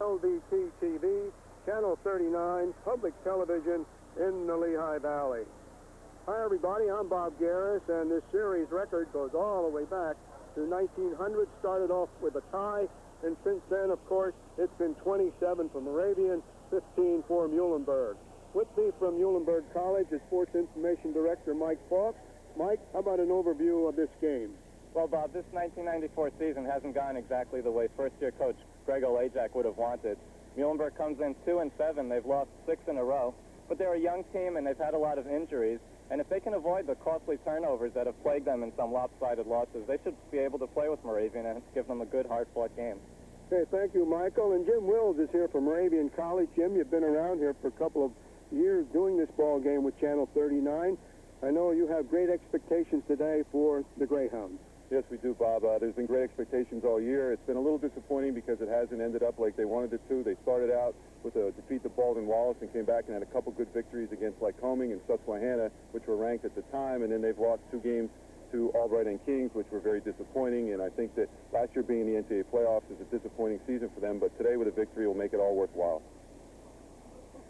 WLDT-TV, Channel 39, public television in the Lehigh Valley. Hi, everybody. I'm Bob Garris, and this series record goes all the way back to 1900. Started off with a tie, and since then, of course, it's been 27 for Moravian, 15 for Muhlenberg. With me from Muhlenberg College is Sports Information Director Mike Falk. Mike, how about an overview of this game? Well, Bob, this 1994 season hasn't gone exactly the way first-year coach Greg Olajak would have wanted. Muhlenberg comes in 2-7. They've lost 6 in a row. But they're a young team, and they've had a lot of injuries. And if they can avoid the costly turnovers that have plagued them in some lopsided losses, they should be able to play with Moravian and give them a good, hard-fought game. Okay, thank you, Michael. And Jim Wills is here from Moravian College. Jim, you've been around here for a couple of years doing this ball game with Channel 39. I know you have great expectations today for the Greyhounds. Yes, we do, Bob. There's been great expectations all year. It's been a little disappointing because it hasn't ended up like they wanted it to. They started out with a defeat to Baldwin Wallace and came back and had a couple good victories against Lycoming and Susquehanna, which were ranked at the time, and then they've lost 2 games to Albright and Kings, which were very disappointing, and I think that last year being the NCAA playoffs is a disappointing season for them, but today with a victory will make it all worthwhile.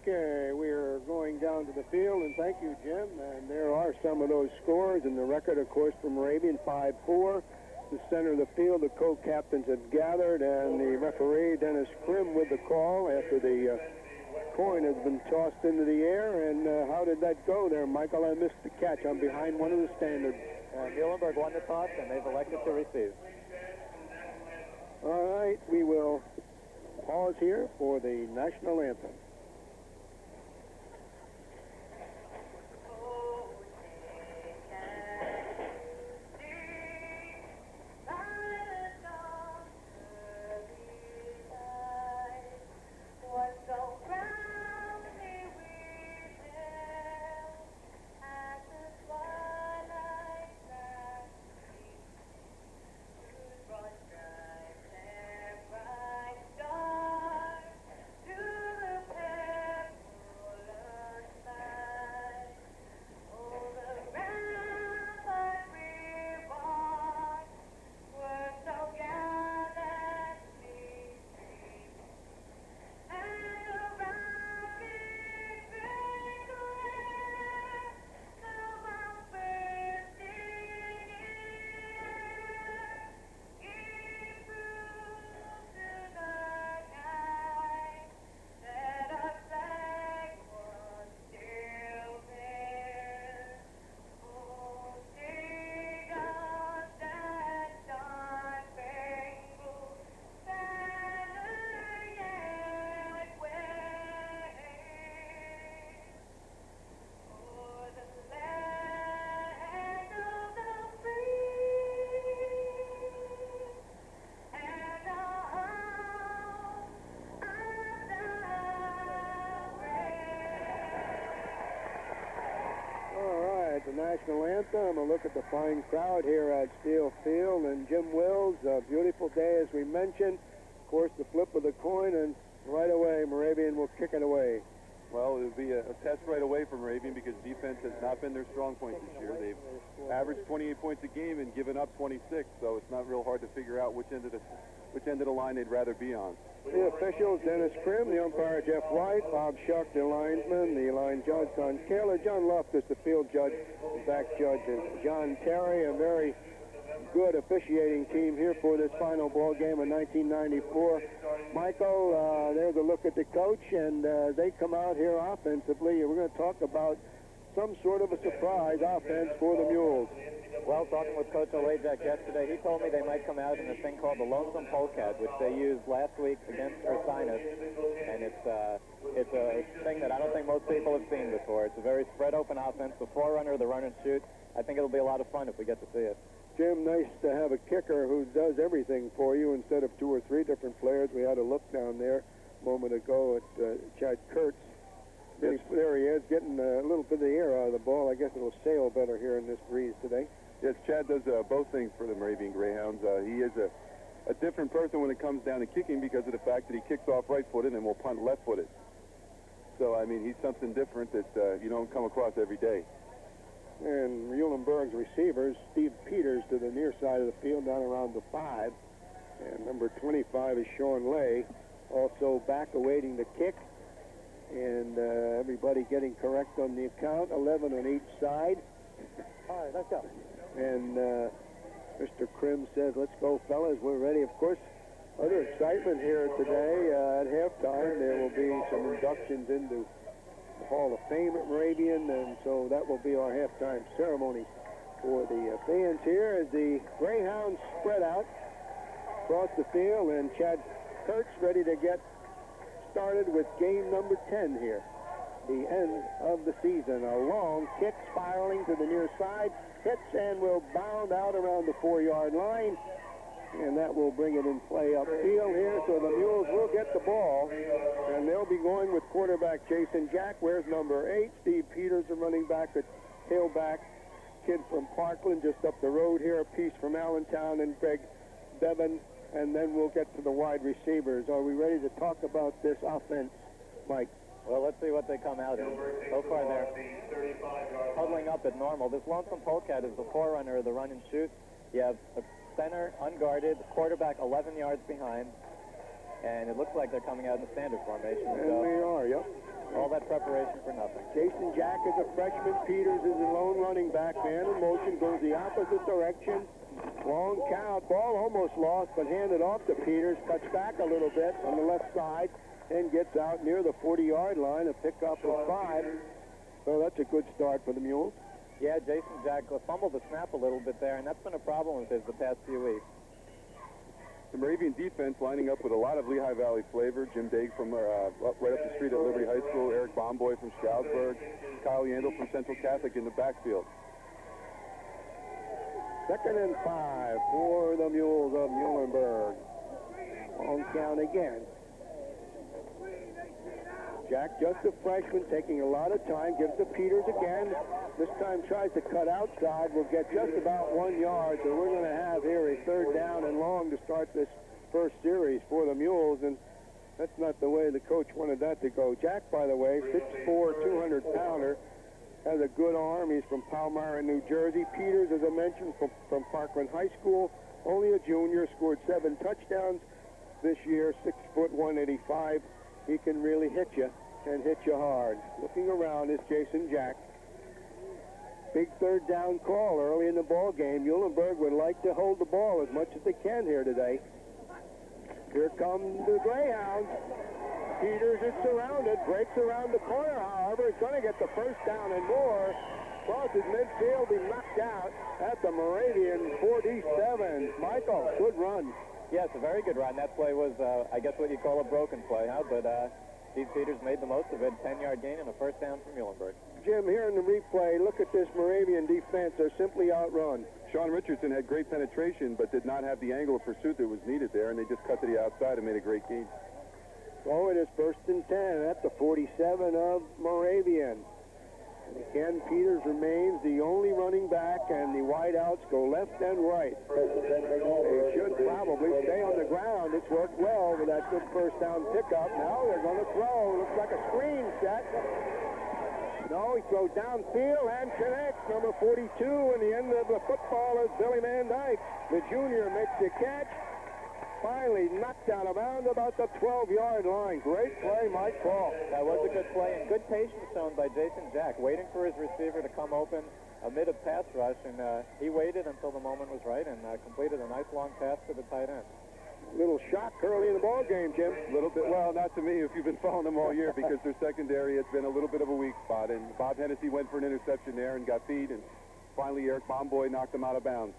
Okay, we're going down to the field, and thank you, Jim. And there are some of those scores, and the record, of course, for Moravian, 5-4. The center of the field, the co-captains have gathered, and the referee, Dennis Krim, with the call after the coin has been tossed into the air. And how did that go there, Michael? I missed the catch. I'm behind one of the standards. Muhlenberg won the toss, and they've elected to receive. All right, we will pause here for the national anthem. The national anthem, a look at the fine crowd here at Steel Field, and Jim Wills, a beautiful day as we mentioned. Of course, the flip of the coin, and right away Moravian will kick it away. Well, it'll be a test right away for Moravian because defense has not been their strong point this year. They've averaged 28 points a game and given up 26, so it's not real hard to figure out which end of the line they'd rather be on. The officials, Dennis Krim, the umpire, Jeff White, Bob Shuck, the linesman, the line judge, Don Kaler, John Loftus, the field judge, the back judge is John Terry, a very good officiating team here for this final ball game in 1994. Michael, there's a look at the coach, and they come out here offensively. We're going to talk about some sort of a surprise offense for the Mules. Well, talking with Coach Olajak yesterday, he told me they might come out in a thing called the Lonesome Polecat, which they used last week against Ursinus, and it's a thing that I don't think most people have seen before. It's a very spread-open offense, the forerunner, the run and shoot. I think it'll be a lot of fun if we get to see it. Jim, nice to have a kicker who does everything for you instead of 2 or 3 different players. We had a look down there a moment ago at Chad Kurtz. Yes. There he is, getting a little bit of the air out of the ball. I guess it'll sail better here in this breeze today. Yes, Chad does both things for the Moravian Greyhounds. He is a different person when it comes down to kicking because of the fact that he kicks off right-footed and will punt left-footed. So, I mean, he's something different that you don't come across every day. And Muhlenberg's receivers, Steve Peters to the near side of the field down around the 5. And number 25 is Sean Lay. also back awaiting the kick. And everybody getting correct on the account, 11 on each side. All right, let's go. And Mr. Krim says, let's go, fellas. We're ready. Of course, other excitement here today. At halftime, there will be some inductions into the Hall of Fame at Moravian, and so that will be our halftime ceremony for the fans here as the Greyhounds spread out across the field, and Chad Kurtz ready to get started with game number 10 here. The end of the season. A long kick spiraling to the near side, hits and will bound out around the 4-yard line, and that will bring it in play upfield here. So the Mules will get the ball, and they'll be going with quarterback Jason Jack. Where's number 8? Steve Peters, the running back, a tailback kid from Parkland, just up the road here. A piece from Allentown, and Greg Bevan. And then we'll get to the wide receivers. Are we ready to talk about this offense, Mike? Well, let's see what they come out in. So far, they're huddling up at normal. This lonesome polecat is the forerunner of the run and shoot. You have a center unguarded, quarterback 11 yards behind, and it looks like they're coming out in the standard formation. And so we are, yep. all that preparation for nothing. Jason Jack is a freshman. Peters is a lone running back. Man in motion, goes the opposite direction. Long count, ball almost lost, but handed off to Peters. Cuts back a little bit on the left side and gets out near the 40-yard line. A pickup of 5. So that's a good start for the Mules. Yeah, Jason Jack fumbled the snap a little bit there, and that's been a problem with his the past few weeks. The Moravian defense lining up with a lot of Lehigh Valley flavor. Jim Daig from right up the street at Liberty High School. Eric Bomboy from Stroudsburg. Kyle Yandel from Central Catholic in the backfield. 2nd and 5 for the Mules of Muhlenberg. Long count again. Jack, just a freshman, taking a lot of time, gives to Peters again. This time tries to cut outside. Will get just about 1 yard, so we're going to have here a 3rd down and long to start this first series for the Mules, and that's not the way the coach wanted that to go. Jack, by the way, 6'4", 200-pounder, has a good arm. He's from Palmyra, New Jersey. Peters, as I mentioned, from Parkland High School, only a junior, scored 7 touchdowns this year, 6 foot 185. He can really hit you and hit you hard. Looking around is Jason Jack. Big 3rd down call early in the ball game. Muhlenberg would like to hold the ball as much as they can here today. Here come the Greyhounds. Peters is surrounded, breaks around the corner, however, is going to get the 1st down and more. Crosses midfield, he knocked out at the Moravian 47. Michael, good run. Yeah, it's a very good run. That play was, I guess, what you call a broken play, huh? But Steve Peters made the most of it. 10-yard gain and a 1st down for Muhlenberg. Jim, here in the replay, look at this Moravian defense. They're simply outrun. Sean Richardson had great penetration, but did not have the angle of pursuit that was needed there, and they just cut to the outside and made a great gain. So it is 1st and 10 at the 47 of Moravian. And again, Peters remains the only running back, and the wideouts go left and right. They should probably stay on the ground. It's worked well with that good 1st down pickup. Now they're going to throw. Looks like a screen set. No, he throws downfield and connects. Number 42, and the end of the football is Billy Van Dyke. The junior makes the catch. Finally knocked out of bounds about the 12-yard line. Great play, Mike Paul. That was a good play, and good patience shown by Jason Jack, waiting for his receiver to come open amid a pass rush, and he waited until the moment was right and completed a nice long pass to the tight end. Little shock early in the ball game, Jim. A little bit, well, not to me if you've been following them all year, because their secondary has been a little bit of a weak spot, and Bob Hennessy went for an interception there and got beat, and finally Eric Bomboy knocked him out of bounds.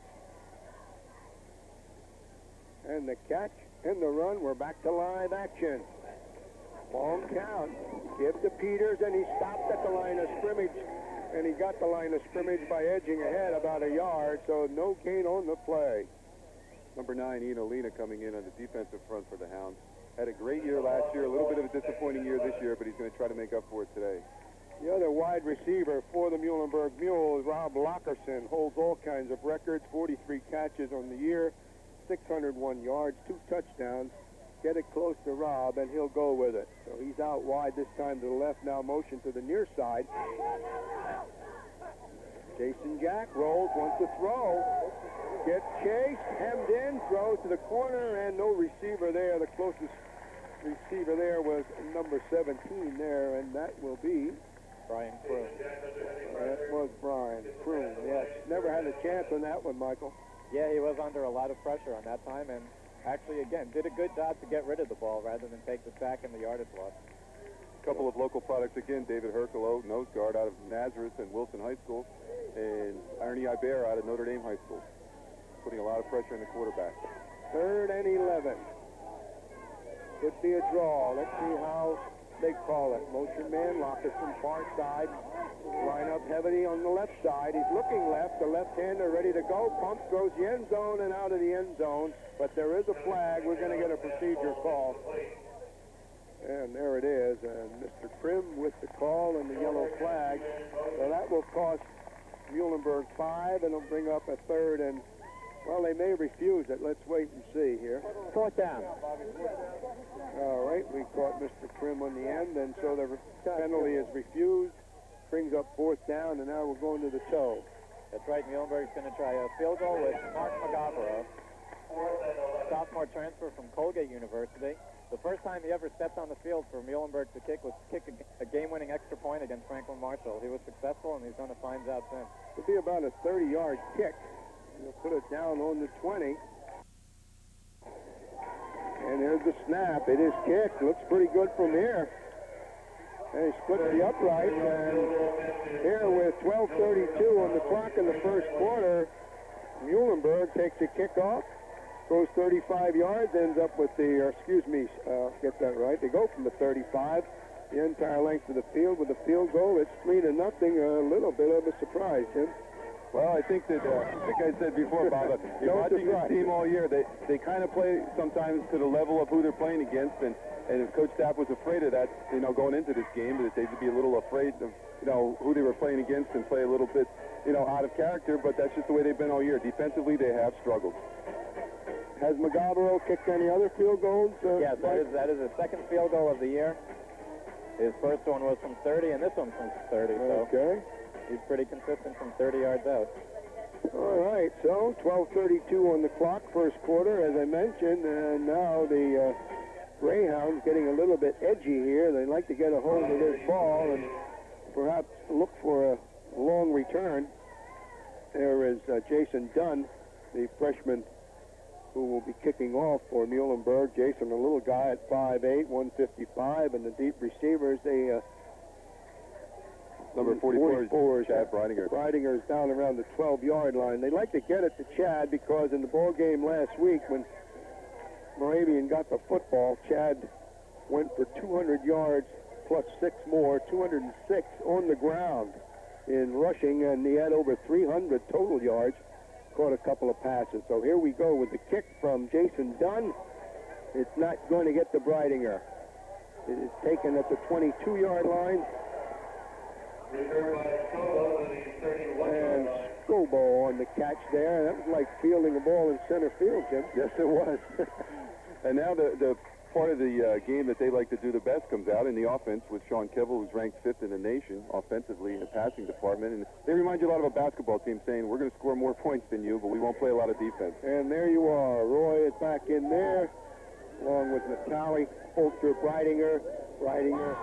And the catch and the run, we're back to live action. Long count. Give to Peters, and he stopped at the line of scrimmage. And he got the line of scrimmage by edging ahead about a yard, so no gain on the play. Number 9, Ian Olina, coming in on the defensive front for the Hounds. Had a great year last year, a little bit of a disappointing year this year, but he's going to try to make up for it today. The other wide receiver for the Muhlenberg Mules, Rob Lockerson, holds all kinds of records, 43 catches on the year, 601 yards, 2 touchdowns. Get it close to Rob, and he'll go with it. So he's out wide this time to the left, now motion to the near side. Jason Jack rolls, wants to throw. Gets chased, hemmed in, throws to the corner, and no receiver there. The closest receiver there was number 17 there, and that will be Brian Kroon. That was Brian Kroon, yes. Never had a chance on that one, Michael. Yeah, he was under a lot of pressure on that time, and actually, again, did a good job to get rid of the ball rather than take the sack and the yardage loss. A couple of local products again, David Herculo, nose guard out of Nazareth and Wilson High School, and Ernie Iber out of Notre Dame High School, putting a lot of pressure on the quarterback. 3rd and 11. Could be a draw. Let's see how they call it. Motion man, Lockus from far side. Line up heavily on the left side. He's looking left. The left-hander ready to go. Pumps, throws the end zone and out of the end zone. But there is a flag. We're going to get a procedure call. And there it is. And Mr. Prim with the call and the yellow flag. So that will cost Muhlenberg 5, and it'll bring up a 3rd and, well, they may refuse it. Let's wait and see here. 4th down. All right, we caught Mr. Prim on the end, and so the penalty is refused. Brings up 4th down, and now we're going to the toe. That's right, Muhlenberg's going to try a field goal with Mark Magavaro, sophomore transfer from Colgate University. The first time he ever stepped on the field for Muhlenberg to kick was to kick a game-winning extra point against Franklin Marshall. He was successful, and he's done a fine job since. It'll be about a 30-yard kick. He'll put it down on the 20. And there's the snap. It is kicked. Looks pretty good from here. And he splits the upright. And here with 12:32 on the clock in the first quarter, Muhlenberg takes a kickoff, goes 35 yards, ends up with the, get that right. They go from the 35, the entire length of the field with a field goal. It's 3-0. A little bit of a surprise, Tim. Well, I think that, like I said before, Bob, you're watching this team all year. They kind of play sometimes to the level of who they're playing against, and if Coach Stapp was afraid of that, going into this game, that they'd be a little afraid of, who they were playing against and play a little bit, out of character, but that's just the way they've been all year. Defensively, they have struggled. Has Magavaro kicked any other field goals? Yes, that is his second field goal of the year. His first one was from 30, and this one's from 30. Okay. So he's pretty consistent from 30 yards out. All right, so 12:32 on the clock, first quarter, as I mentioned, and now the Greyhounds getting a little bit edgy here. They like to get a hold of this ball and perhaps look for a long return. There is Jason Dunn, the freshman who will be kicking off for Muhlenberg. Jason, a little guy at 5'8", 155, and the deep receivers, they... Number 44 is Chad Breidinger. Breidinger is down around the 12-yard line. They like to get it to Chad because in the ball game last week when Moravian got the football, Chad went for 200 yards plus 6 more, 206 on the ground in rushing, and he had over 300 total yards. Caught a couple of passes. So here we go with the kick from Jason Dunn. It's not going to get to Breidinger. It is taken at the 22-yard line. And Scobo on the catch there. That was like fielding a ball in center field, Jim. Yes, it was. And now the part of the game that they like to do the best comes out in the offense with Sean Kevel, who's ranked 5th in the nation offensively in the passing department. And they remind you a lot of a basketball team saying, we're going to score more points than you, but we won't play a lot of defense. And there you are. Roy is back in there, along with Natali, Holter, Breidinger. Breidinger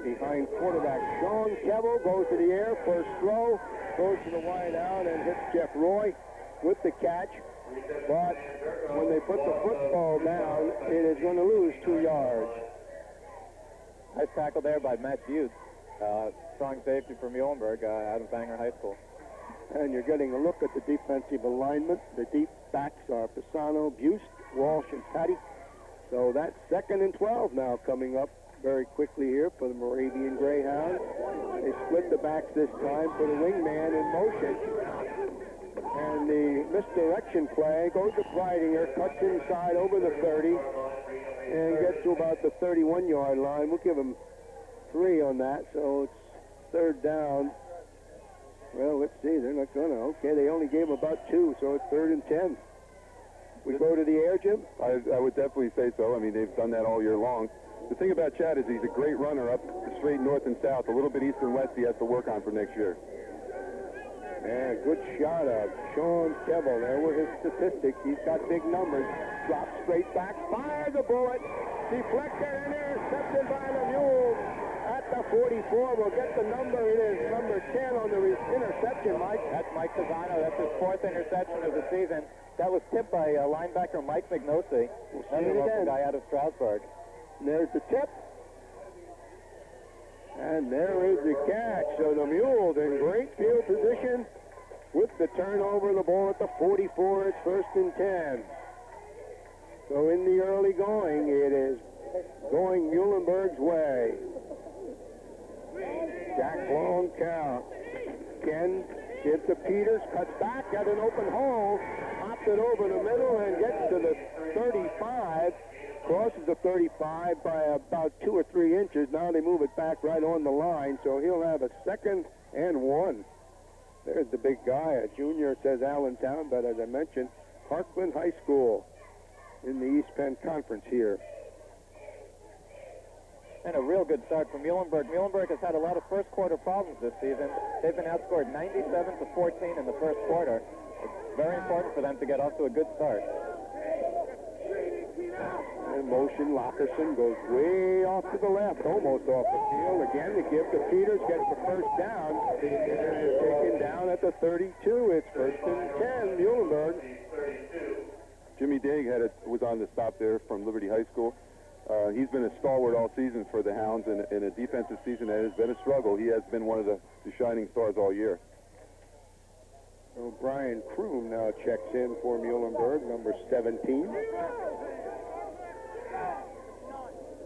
behind quarterback Sean Kevel, goes to the air, first throw, goes to the wide out and hits Jeff Roy with the catch. But when they put the football down, it is going to lose 2 yards. Nice tackle there by Matt Buse, strong safety for Muhlenberg out of Bangor High School. And you're getting a look at the defensive alignment. The deep backs are Pisano, Buse, Walsh, and Patty. So that's 2nd and 12 now coming up very quickly here for the Moravian Greyhounds. They split the backs this time, put a wingman in motion. And the misdirection play goes to Breidinger, cuts inside over the 30, and gets to about the 31-yard line. We'll give him 3 on that, so it's 3rd down. Well, let's see. They're not going to. Okay, they only gave about 2, so it's 3rd and 10. We go to the air, Jim? I would definitely say so. I mean, they've done that all year long. The thing about Chad is he's a great runner up straight north and south. A little bit east and west he has to work on for next year. Yeah, good shot of Sean Kevel. There were his statistics. He's got big numbers. Drops straight back, fires a bullet, deflected and intercepted by the Mules at the 44. We'll get the number. It is number 10 on the interception, Mike. That's Mike Pisano. That's his 4th interception of the season. That was tipped by linebacker Mike Mignosi, another local guy out of Strasburg. And there's the tip. And there is the catch. So the Mules in great field position with the turnover of the ball at the 44. It's 1st and 10. So in the early going, it is going Muhlenberg's way. Jack long count. Ken gives to Peters, cuts back, got an open hole, pops it over the middle and gets to the 35. Crosses the 35 by about 2 or 3 inches. Now they move it back right on the line, so he'll have a 2nd and 1. There's the big guy, a junior, it says Allentown, but as I mentioned, Parkland High School in the East Penn Conference here. And a real good start for Muhlenberg. Muhlenberg has had a lot of first quarter problems this season. They've been outscored 97-14 in the first quarter. It's very important for them to get off to a good start. In motion, Lockerson goes way off to the left, almost off the field. Again, the give to Peters, gets the 1st down. Taken down at the 32. It's 1st and 10, Muhlenberg. Jimmy Daig was on the stop there from Liberty High School. He's been a stalwart all season for the Hounds in a defensive season that has been a struggle. He has been one of the shining stars all year. So Brian Kroom now checks in for Muhlenberg, number 17.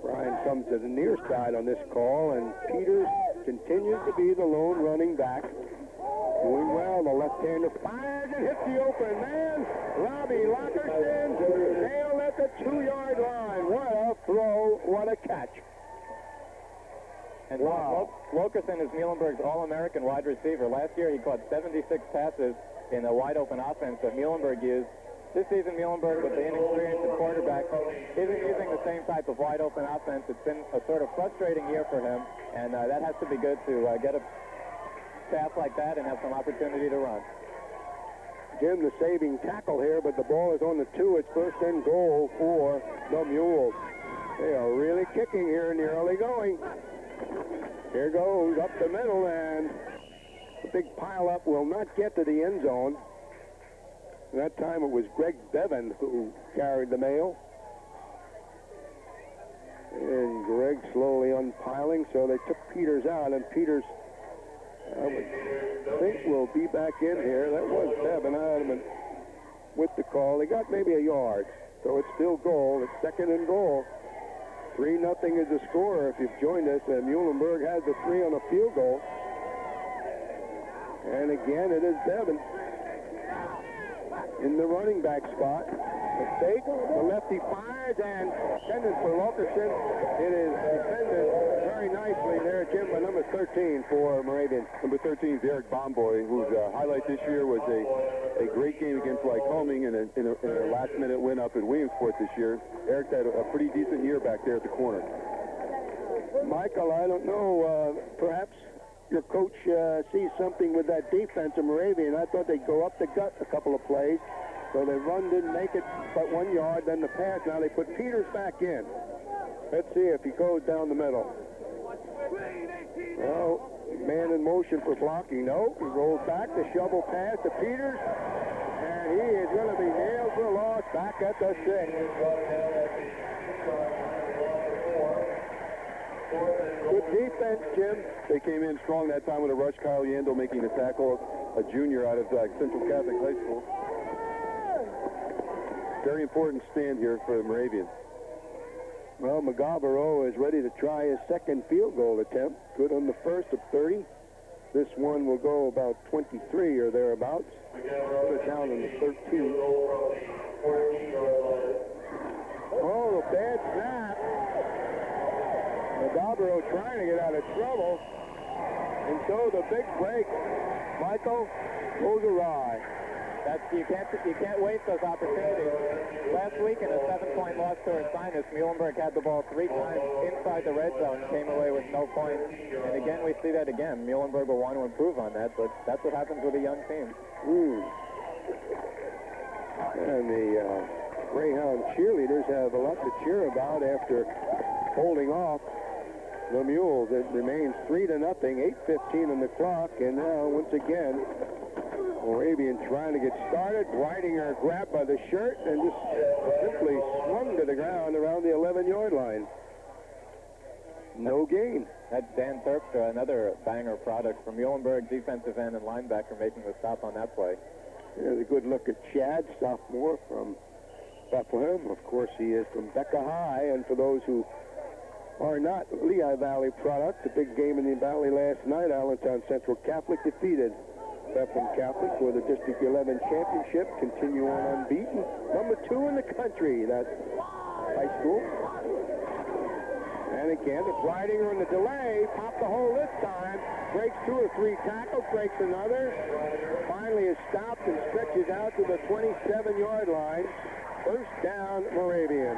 Brian comes to the near side on this call, and Peters continues to be the lone running back. Doing well, the left-hander fires and hits the open man. Robbie Lockerson nailed at the 2-yard line. What a throw, what a catch. And wow. Wilkerson is Muhlenberg's All-American wide receiver. Last year he caught 76 passes in a wide-open offense that Muhlenberg used. This season, Muhlenberg, with the inexperienced quarterback, isn't using the same type of wide-open offense. It's been a sort of frustrating year for him, and that has to be good to get a staff like that and have some opportunity to run. Jim, the saving tackle here, but the ball is on the 2. It's 1st and goal for the Mules. They are really kicking here in the early going. Here goes up the middle, and the big pile-up will not get to the end zone. That time it was Greg Bevan who carried the mail. And Greg slowly unpiling, so they took Peters out, and Peters, I would think, will be back in here. That was Bevan. I had him with the call. They got maybe a yard, so it's still goal. It's 2nd and goal. 3-0 is the score if you've joined us, and Muhlenberg has the 3 on a field goal. And again, it is Bevan in the running back spot. Mistake. The lefty fires and intended for Wilkerson. It is defended very nicely there, Jim, by number 13 for Moravian. Number 13 is Eric Bomboy, whose highlight this year was a great game against Lycoming and a last-minute win up at Williamsport this year. Eric's had a pretty decent year back there at the corner. Michael, I don't know, perhaps your coach sees something with that defense of Moravian. I thought they'd go up the gut a couple of plays. So the run didn't make it but 1 yard, then the pass. Now they put Peters back in. Let's see if he goes down the middle. Well, man in motion for blocking. No, he rolls back. The shovel pass to Peters. And he is going to be nailed for a loss back at the 6. Good defense, Jim. They came in strong that time with a rush. Kyle Yandel making the tackle, a junior out of Central Catholic High School. Very important stand here for the Moravian. Well, Magavero is ready to try his 2nd field goal attempt. Good on the 1st of 30. This one will go about 23 or thereabouts. Put it down on the 13. Oh, a bad snap. Magavero trying to get out of trouble. And so the big break, Michael, goes awry. You can't waste those opportunities. Last week in a 7-point loss to Ursinus, Muhlenberg had the ball 3 times inside the red zone, came away with no points. And again, we see that again. Muhlenberg will want to improve on that, but that's what happens with a young team. And the Greyhound cheerleaders have a lot to cheer about after holding off the Mules. It remains 3-0, 8:15 on the clock, and now once again Moravian trying to get started. Reidinger grabbed by the shirt and just simply swung to the ground around the 11-yard line. No gain. That's Dan Terpstra, another banger product from Muhlenberg, defensive end and linebacker, making the stop on that play. Here's a good look at Chad, sophomore from Bethlehem. Of course, he is from Becca High, and for those who are not Lehigh Valley products, a big game in the Valley last night. Allentown Central Catholic defeated Bethlehem Catholic for the District 11 championship. Continue on unbeaten. Number 2 in the country, that high school. And again, the Reidinger in the delay, popped the hole this time, breaks 2 or 3 tackles, breaks another, finally is stopped and stretches out to the 27-yard line. First down, Moravian.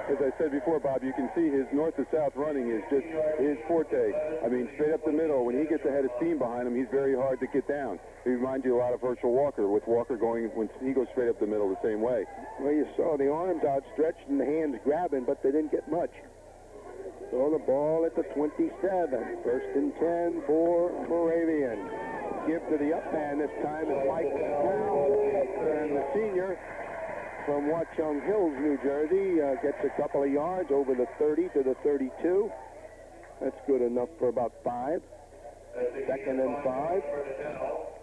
As I said before, Bob, you can see his north to south running is just his forte. I mean, straight up the middle, when he gets a head of steam behind him, he's very hard to get down. He reminds you a lot of Herschel Walker, with Walker going, when he goes straight up the middle the same way. Well, you saw the arms outstretched and the hands grabbing, but they didn't get much. So the ball at the 27. First and 10 for Moravian. Give to the up man this time is Mike Powell, and the senior from Watchung Hills, New Jersey, gets a couple of yards over the 30 to the 32. That's good enough for about 5. Second and 5.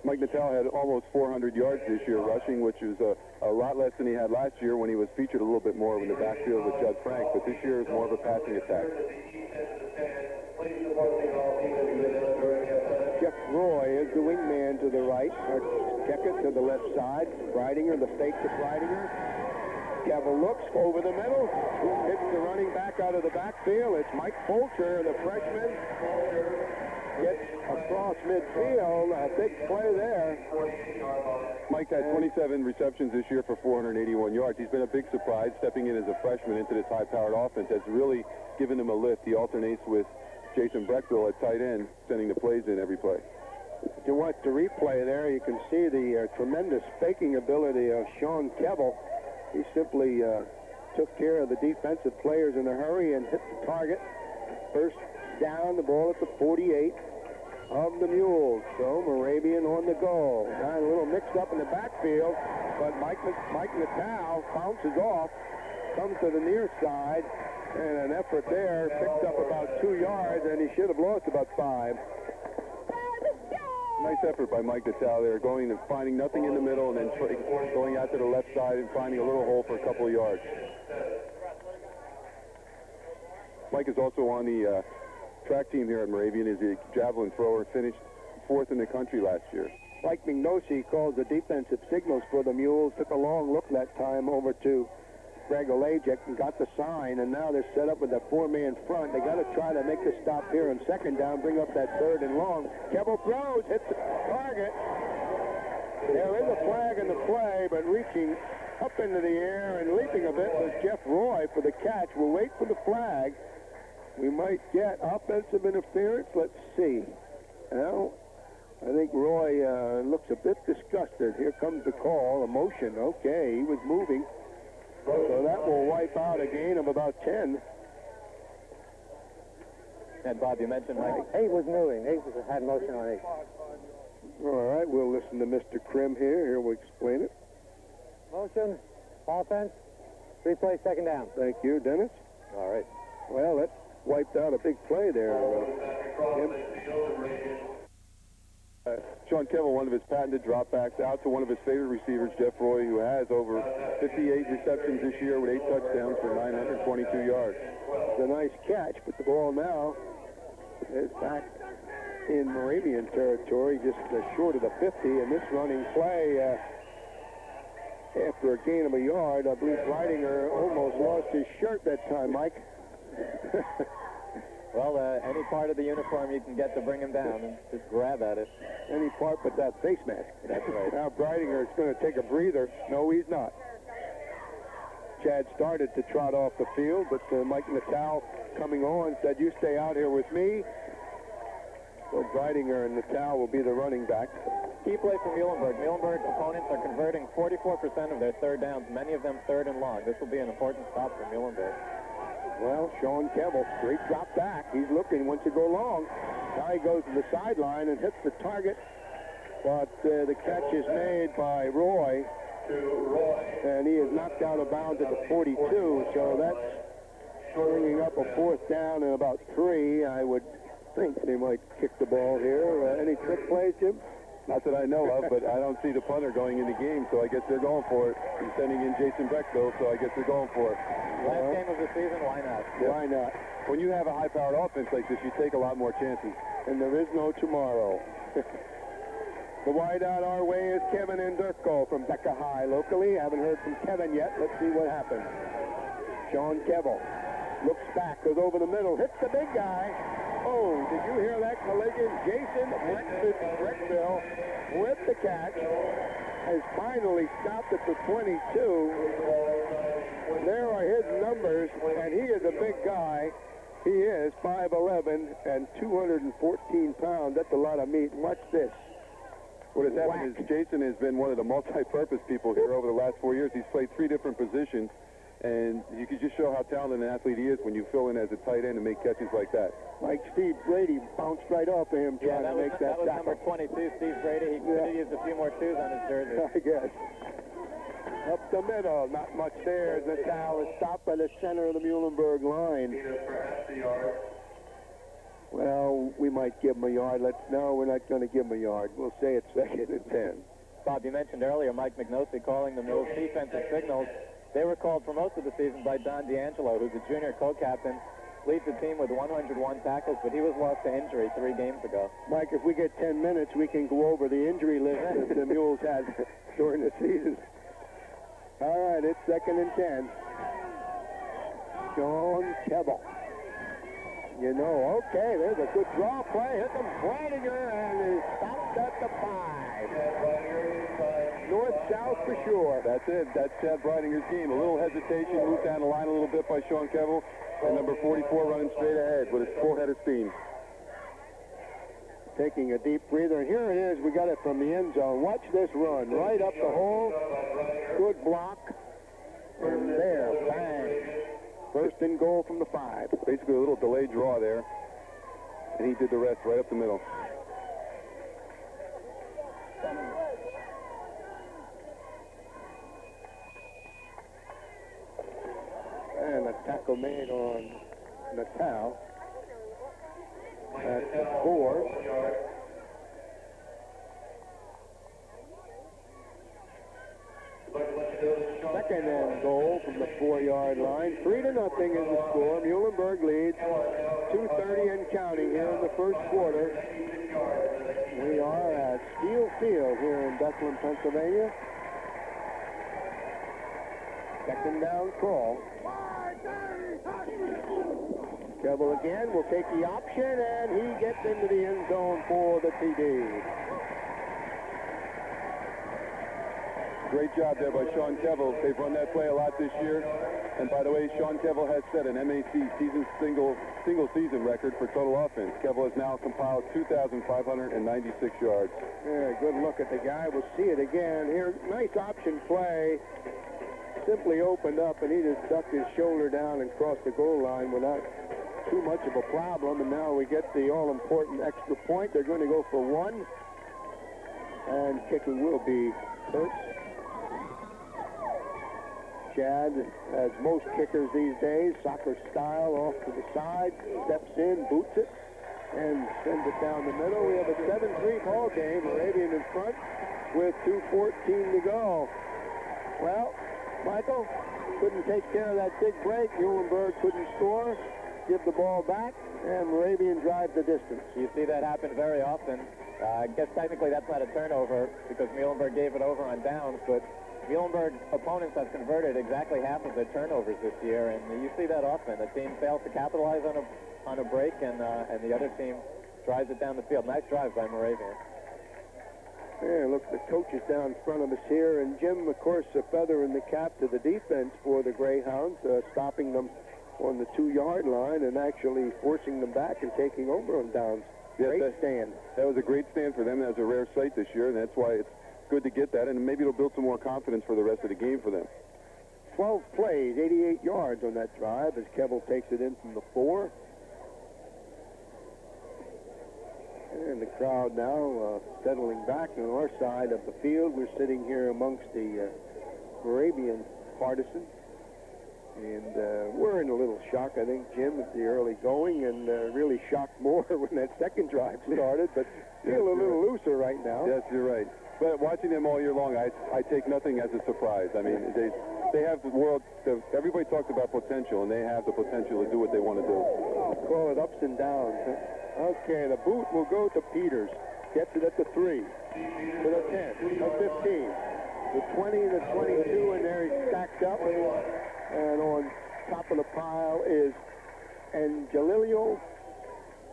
Mike Natal had almost 400 yards this year rushing, which is a lot less than he had last year when he was featured a little bit more in the backfield with Judd Frank, but this year is more of a passing attack. Jeff Roy is the wingman to the right. Checkett to the left side. Reidinger, the fake to Reidinger. Cavill looks over the middle. Hits the running back out of the backfield. It's Mike Fulcher, the freshman. Gets across midfield. A big play there. Mike had 27 receptions this year for 481 yards. He's been a big surprise stepping in as a freshman into this high-powered offense. Has really given him a lift. He alternates with Jason Breckville at tight end, sending the plays in every play. If you watch the replay there, you can see the tremendous faking ability of Sean Kevill. He simply took care of the defensive players in a hurry and hit the target. First down, the ball at the 48 of the Mules. So Moravian on the goal. Got a little mixed up in the backfield, but Mike Natal bounces off, comes to the near side, and an effort there, picked up about 2 yards, and he should have lost about 5. Nice effort by Mike Natal there, going and finding nothing in the middle and then going out to the left side and finding a little hole for a couple of yards. Mike is also on the track team here at Moravian. Is a javelin thrower, finished 4th in the country last year. Mike Mignosi called the defensive signals for the Mules, took a long look that time over to Greg Olajek and got the sign, and now they're set up with a 4-man front. They got to try to make the stop here on second down, bring up that 3rd and long. Kevill throws, hits the target. There is a flag in the play, but reaching up into the air and leaping a bit was Jeff Roy for the catch. We'll wait for the flag. We might get offensive interference. Let's see. Well, I think Roy looks a bit disgusted. Here comes the call, a motion. Okay, he was moving. So that will wipe out a gain of about 10. And Bob, you mentioned Mike. 8 was moving. 8 had motion on 8. All right, we'll listen to Mr. Krim here. Here we'll explain it. Motion, offense, replay, second down. Thank you, Dennis. All right. Well, that wiped out a big play there. Tim. Sean Kevill, one of his patented dropbacks, out to one of his favorite receivers, Jeff Roy, who has over 58 receptions this year with 8 touchdowns for 922 yards. It's a nice catch, but the ball now is back in Moravian territory, just short of the 50, and this running play, after a gain of a yard, I believe Reidinger almost lost his shirt that time, Mike. Well, any part of the uniform you can get to bring him down, and just grab at it. Any part but that face mask. That's right. Now Reidinger is going to take a breather. No, he's not. Chad started to trot off the field, but Mike Natal coming on said, "You stay out here with me." So Breidinger and Natal will be the running backs. Key play for Muhlenberg. Muhlenberg opponents are converting 44% of their third downs, many of them third and long. This will be an important stop for Muhlenberg. Well, Sean Kevel, straight drop back. He's looking, wants to go long. Now he goes to the sideline and hits the target. But the catch is made by Roy. And he is knocked out of bounds at the 42. So that's bringing up a fourth down and about 3. I would think they might kick the ball here. Any trick plays, Jim? Not that I know of, but I don't see the punter going in the game, so I guess they're going for it. He's sending in Jason Breckville, so I guess they're going for it. Last game of the season, why not? Yeah. Why not? When you have a high-powered offense like this, you take a lot more chances. And there is no tomorrow. The wide out our way is Kevin Enderko from Becca High locally. Haven't heard from Kevin yet. Let's see what happens. Sean Kevel looks back, goes over the middle, hits the big guy. Oh, did you hear that collision? Jason Breckville with the catch has finally stopped at the 22. There are his numbers, and he is a big guy. He is 5'11" and 214 pounds. That's a lot of meat. Watch this. What has happened is Jason has been one of the multi-purpose people here over the last 4 years. He's played 3 different positions, and you can just show how talented an athlete he is when you fill in as a tight end and make catches like that. Like Steve Brady bounced right off of him trying to make that was tackle. number 22, Steve Brady. He could have used a few more 2s on his jersey. I guess. Up the middle, not much there. Natal is stopped by the center of the Muhlenberg line. Well, we might give him a yard. No, we're not going to give him a yard. We'll say it's 2nd and 10. Bob, you mentioned earlier Mike McNulty calling the Mules defensive signals. They were called for most of the season by Don D'Angelo, who's a junior co-captain, leads the team with 101 tackles, but he was lost to injury 3 games ago. Mike, if we get 10 minutes, we can go over the injury list that the Mules had during the season. All right, it's 2nd and 10. Sean Kevel. You know, okay, there's a good draw play. Hit them Breidinger, and he stopped at the 5. North-south for sure. That's it. That's Chad Breidinger's game. A little hesitation, moved down the line a little bit by Sean Kevel, and number 44 running straight ahead with his full head of steam. Taking a deep breather, and here it is. We got it from the end zone. Watch this run. Right up the hole. Good block. And there, bang. 1st and goal from the 5. Basically a little delayed draw there, and he did the rest right up the middle. And a tackle made on Natal at the 4. Second and goal from the 4-yard line. 3-0 is the score. Muhlenberg leads 2:30 and counting here in the first quarter. We are at Steel Field here in Bethlehem, Pennsylvania. 2nd down call. Kevel again will take the option, and he gets into the end zone for the TD. Great job there by Sean Kevel. They've run that play a lot this year. And by the way, Sean Kevel has set an MAC single season record for total offense. Kevel has now compiled 2,596 yards. Yeah, good look at the guy. We'll see it again here. Nice option play. Simply opened up, and he just ducked his shoulder down and crossed the goal line without too much of a problem. And now we get the all-important extra point. They're going to go for 1. And kicking will be Kurtz. Chad, as most kickers these days, soccer style, off to the side, steps in, boots it, and sends it down the middle. We have a 7-3 ball game. Moravian in front with 2:14 to go. Well, Michael couldn't take care of that big break. Muhlenberg couldn't score, give the ball back, and Moravian drives the distance. You see that happen very often. I guess technically that's not a turnover because Muhlenberg gave it over on downs, but Muhlenberg opponents have converted exactly half of their turnovers this year, and you see that often. The team fails to capitalize on a break, and the other team drives it down the field. Nice drive by Moravian. Yeah, look, the coach is down in front of us here, and Jim, of course, a feather in the cap to the defense for the Greyhounds, stopping them on the 2-yard line and actually forcing them back and taking over on downs. Great stand. That was a great stand for them. That was a rare sight this year, and that's why it's good to get that, and maybe it'll build some more confidence for the rest of the game for them. 12 plays, 88 yards on that drive as Kevel takes it in from the 4. And the crowd now settling back on our side of the field. We're sitting here amongst the Moravian partisans. And we're in a little shock, I think, Jim, at the early going, and really shocked more when that second drive started, but feel a little looser right now. Yes, you're right. But watching them all year long, I take nothing as a surprise. I mean, they have the world. Everybody talks about potential, and they have the potential to do what they want to do. Call it ups and downs. Okay, the boot will go to Peters. Gets it at the 3, to the 10, the 15, the 20, the 22, and there he's stacked up. And on top of the pile is Angelillo,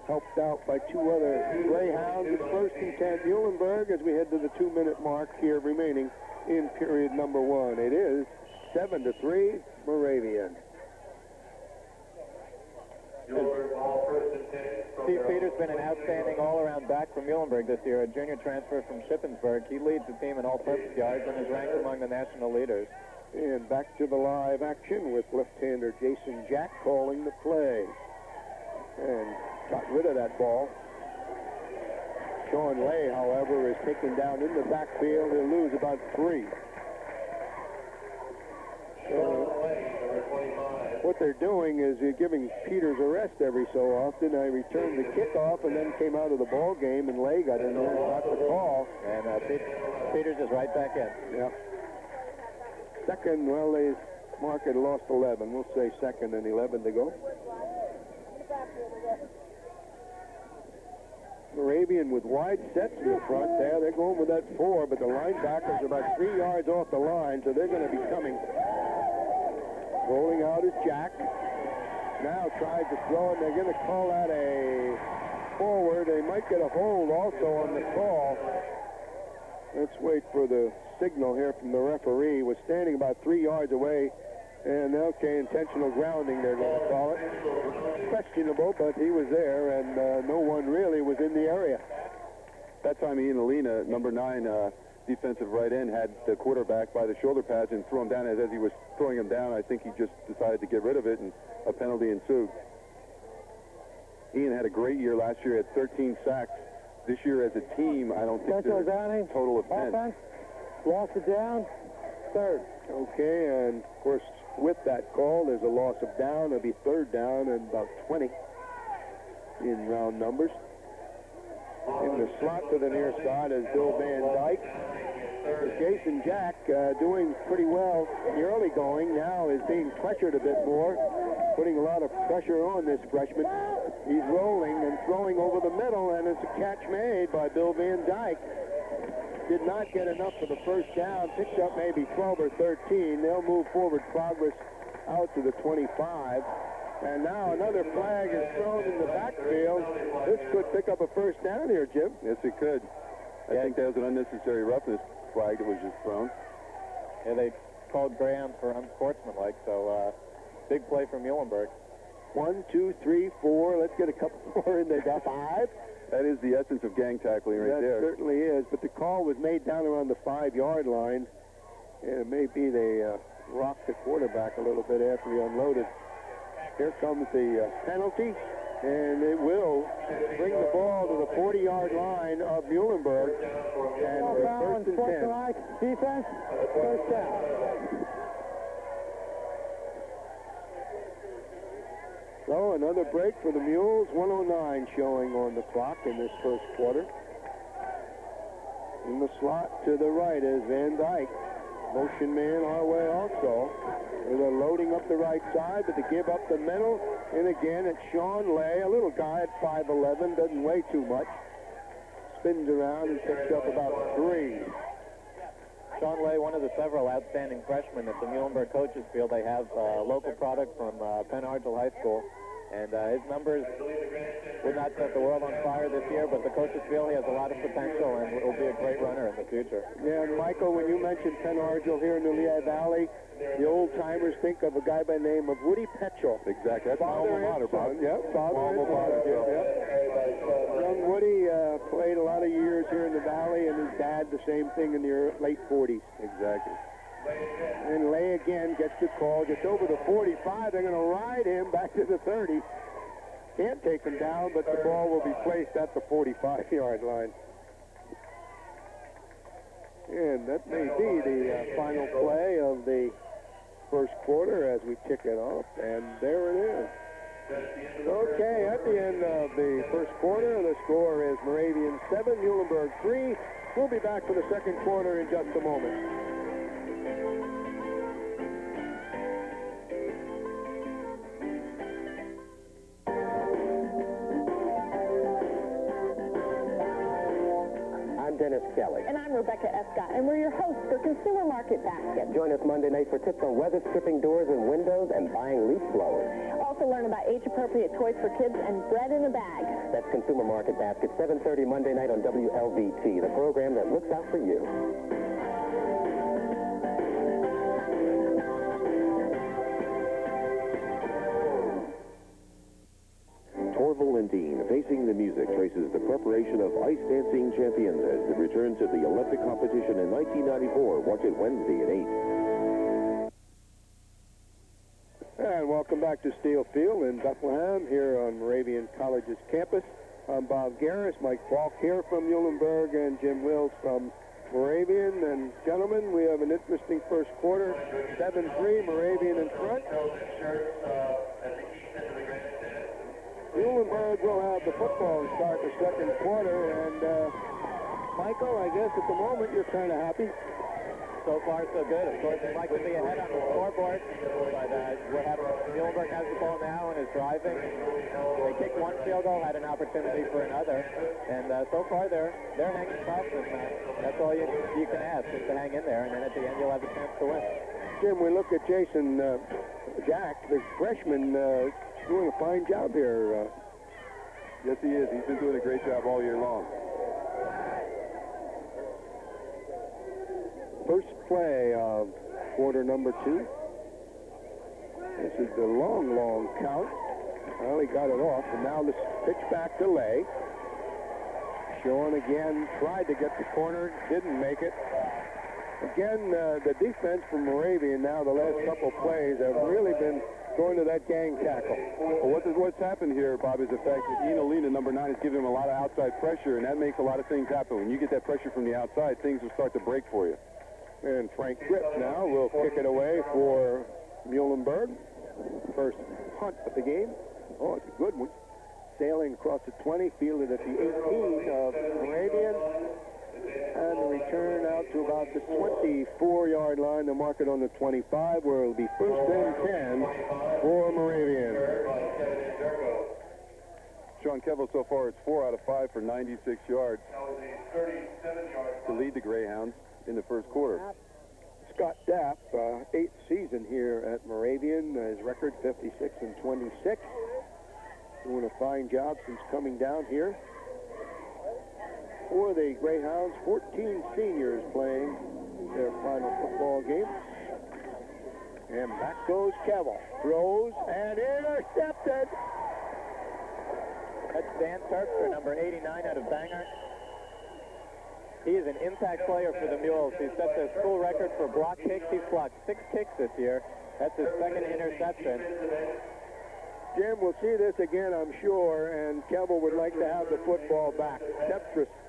helped out by 2 other Greyhounds. It's 1st and 10, Muhlenberg, as we head to the 2-minute mark here remaining in period number 1. It is 7-3, Moravian. Steve Peters has been an outstanding all-around back for Muhlenberg this year, a junior transfer from Shippensburg. He leads the team in all-purpose yards and is ranked among the national leaders. And back to the live action with left-hander Jason Jack calling the play. And got rid of that ball. Sean Lay, however, is taken down in the backfield. He'll lose about 3. What they're doing is you're giving Peters a rest every so often. I returned the kickoff and then came out of the ball game, and Lay got in there and got the call. And Peters is right back in. Yeah. Second, well, they mark it lost 11. We'll say 2nd and 11 to go. Moravian with wide sets in the front there. They're going with that 4, but the linebackers are about 3 yards off the line, so they're going to be coming. Rolling out is Jack. Now tries to throw it, and they're going to call that a forward. They might get a hold also on the call. Let's wait for the signal here from the referee. Was standing about 3 yards away, and okay, intentional grounding they're going to call it. Questionable, but he was there, and no one really was in the area. That time Ian Alina, number 9, defensive right end, had the quarterback by the shoulder pads and threw him down. As he was throwing him down, I think he just decided to get rid of it, and a penalty ensued. Ian had a great year last year, had 13 sacks. This year as a team, I don't think there's a total of 10. Offense, lost it down, 3rd. Okay, and of course, with that call, there's a loss of down. It'll be 3rd down and about 20 in round numbers. In the slot to the near side is Bill Van Dyke. Jason Jack doing pretty well in the early going. Now is being pressured a bit more, putting a lot of pressure on this freshman. He's rolling and throwing over the middle, and it's a catch made by Bill Van Dyke. Did not get enough for the 1st down. Picked up maybe 12 or 13. They'll move forward progress out to the 25. And now another flag is thrown in the backfield. This could pick up a 1st down here, Jim. Yes, it could. I think that was an unnecessary roughness flag that was just thrown. Yeah, they called Graham for unsportsmanlike, so big play for Muhlenberg. 1, 2, 3, 4. Let's get a couple more in. They got 5. That is the essence of gang tackling right there. That certainly is. But the call was made down around the 5-yard line. And it may be they rocked the quarterback a little bit after he unloaded. Here comes the penalty, and it will bring the ball to the 40-yard line of Muhlenberg. And for 1st and 10. Defense, 1st down. So another break for the Mules. 1:09 showing on the clock in this 1st quarter. In the slot to the right is Van Dyke. Motion man our way also. They're loading up the right side, but to give up the middle. And again, it's Sean Lay, a little guy at 5'11", doesn't weigh too much. Spins around and picks up about 3. Sean Lay, one of the several outstanding freshmen at the Muhlenberg coaches field. They have a local product from Penn Argyll High School. And his numbers would not set the world on fire this year, but the coaches feel he has a lot of potential and will be a great runner in the future. Yeah, and Michael, when you mentioned Penn Argyll here in the Lehigh Valley, the old-timers think of a guy by the name of Woody Petchel. Exactly. That's my alma mater, Bob. Yep, father and son. Yep. Young Woody same thing in the late 40s. Exactly. And Lay again gets the call, gets over the 45. They're going to ride him back to the 30. Can't take him down, but the ball will be placed at the 45-yard line. And that may be the final play of the first quarter as we kick it off. And there it is. Okay, at the end of the first quarter, the score is Moravian 7, Muhlenberg 3. We'll be back for the second quarter in just a moment. Dennis Kelly. And I'm Rebecca Escott, and we're your hosts for Consumer Market Basket. Join us Monday night for tips on weather stripping doors and windows and buying leaf blowers. Also learn about age-appropriate toys for kids and bread in a bag. That's Consumer Market Basket, 7:30 Monday night on WLVT, the program that looks out for you. Orville and Dean, Facing the Music, traces the preparation of ice dancing champions as they return to the Olympic competition in 1994. Watch it Wednesday at 8. And welcome back to Steel Field in Bethlehem here on Moravian College's campus. I'm Bob Garris, Mike Falk here from Muhlenberg, and Jim Wills from Moravian. And gentlemen, we have an interesting first quarter. 7-3, Moravian in front. Muhlenberg will have the football to start the second quarter, and Michael, I guess at the moment you're kind of happy. So far, so good. Of course, we'd like to be ahead on the scoreboard, but what happens? Muhlenberg has the ball now and is driving. They kicked one field goal, had an opportunity for another, and so far they're hanging tough, and that's all you can ask, is to hang in there, and then at the end you'll have a chance to win. Jim, we look at Jason Jack, the freshman, doing a fine job here. Yes, he is. He's been doing a great job all year long. First play of quarter number 2. This is the long count. Well, he got it off, and now this pitch back to Lay. Sean again tried to get the corner, didn't make it. Again, the defense from Moravian now, the last couple plays, have really been going to that gang tackle. Well, what's happened here, Bob, is the fact that Ian Olina, number 9, is giving him a lot of outside pressure, and that makes a lot of things happen. When you get that pressure from the outside, things will start to break for you. And Frank Grip now will kick it away for Muhlenberg. First punt of the game. Oh, it's a good one. Sailing across the 20, fielded at the 18 of Moravian. And the return out to about the 24-yard line. They'll mark it on the 25, where it'll be first and 10 for Moravian. Sean Kevel, so far, it's 4 out of 5 for 96 yards to lead the Greyhounds in the first quarter. Scott Dapp, 8th season here at Moravian. His record 56-26. Doing a fine job since coming down here. For the Greyhounds, 14 seniors playing their final football game. And back goes Kevel. Throws and intercepted. That's Dan Terpster, number 89 out of Bangor. He is an impact player for the Mules. He set the school record for block kicks. He's blocked 6 kicks this year. That's his second interception. Jim, we'll see this again, I'm sure, and Kevel would like to have the football back.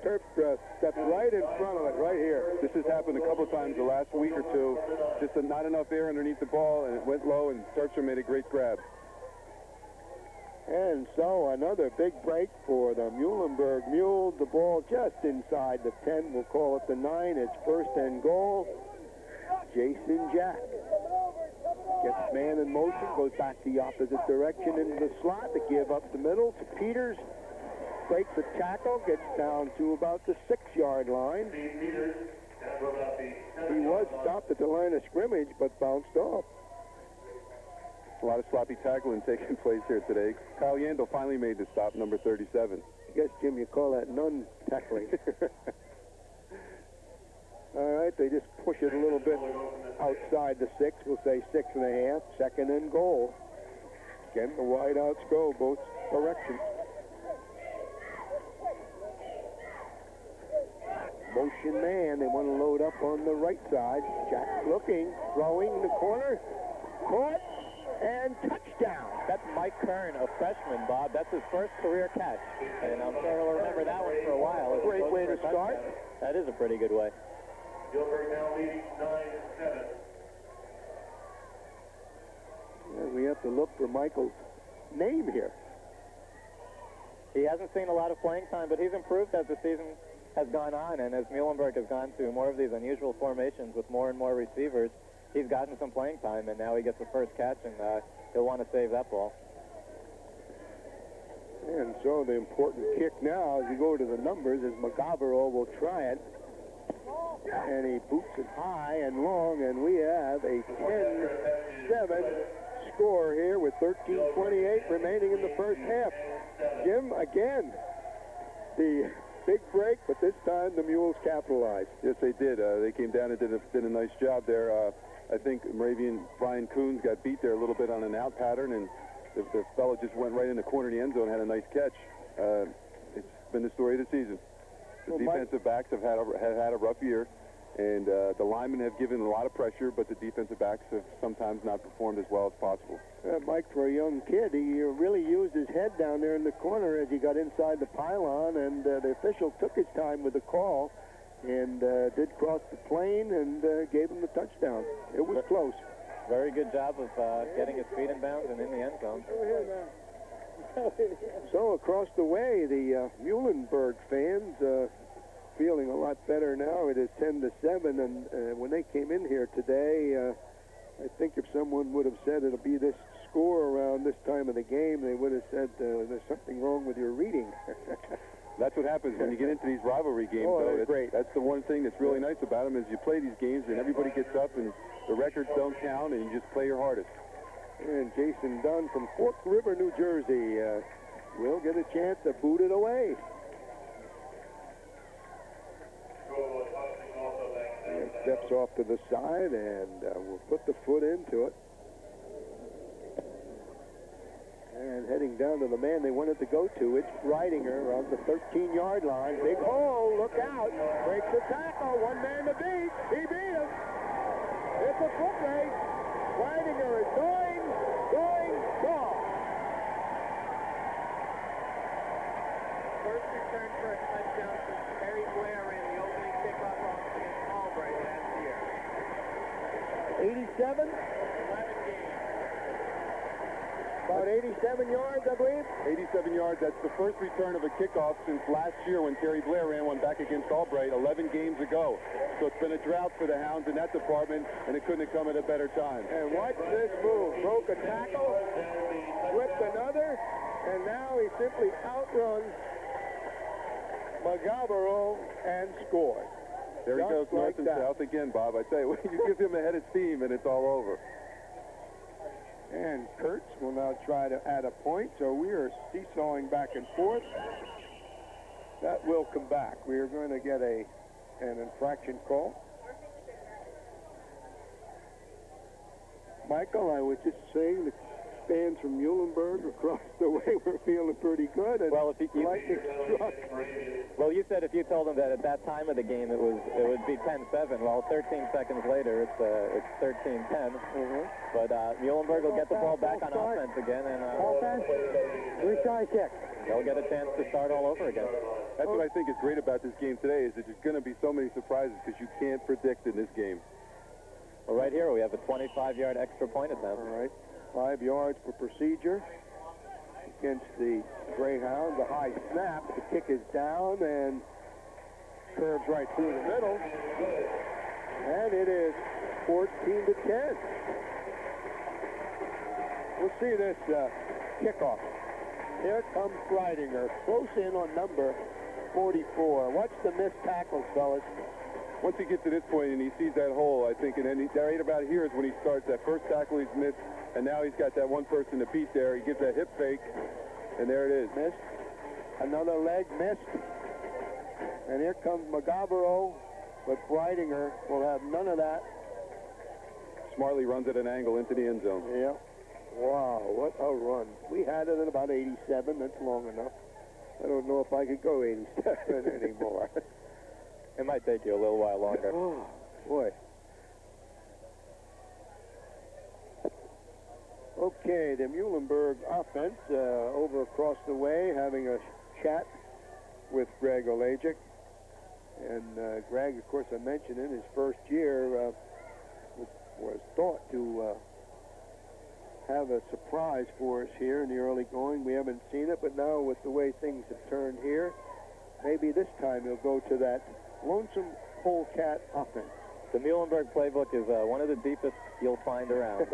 Terpstra stepped right in front of it, right here. This has happened a couple of times the last week or two. Just not enough air underneath the ball, and it went low, and Terpstra made a great grab. And so another big break for the Muhlenberg Mules. The ball just inside the 10. We'll call it the 9. It's first and goal. Jason Jack gets man in motion, goes back the opposite direction into the slot to give up the middle to Peters. Breaks the tackle, gets down to about the 6-yard line. He was stopped at the line of scrimmage, but bounced off. A lot of sloppy tackling taking place here today. Kyle Yandel finally made the stop, number 37. I guess, Jim, you call that non-tackling. All right, they just push it a little bit outside the 6. We'll say 6.5. Second and goal. Again, the wideouts go both directions. motion man. They want to load up on the right side. Jack looking, throwing in the corner. Caught and touchdown. That's Mike Kern, a freshman, Bob. That's his first career catch. And I'm sure he'll remember that one for a while. Great way to start. That is a pretty good way. Muhlenberg now leading 9-7. And we have to look for Michael's name here. He hasn't seen a lot of playing time, but he's improved as the season has gone on, and as Muhlenberg has gone to more of these unusual formations with more and more receivers, he's gotten some playing time, and now he gets the first catch, and he'll want to save that ball. And so the important kick now, as you go to the numbers, is Magavero will try it. And he boots it high and long, and we have a 10-7 score here with 13:28 remaining in the first half. Jim, again, the big break, but this time the Mules capitalized. Yes, they did. They came down and did a nice job there. I think Moravian Brian Coons got beat there a little bit on an out pattern, and the fellow just went right in the corner of the end zone and had a nice catch. It's been the story of the season. The defensive backs have had a rough year, and the linemen have given a lot of pressure, but the defensive backs have sometimes not performed as well as possible. Mike, for a young kid, he really used his head down there in the corner as he got inside the pylon, and the official took his time with the call and did cross the plane and gave him the touchdown. It was close. Very good job of getting his feet in bounds and in the end zone. So across the way, the Muhlenberg fans feeling a lot better now. It is 10-7, and when they came in here today, I think if someone would have said it'll be this score around this time of the game, they would have said there's something wrong with your reading. That's what happens when you get into these rivalry games, though. That's great. That's the one thing that's really nice about them is you play these games and everybody gets up and the records don't count and you just play your hardest. And Jason Dunn from Fork River, New Jersey, will get a chance to boot it away. And steps off to the side and will put the foot into it. And heading down to the man they wanted to go to, it's Reidinger on the 13-yard line. Big hole, look out. Breaks the tackle, one man to beat. He beat him. It's a foot race. Reidinger is going, gone. First return for a touchdown since Terry Blair ran the opening kickoff off against Albright last year. 87? 11 games. About 87 yards, I believe. 87 yards. That's the first return of a kickoff since last year when Terry Blair ran one back against Albright 11 games ago. So it's been a drought for the Hounds in that department, and it couldn't have come at a better time. And watch this move. Broke a tackle, whipped another, and now he simply outruns Magavero and scores. There he goes, north like and that. south again, Bob. I tell you, you give him a head of steam, and it's all over. And Kurtz will now try to add a point, so we are seesawing back and forth. That will come back. We are going to get an infraction call. Michael, I was just saying the fans from Muhlenberg across the way were feeling pretty good. And Well, if you lightning struck. Well, you said if you told them that at that time of the game it would be 10-7. Well, 13 seconds later it's 13-10. But Muhlenberg will get the ball back on offense again, and Retry kick. they'll get a chance to start all over again. That's what I think is great about this game today is that there's going to be so many surprises because you can't predict in this game. Well, right here we have a 25-yard extra point attempt. All right. 5 yards for procedure against the Greyhound. The high snap. The kick is down and curves right through the middle. And it is 14-10. We'll see this kickoff. Here comes Reidinger, close in on number 44. Watch the missed tackles, fellas. Once he gets to this point and he sees that hole, I think, and then right about here is when he starts. That first tackle he's missed, and now he's got that one person to beat there. He gives that hip fake, and there it is. Missed. Another leg missed. And here comes Magavero, but Reidinger will have none of that. Smartly runs at an angle into the end zone. Yeah. Wow, what a run. We had it at about 87. That's long enough. I don't know if I could go 87 anymore. It might take you a little while longer. Oh, boy. Okay, the Muhlenberg offense over across the way having a chat with Greg Olajic. And Greg, of course, I mentioned in his first year was thought to have a surprise for us here in the early going. We haven't seen it, but now with the way things have turned here, maybe this time he'll go to that lonesome polecat offense. The Muhlenberg playbook is one of the deepest you'll find around.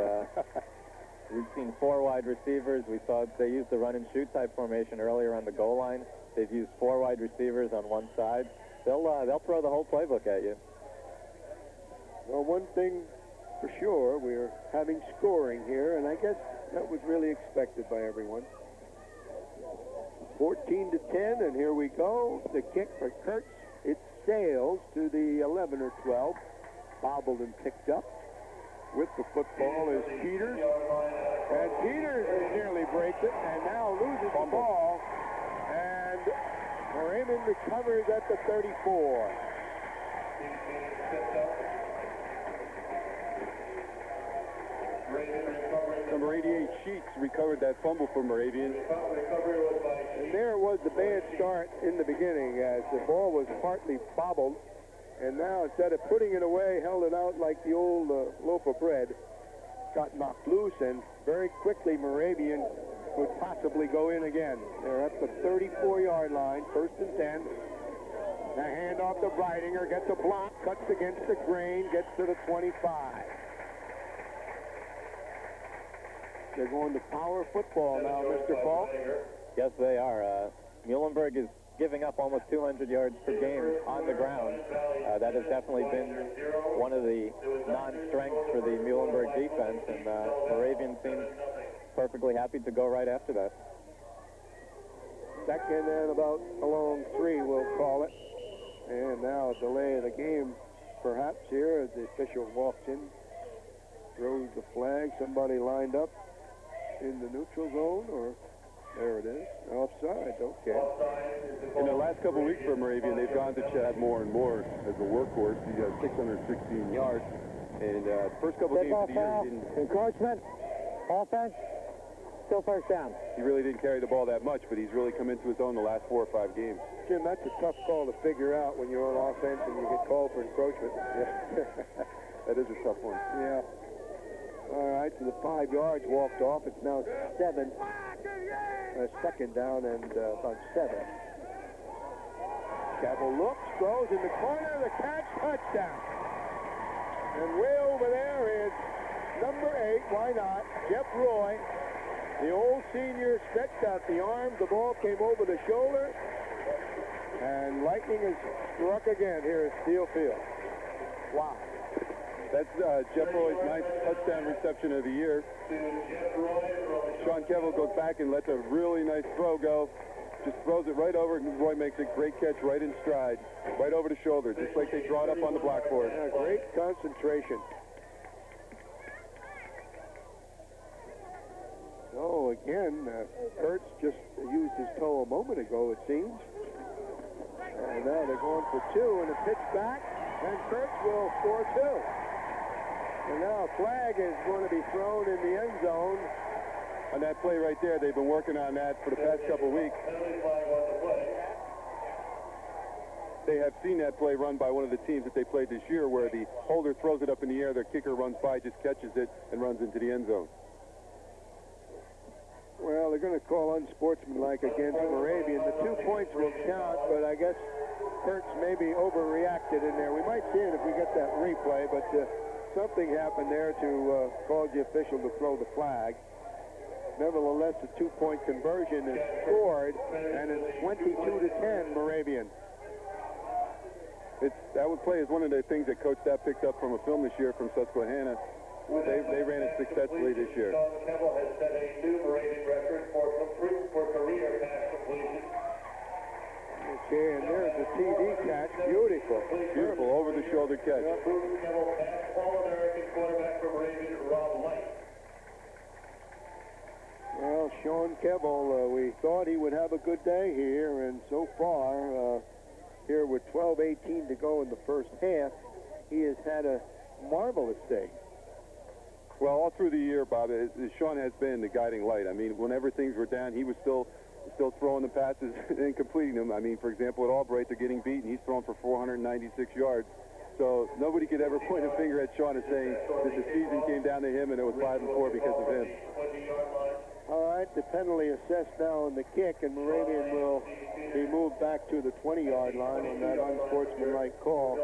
We've seen 4 wide receivers. We saw they used the run-and-shoot type formation earlier on the goal line. They've used 4 wide receivers on one side. They'll throw the whole playbook at you. Well, one thing for sure, we're having scoring here, and I guess that was really expected by everyone. 14-10, and here we go. The kick for Kurtz. It sails to the 11 or 12. Bobbled and picked up. With the football is Peters. And Peters nearly breaks it, and now loses the ball. And Moravian recovers at the 34. Number 88, Sheets, recovered that fumble for Moravian. And there was the bad start in the beginning as the ball was partly bobbled. And now, instead of putting it away, held it out like the old loaf of bread, got knocked loose, and very quickly Moravian could possibly go in again. They're at the 34-yard line, 1st and 10. The handoff to Breidinger, gets a block, cuts against the grain, gets to the 25. They're going to power football now, Mr. Falk. Yes, they are. Muhlenberg is giving up almost 200 yards per game on the ground. That has definitely been one of the non-strengths for the Muhlenberg defense, and Moravian seems perfectly happy to go right after that. 2nd and about along 3, we'll call it. And now a delay of the game, perhaps, here as the official walks in, throws the flag. Somebody lined up in the neutral zone, or there it is, offside. Okay. In the last couple of weeks for Moravian, they've gone to Chad more and more as a workhorse. He has 616 yards. And the first couple of games of the year, he didn't... Encroachment, offense, still 1st down. He really didn't carry the ball that much, but he's really come into his own the last 4 or 5 games. Jim, that's a tough call to figure out when you're on offense and you get called for encroachment. Yeah. That is a tough one. Yeah. All right, so the 5 yards walked off. It's now 7. 2nd down and about 7. Cavill looks, throws in the corner, the catch, touchdown. And way over there is number 8, why not, Jeff Roy. The old senior stretched out the arm. The ball came over the shoulder. And lightning has struck again here at Steel Field. Wow. That's Jeff Roy's 9th touchdown reception of the year. Sean Kevill goes back and lets a really nice throw go. Just throws it right over, and Roy makes a great catch right in stride, right over the shoulder, just like they draw it up on the blackboard. Yeah, great concentration. So again, Kurtz just used his toe a moment ago, it seems. And now they're going for 2, and a pitch back, and Kurtz will score 2. And now a flag is going to be thrown in the end zone. On that play right there, they've been working on that for the past couple of weeks. They have seen that play run by one of the teams that they played this year, where the holder throws it up in the air, their kicker runs by, just catches it, and runs into the end zone. Well, they're going to call unsportsmanlike against Moravian. The 2 points will count, but I guess Kurtz maybe overreacted in there. We might see it if we get that replay, but something happened there to cause the official to throw the flag. Nevertheless, the 2-point conversion is scored, and it's 22-10 Moravian. That play is one of the things that Coach Stapp picked up from a film this year from Susquehanna. They ran it successfully this year. Sean Kevill has set a new Moravian record for career pass completion. Okay, and there's the TD catch. Beautiful. Beautiful, over-the-shoulder catch. Kevill passed All-American quarterback from Moravian, Rob Light. Well, Sean Kevill, we thought he would have a good day here, and so far, here with 12:18 to go in the first half. He has had a marvelous day. Well, all through the year, Bob, Sean has been the guiding light. I mean, whenever things were down, he was still throwing the passes and completing them. I mean, for example, at Albright, they're getting beaten. He's throwing for 496 yards. So nobody could ever point a finger at Sean and saying that the season came down to him and it was 5-4 because of him. All right, the penalty assessed now on the kick, and Moravian will be moved back to the 20-yard line on that unsportsmanlike call.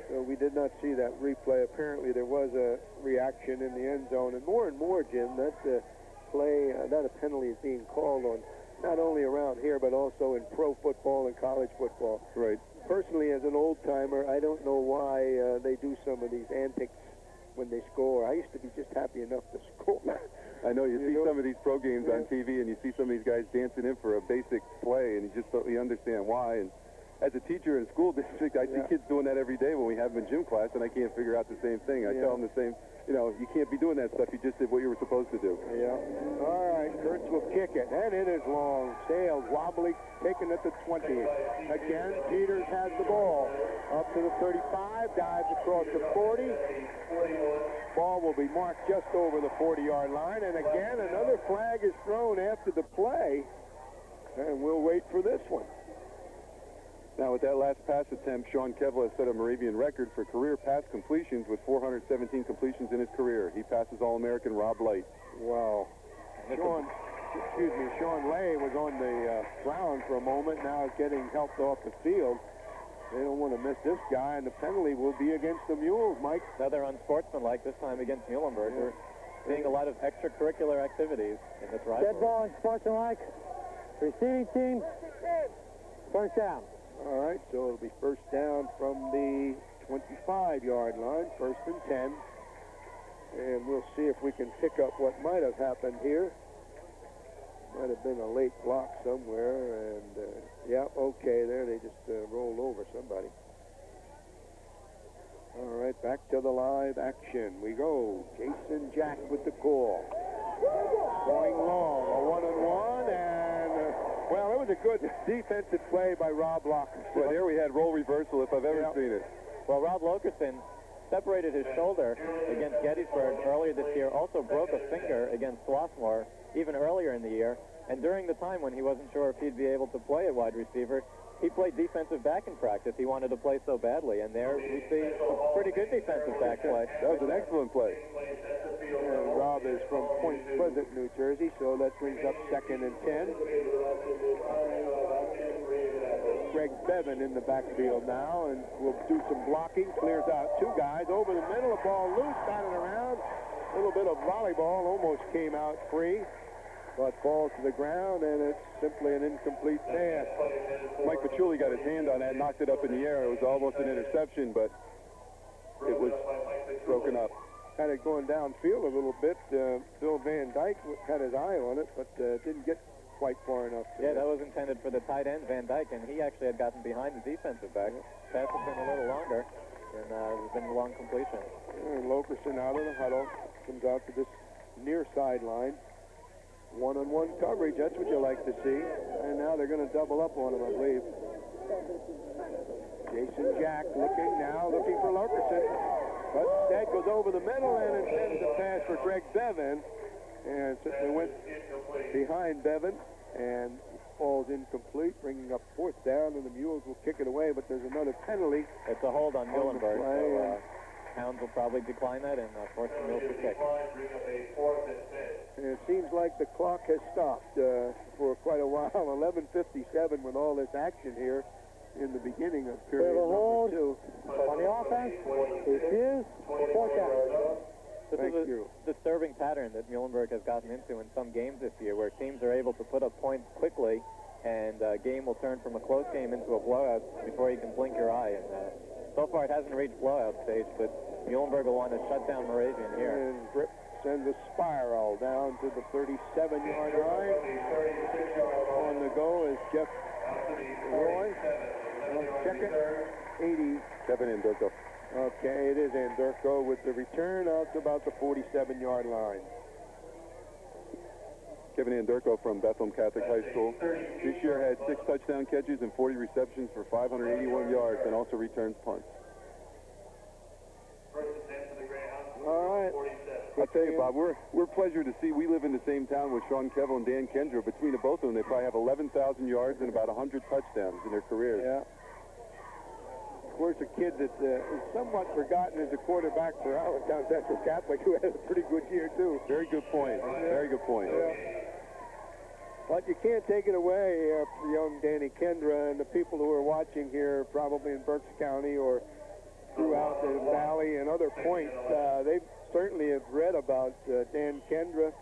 So we did not see that replay. Apparently there was a reaction in the end zone, and more, Jim, that play, that a penalty is being called on not only around here but also in pro football and college football. Right. Personally, as an old-timer, I don't know why they do some of these antics when they score. I used to be just happy enough to score. I know, you see some of these pro games on TV, and you see some of these guys dancing in for a basic play, and you just don't really understand why. And as a teacher in a school district, I see kids doing that every day when we have them in gym class, and I can't figure out the same thing. I tell them the same, you know, you can't be doing that stuff. You just did what you were supposed to do. Yeah. All right, Kurtz will kick it, and it is long. Sails, wobbly, taken at the 20. Again, Peters has the ball. Up to the 35, dives across the 40. Ball will be marked just over the 40-yard line, and again, another flag is thrown after the play, and we'll wait for this one. Now, with that last pass attempt, Sean Kevla has set a Moravian record for career pass completions with 417 completions in his career. He passes All-American Rob Light. Wow. Sean Lay was on the ground for a moment, now is getting helped off the field. They don't want to miss this guy, and the penalty will be against the Mules, Mike. Another unsportsmanlike, this time against Muhlenberg. We're seeing a lot of extracurricular activities in this rivalry. Dead ball, unsportsmanlike. Receiving team, first down. All right, so it'll be first down from the 25-yard line, 1st and 10. And we'll see if we can pick up what might have happened here. Might have been a late block somewhere, and yeah, okay, there they just rolled over somebody. All right, back to the live action we go. Jason Jack with the call. Going long, a 1-on-1, and well, it was a good defensive play by Rob Locker. Well, here we had role reversal if I've ever seen it. Well, Rob Lokerson separated his shoulder against Gettysburg earlier this year, also broke a finger against Swarthmore even earlier in the year, and during the time when he wasn't sure if he'd be able to play at wide receiver, he played defensive back in practice. He wanted to play so badly, and there we see a pretty good defensive back play. That was an excellent play. And Rob is from Point Pleasant, New Jersey, so that brings up 2nd and 10. Greg Bevan in the backfield now, and will do some blocking, clears out 2 guys over the middle, a ball loose, batted around, a little bit of volleyball, almost came out free, but falls to the ground, and it's simply an incomplete pass. Mike Patchouli got his hand on that, knocked it up in the air. It was almost an interception, but it was broken up. Had it going downfield a little bit. Bill Van Dyke had his eye on it, but didn't get quite far enough. Yeah, that was intended for the tight end, Van Dyke, and he actually had gotten behind the defensive back. Pass has been a little longer, and it's been a long completion. And Lokerson out of the huddle, comes out to this near sideline. One-on-one coverage, that's what you like to see. And now they're going to double up on him, I believe. Jason Jack looking for Lokerson. But instead goes over the middle and intends a pass for Greg Bevan. And certainly went behind Bevan and falls incomplete, bringing up 4th down, and the Mules will kick it away, but there's another penalty. It's a hold on Muhlenberg, so Hounds will probably decline that and force the Mules to kick. And it seems like the clock has stopped for quite a while. 11:57 with all this action here in the beginning of period number 2. On the offense, refuse, 4th down. This is a disturbing pattern that Muhlenberg has gotten into in some games this year, where teams are able to put up points quickly, and a game will turn from a close game into a blowout before you can blink your eye. And so far it hasn't reached blowout stage, but Muhlenberg will want to shut down Moravian here. And Grip sends a spiral down to the 37-yard line. On the go is Jeff Roy. Check it. 80. Kevin Andurko. Okay, it is Andurko with the return out to about the 47-yard line. Kevin Anderko from Bethlehem Catholic High School. This year had 6 touchdown catches and 40 receptions for 581 yards and also returns punts. All right. I'll tell you, Bob, we're pleasure to see. We live in the same town with Sean Kevel and Dan Kendra. Between the both of them, they probably have 11,000 yards and about 100 touchdowns in their careers. Yeah. Of course, a kid that is somewhat forgotten as a quarterback for Allentown Central Catholic, who had a pretty good year, too. Very good point. Very good point. Yeah. But you can't take it away from young Danny Kendra and the people who are watching here, probably in Berks County or throughout the valley and other points. They certainly have read about Dan Kendra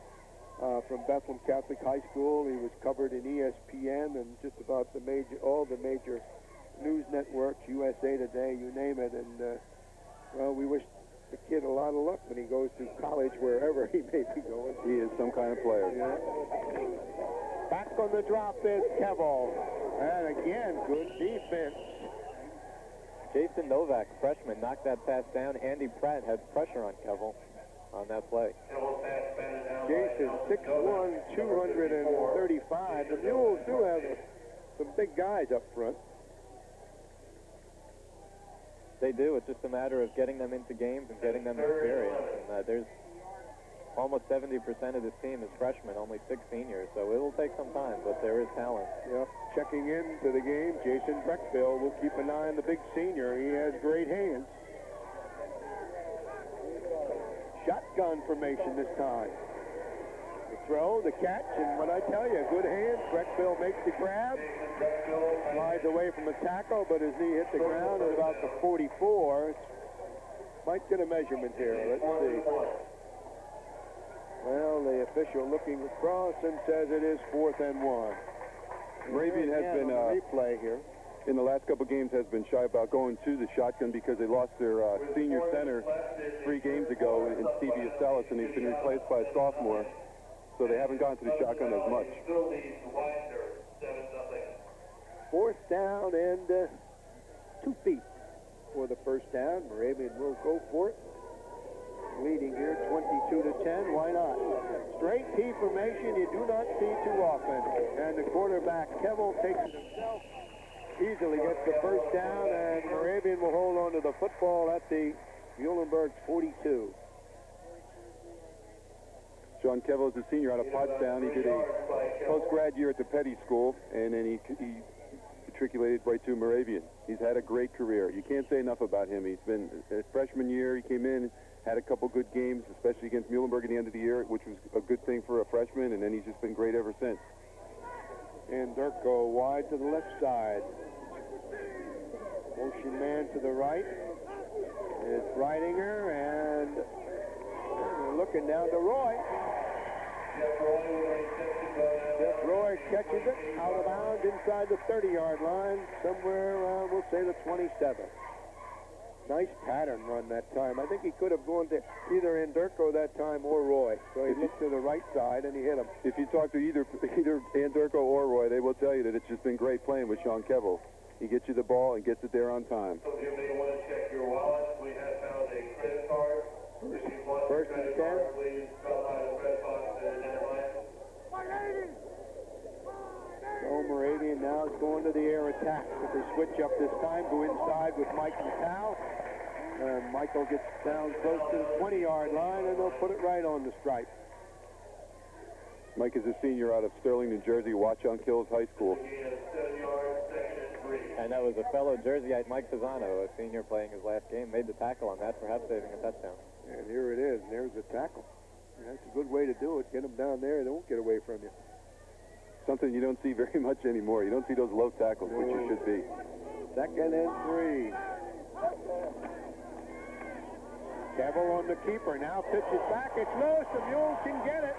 from Bethlehem Catholic High School. He was covered in ESPN and just about all the major news networks, USA Today, you name it. And, well, we wish the kid a lot of luck when he goes to college, wherever he may be going. He is some kind of player. Yeah. Back on the drop is Kevel. And again, good defense. Jason Novak, freshman, knocked that pass down. Andy Pratt had pressure on Kevel on that play. Jason, 6'1", 235. The Mules do have some big guys up front. They do. It's just a matter of getting them into games and getting them experience. And there's almost 70% of this team is freshmen, only 6 seniors, so it will take some time, but there is talent. Yep. Checking into the game, Jason Breckville. We'll keep an eye on the big senior. He has great hands. Shotgun formation this time. The throw, the catch, and what I tell you, good hands. Breckville makes the grab, slides away from the tackle, but his knee hit the ground at about the 44. Might get a measurement here. Let's see. Well, the official looking across and says it is 4th and 1. Moravian has been replay here. In the last couple games has been shy about going to the shotgun because they lost their senior center 3 games ago in Stevie Astellas, and he's been replaced by a sophomore. So they haven't gone to the shotgun as much. 4th down and 2 feet for the first down. Moravian will go for it. Leading here 22-10. Why not? Straight T formation you do not see too often. And the quarterback, Kevel, takes it himself. Easily gets the first down, and Moravian will hold on to the football at the Muhlenberg 42. Sean Kevel is a senior out of Pottstown. He did a post-grad year at the Petty School, and then he matriculated right to Moravian. He's had a great career. You can't say enough about him. He's been a freshman year. He came in, had a couple good games, especially against Muhlenberg at the end of the year, which was a good thing for a freshman, and then he's just been great ever since. And Durko wide to the left side. Motion man to the right. It's Reidinger, and we're looking down to Roy. Jeff Roy catches it out of bounds inside the 30-yard line, somewhere around, we'll say, the 27. Nice pattern run that time. I think he could have gone to either Anderko that time or Roy. So he looked to the right side and he hit him. If you talk to either Anderko or Roy, they will tell you that it's just been great playing with Sean Kevel. He gets you the ball and gets it there on time. So you may want to check your wallet. We have found a credit card. First and 10. Please stop by the credit box and identify it. So Moravian now is going to the air attack. If they switch up this time, go inside with Mike Matau. And Michael gets down close to the 20-yard line, and they'll put it right on the stripe. Mike is a senior out of Sterling, New Jersey, Watchung Hills High School. And that was a fellow Jerseyite, Mike Pisano, a senior playing his last game, made the tackle on that, perhaps saving a touchdown. And here it is, and there's the tackle. And that's a good way to do it. Get them down there, they won't get away from you. Something you don't see very much anymore. You don't see those low tackles, which you should be. 2nd and 3. Kevel on the keeper, now pitches back, it's loose, the Mules can get it.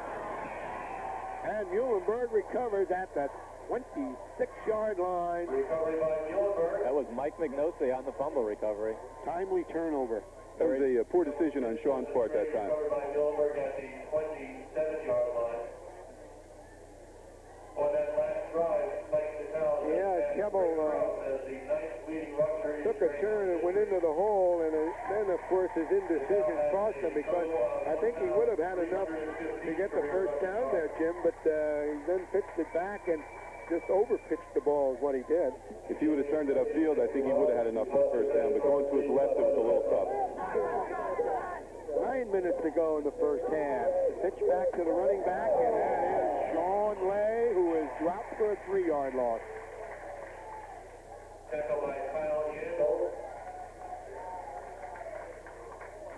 And Muhlenberg recovers at the 26-yard line. Recovery by Muhlenberg. That was Mike McNosey on the fumble recovery. Timely turnover. That was a poor decision on Sean's part that time. Recovered by Muhlenberg at the 27-yard line. On that last drive, Mike Mattel Yeah, Kevel the ninth leading rusher took took a turn and went into the hole, and then, of course, his indecision cost him because I think he would have had enough to get the first down there, Jim, but he then pitched it back and just overpitched the ball is what he did. If he would have turned it upfield, I think he would have had enough for the first down, but going to his left, it was a little tough. 9 minutes to go in the first half. Pitch back to the running back, and that is Sean Lay, who is dropped for a 3-yard loss. Tackle by Kyle Yandel.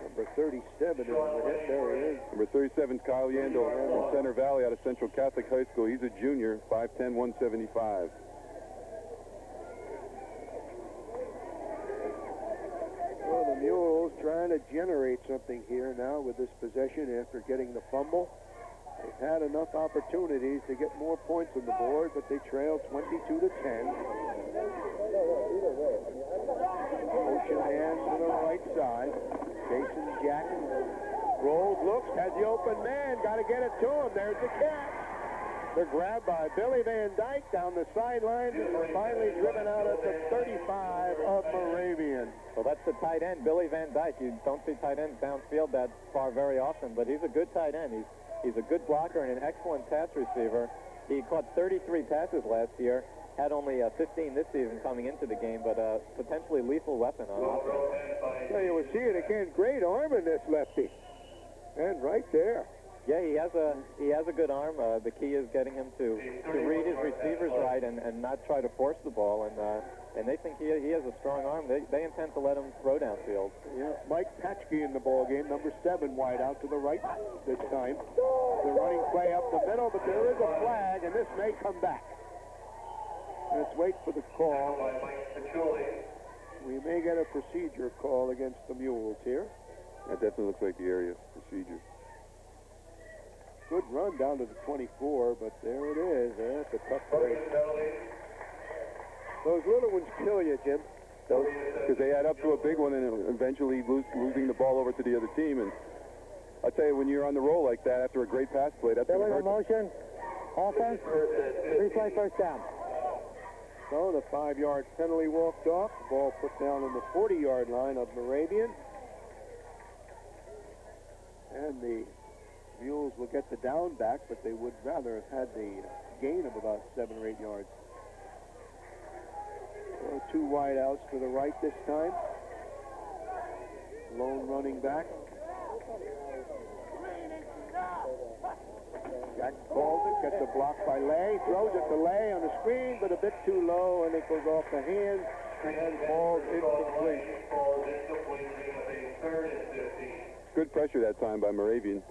Number 37 is the hit. There he is. Number 37 is Kyle Yandel from Center Valley out of Central Catholic High School. He's a junior, 5'10", 175. Well, the Mules trying to generate something here now with this possession after getting the fumble. They've had enough opportunities to get more points on the board, but they trail 22-10. Motion hands to the right side. Jason Jackson rolls, looks, has the open man, got to get it to him. There's the catch. They're grabbed by Billy Van Dyke down the sideline and finally driven out at the 35 of Moravian. Well, that's the tight end, Billy Van Dyke. You don't see tight ends downfield that far very often, but he's a good tight end. He's a good blocker and an excellent pass receiver. He caught 33 passes last year, had only 15 this season coming into the game, but a potentially lethal weapon on offense. Well, you will see it again. Great arm in this lefty. And right there. Yeah, he has a good arm. The key is getting him to read his receivers right and not try to force the ball. And they think he has a strong arm. They intend to let him throw downfield. Yeah, Mike Patchke in the ball game, number 7 wide out to the right this time. The running play up the middle, but there is a flag, and this may come back. Let's wait for the call. We may get a procedure call against the Mules here. That definitely looks like the area procedure. Good run down to the 24, but there it is. That's a tough play. Those little ones kill you, Jim. Because they add up to a big one and eventually losing the ball over to the other team. And I tell you, when you're on the roll like that after a great pass play, that's going to hurt. Motion, offense, 3-play first down. So the 5-yard penalty walked off. The ball put down on the 40-yard line of Moravian. And the Mules will get the down back, but they would rather have had the gain of about 7 or 8 yards. So 2 wide outs to the right this time. Lone running back. Jack calls it, gets a block by Lay, throws it to Lay on the screen, but a bit too low, and it goes off the hands and falls incomplete. Good pressure that time by Moravian,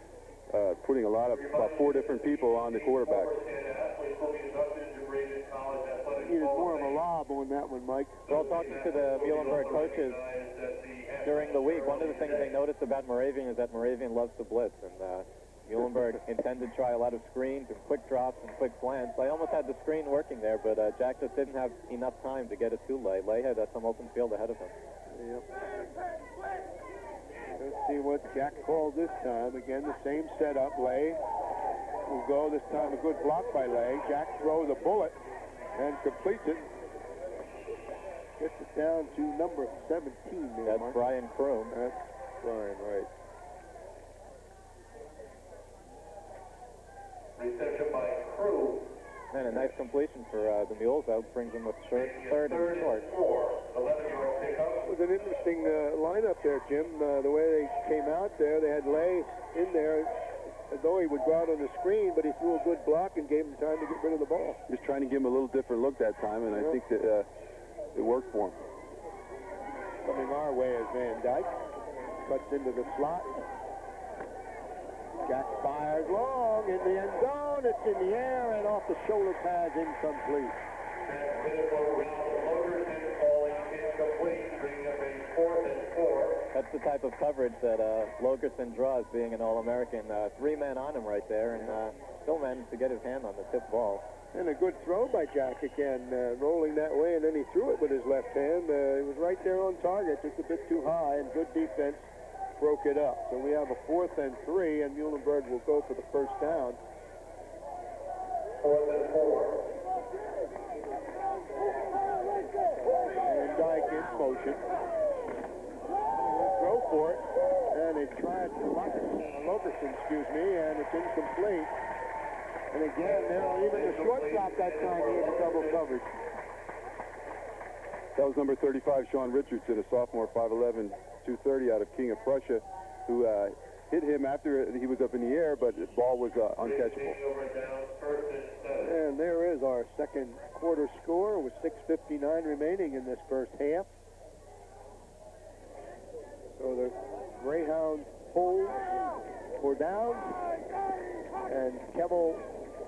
putting about 4 different people on the quarterback. Needed more of a lob on that one, Mike. Well, talking to the Muhlenberg coaches during the week, one of the things they noticed about Moravian is that Moravian loves to blitz, and Muhlenberg intended to try a lot of screens and quick drops and quick slants. They almost had the screen working there, but Jack just didn't have enough time to get it to Lay. Lay had some open field ahead of him. Yep. Let's see what Jack called this time. Again, the same setup. Lay will go this time. A good block by Lay. Jack throws a bullet and completes it. Gets it down to number 17 there, That's Mark. Brian Kroom. That's Brian, right. Reception by Crew. And a nice completion for the Mules. That brings them with third and short. 11-year-old pickup. It was an interesting lineup there, Jim. The way they came out there, they had Lay in there as though he would go out on the screen, but he threw a good block and gave him time to get rid of the ball. Just trying to give him a little different look that time, and I think that it worked for him. Coming our way is Van Dyke. Cuts into the slot. Jack fires long in the end zone. It's in the air and off the shoulder pads, incomplete. That's the type of coverage that Logerson draws, being an All-American. 3 men on him right there, and still managed to get his hand on the tip ball. And a good throw by Jack again, rolling that way, and then he threw it with his left hand. It was right there on target, just a bit too high, and good defense broke it up. So we have a 4th and 3, and Muhlenberg will go for the first down. 4th and 4. And Dyke in motion. motion. Throw for it. And they tried Lokerson, and it's incomplete. And again, even the shortstop that time he had double coverage. That was number 35, Sean Richardson, a sophomore, 5'11", 230 out of King of Prussia, who hit him after he was up in the air, but the ball was uncatchable. And there is our second quarter score with 6:59 remaining in this first half. So the Greyhounds hold for down, and Keble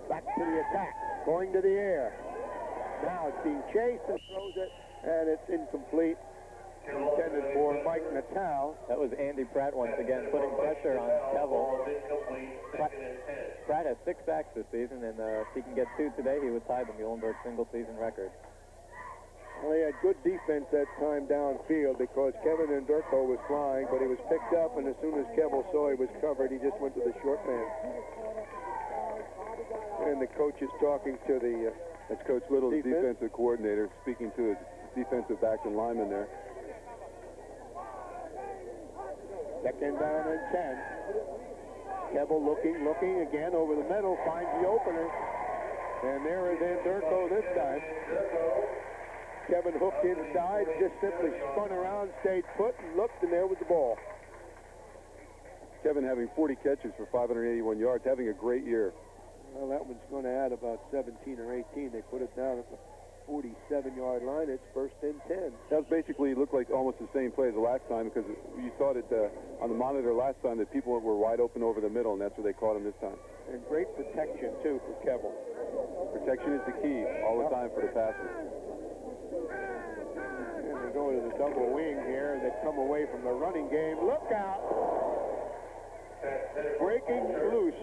back to the attack, going to the air. Now it's being chased and throws it, and it's incomplete. Intended for Mike Natal. That was Andy Pratt once again putting pressure on Keble. Pratt has 6 sacks this season, and if he can get 2 today, he would tie the Muhlenberg single-season record. Well, he had good defense that time downfield because Kevin Ndurko was flying, but he was picked up, and as soon as Keble saw he was covered, he just went to the short man. And the coach is talking to the That's Coach Little, the defensive coordinator, speaking to his defensive backs and linemen there. Second down and 10. Keble looking again over the middle, finds the opener. And there is Ndurko this time. Kevin hooked inside, just simply spun around, stayed put, and looked, and there was the ball. Kevin having 40 catches for 581 yards, having a great year. Well, that one's going to add about 17 or 18. They put it down at the 47-yard line. It's first and 10. That was basically looked like almost the same play as the last time because you saw it on the monitor last time that people were wide open over the middle, and that's where they caught him this time. And great protection, too, for Keble. Protection is the key all the time for the passer. And they go to the double wing here. They come away from the running game. Look out! Breaking loose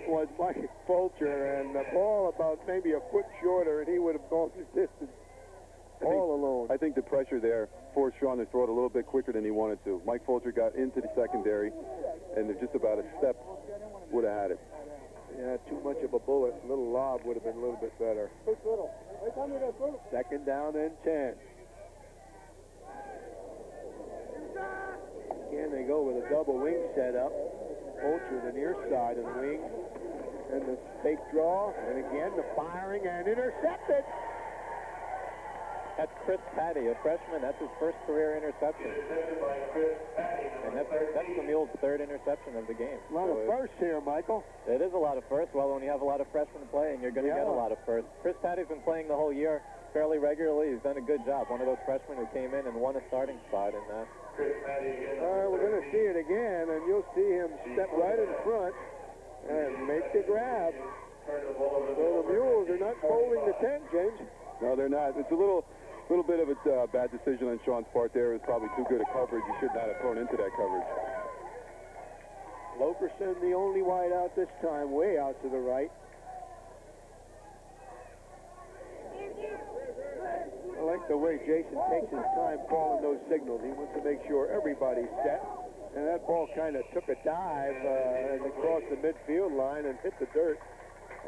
was Mike Fulcher, and the ball about maybe a foot shorter, and he would have gone the distance all alone. I think the pressure there forced Sean to throw it a little bit quicker than he wanted to. Mike Fulcher got into the secondary, and just about a step would have had it. Yeah, too much of a bullet. A little lob would have been a little bit better. Second down and 10. Again, they go with a double wing setup. Fulcher the near side of the wing. And the fake draw. And again, the firing and intercepted. That's Chris Patty, a freshman. That's his first career interception. And that's the Mule's 3rd interception of the game. A lot of firsts here, Michael. It is a lot of firsts. Well, when you have a lot of freshmen playing, you're going to get a lot of firsts. Chris Patty's been playing the whole year fairly regularly. He's done a good job. One of those freshmen who came in and won a starting spot in that. We're going to see it again, and you'll see him step right in front and make the grab. So the Mules are not folding the tent, James. No, they're not. It's a little bit of a bad decision on Sean's part there. It was probably too good a coverage. He should not have thrown into that coverage. Lokerson, the only wide out this time, way out to the right. I like the way Jason takes his time calling those signals. He wants to make sure everybody's set. And that ball kind of took a dive and across the midfield line and hit the dirt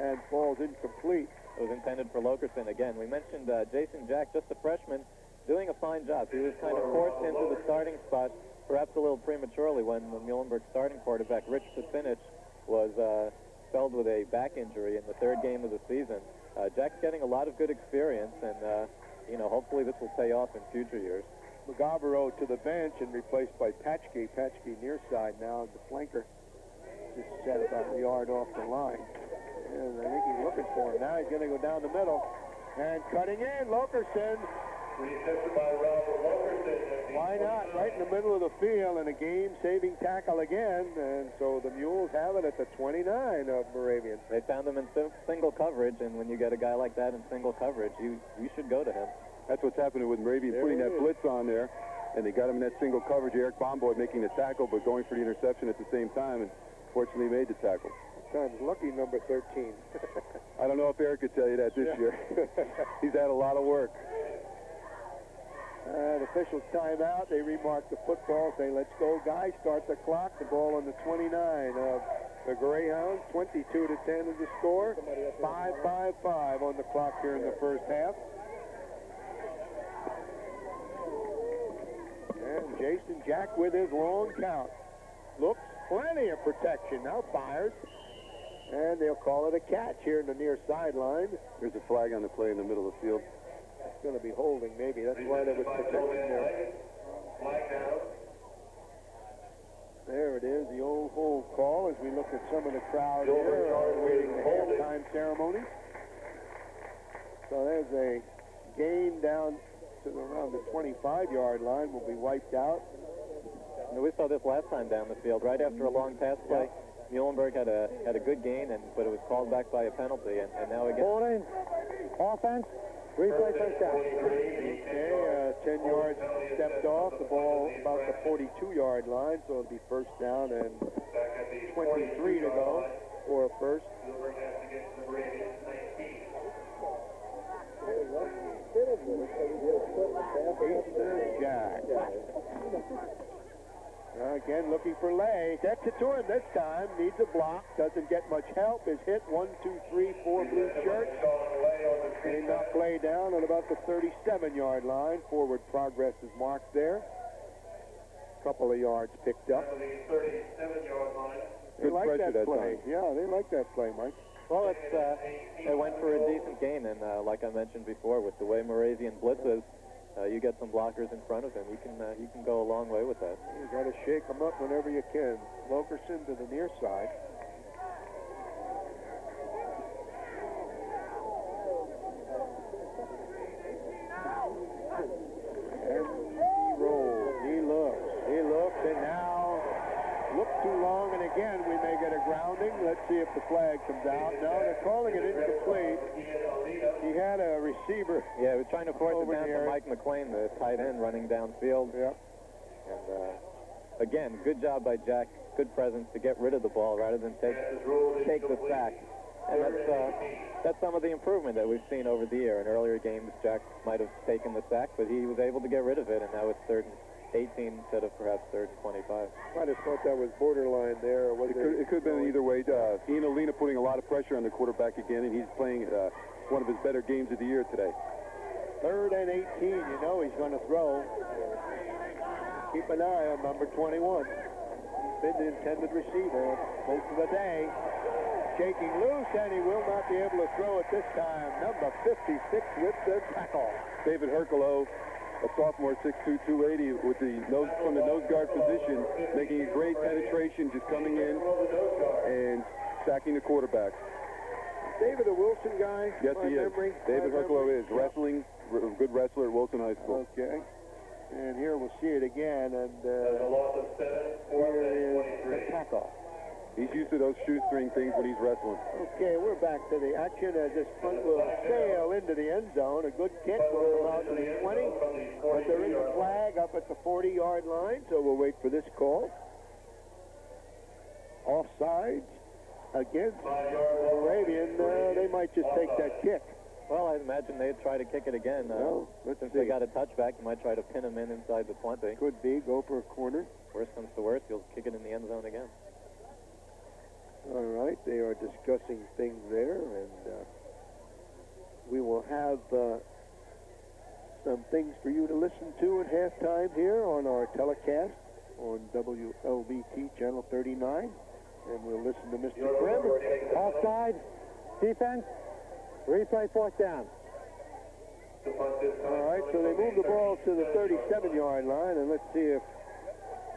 and falls incomplete. It was intended for Lokerson. Again, we mentioned Jason Jack, just a freshman, doing a fine job. He was kind of forced into the starting spot, perhaps a little prematurely, when the Muhlenberg starting quarterback, Rich Pacinich, was spelled with a back injury in the 3rd game of the season. Jack's getting a lot of good experience, and hopefully this will pay off in future years. Magavero to the bench and replaced by Patchke. Patchke near side now, the flanker. Just set about a yard off the line. And I think he's looking for him. Now he's going to go down the middle. And cutting in, Lokerson. Why not? Right in the middle of the field, and a game-saving tackle again. And so the Mules have it at the 29 of Moravian. They found him in single coverage, and when you get a guy like that in single coverage, you should go to him. That's what's happening with Moravian, putting that blitz on there, and they got him in that single coverage. Eric Bomboy making the tackle, but going for the interception at the same time, and fortunately made the tackle. Times lucky number 13. I don't know if Eric could tell you that this year. He's had a lot of work. The officials time out. They remark the football, say, let's go, guys. Start the clock. The ball on the 29 of the Greyhounds. 22-10 is the score. 5-5-5 on the clock here in the first half. Jason Jack with his long count. Looks plenty of protection. Now fires. And they'll call it a catch here in the near sideline. There's a flag on the play in the middle of the field. It's going to be holding, maybe. That's why there was protection there. Flag down. There it is, the old hold call as we look at some of the crowd here awaiting the halftime ceremony. So there's a gain down to around the 25-yard line, will be wiped out. And we saw this last time down the field, right after a long pass play. Muhlenberg had a good gain, but it was called back by a penalty, and now again. Holding. Offense. Replay first down. Okay, 10 yards stepped off, the ball about the 42-yard line, so it'll be first down and 23 to go for a first. Jack. Again, looking for Lay. Gets it to him this time. Needs a block. Doesn't get much help. Is hit 1, 2, 3, 4 blue shirts. They knock Lay down on about the 37-yard line. Forward progress is marked there. Couple of yards picked up. They like that play. Yeah, they like that play, Mike. Well, it went for a decent gain, and like I mentioned before, with the way Moravian blitzes, you get some blockers in front of him. You can go a long way with that. You got to shake them up whenever you can. Wilkerson to the near side. And he rolls. He looks, and now look too long, and again we may get a grounding. Let's see if the flag comes out. No, they're calling it incomplete. He had a receiver. Yeah, he was trying to force it down to Mike McLean, the tight end, running downfield. Yeah. And again, good job by Jack. Good presence to get rid of the ball rather than take the sack. And that's some of the improvement that we've seen over the year. In earlier games, Jack might have taken the sack, but he was able to get rid of it, and now it's 3rd and 18 instead of perhaps 3rd and 25. I just thought that was borderline there. Or was it could have been either way. Ian Alina putting a lot of pressure on the quarterback again, and he's playing one of his better games of the year today. 3rd and 18, you know he's going to throw. Keep an eye on number 21. Been the intended receiver most of the day. Shaking loose, and he will not be able to throw it this time. Number 56 with the tackle. David Herculo, a sophomore, 6'2", 280, with the nose from the nose guard position, making a great penetration, just coming in and sacking the quarterback. David a Wilson guy? Yes, he is. David Herculo is wrestling, good wrestler at Wilson High School. Okay. And here we'll see it again, and here is the tackle. He's used to those shoestring things when he's wrestling. Okay, we're back to the action as this punt will sail into the end zone. A good kick will come out to the 20, but there is a flag up at the 40-yard line, so we'll wait for this call. Offsides against Moravian. They might just take that kick. Well, I imagine they'd try to kick it again. Since they got a touchback, you might try to pin him in inside the 20. Could be. Go for a corner. Worst comes to worst, you'll kick it in the end zone again. All right, they are discussing things there, and we will have some things for you to listen to at halftime here on our telecast on WLBT Channel 39, and we'll listen to Mr. Krim. Offside, defense, replay 4th down. All right, so they move the ball to the 37-yard line, and let's see if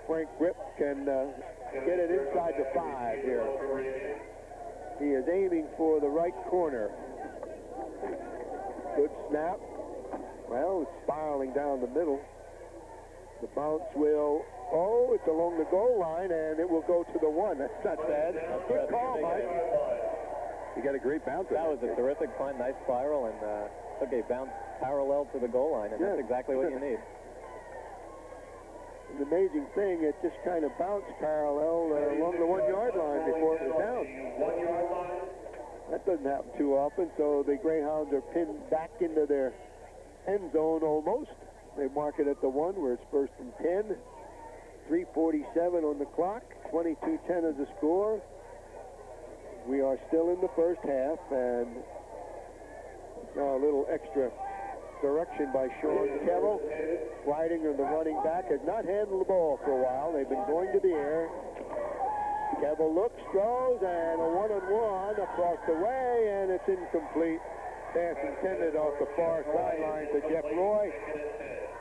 Frank Grip can get it inside the 5 here. He is aiming for the right corner. Good snap. Well, it's spiraling down the middle. The bounce will, it's along the goal line, and it will go to the 1. That's not bad. Good call, Mike. You got a great bounce. That was a terrific punt, nice spiral, and took a bounce parallel to the goal line, and that's exactly what you need. The amazing thing, it just kind of bounced parallel along the 1-yard line before it was down. 1-yard line. That doesn't happen too often, so the Greyhounds are pinned back into their end zone almost. They mark it at the 1 where it's 1st and 10. 3:47 on the clock. 22-10 is the score. We are still in the first half, and now a little extra direction by Sean Kevel. Ridinger, the running back, has not handled the ball for a while. They've been going to the air. Kevel looks, throws, and a one-on-one across the way, and it's incomplete. Pass intended off the far sideline to Jeff Roy.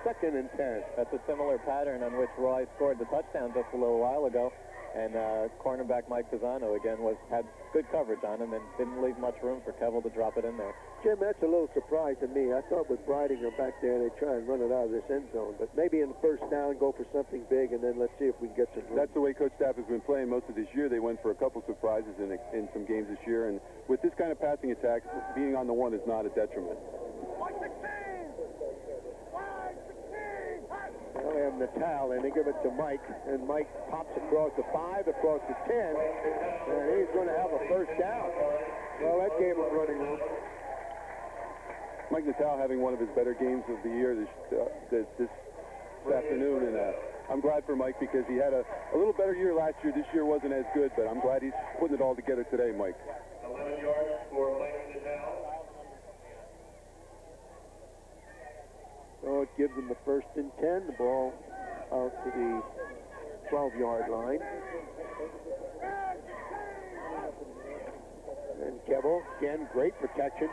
2nd and 10. That's a similar pattern on which Roy scored the touchdown just a little while ago. And cornerback Mike Pisano, again, had good coverage on him and didn't leave much room for Kevel to drop it in there. Jim, that's a little surprise to me. I thought with Ridinger back there, they'd try and run it out of this end zone. But maybe in the first down, go for something big, and then let's see if we can get some room. That's the way Coach Staff has been playing most of this year. They went for a couple surprises in some games this year. And with this kind of passing attack, being on the one is not a detriment. Well, they have Natal, and they give it to Mike, and Mike pops across the 5, across the 10, and he's going to have a first down. Well, that gave him running room. Mike Natal having one of his better games of the year this afternoon, and I'm glad for Mike because he had a little better year last year. This year wasn't as good, but I'm glad he's putting it all together today, Mike. 11 yards for Mike Natal. So it gives them the 1st and 10. The ball out to the 12-yard line. And Kevel, again, great protection.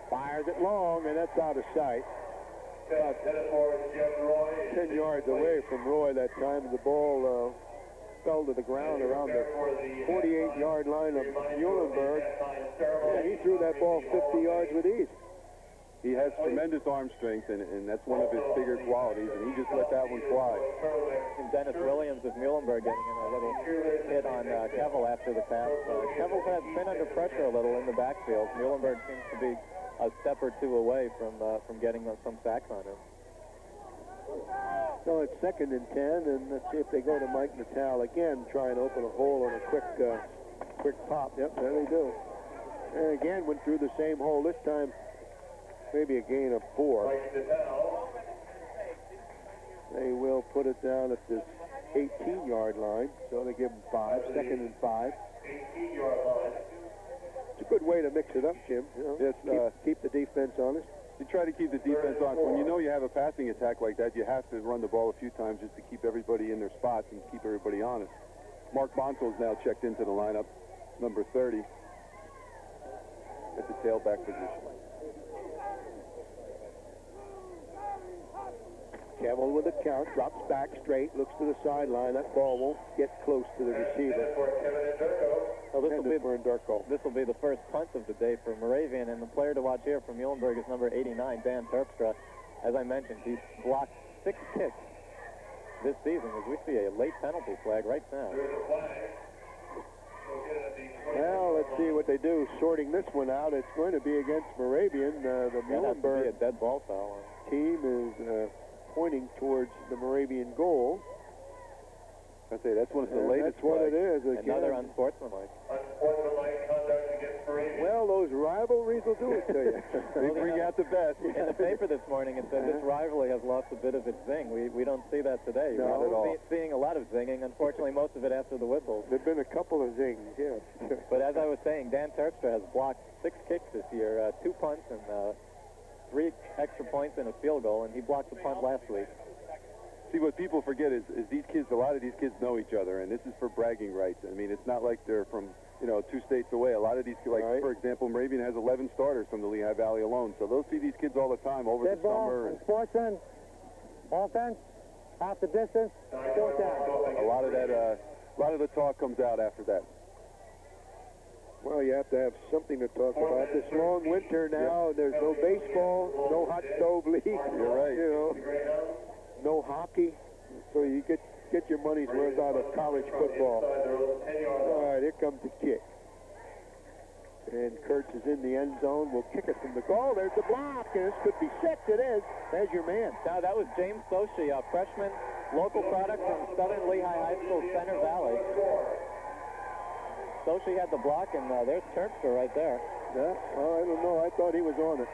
Fires it long, and that's out of sight. 10 yards away from Roy that time. The ball fell to the ground around the 48-yard line of Muhlenberg. And he threw that ball 50 yards with ease. He has tremendous arm strength, and that's one of his bigger qualities, and he just let that one fly. And Dennis Williams of Muhlenberg getting in a little hit on Kevel after the pass. Kevel's been under pressure a little in the backfield. Muhlenberg seems to be a step or two away from getting some sacks on him. So it's 2nd and 10, and let's see if they go to Mike Natal again, try and open a hole on a quick pop. Yep, there they do. And again, went through the same hole this time. Maybe a gain of 4. They will put it down at this 18-yard line, so they give them 5, 2nd and 5. 18-yard line. It's a good way to mix it up, Jim. You know, Yes, keep the defense honest. You try to keep the defense on. When you know you have a passing attack like that, you have to run the ball a few times just to keep everybody in their spots and keep everybody honest. Mark Bonsel's now checked into the lineup, number 30, at the tailback position. Kevel with a count, drops back straight, looks to the sideline. That ball won't get close to the receiver. Well, this will be the first punt of the day for Moravian, and the player to watch here from Muhlenberg is number 89, Dan Terpstra. As I mentioned, he's blocked 6 kicks this season, as we see a late penalty flag right now. Well, let's see what they do sorting this one out. It's going to be against Moravian. The Muhlenberg a dead ball foul. Team is pointing towards the Moravian goal. I say that's one of the latest. That's what it is. Again. Another unsportsmanlike. Unsportsmanlike conduct against Moravian. Well, those rivalries will do it to you. They bring out the best. In the paper this morning, it said this rivalry has lost a bit of its zing. We don't see that today. No, We're not seeing a lot of zinging. Unfortunately, most of it after the whistles. There've been a couple of zings, yeah. But as I was saying, Dan Terpstra has blocked 6 kicks this year, 2 punts and 3 extra points and a field goal, and he blocked the punt last week. See, what people forget is these kids, a lot of these kids know each other, and this is for bragging rights. I mean, it's not like they're from, 2 states away. A lot of these, for example, Moravian has 11 starters from the Lehigh Valley alone, so they'll see these kids all the time over the summer. Sportsman, offense, half the distance, 4th down. A lot of the talk comes out after that. Well, you have to have something to talk about. This long winter now, there's no baseball, no hot stove league. You're right. No hockey, so you get your money's worth out of college football. All right, here comes the kick. And Kurtz is in the end zone. Will kick it from the goal. There's the block, and this could be 6. It is. There's your man. Now, that was James Sochi, a freshman, local product from Southern Lehigh High School, Center Valley. Sochi had the block, and there's Terpstra right there. Yeah, well, I don't know. I thought he was on it.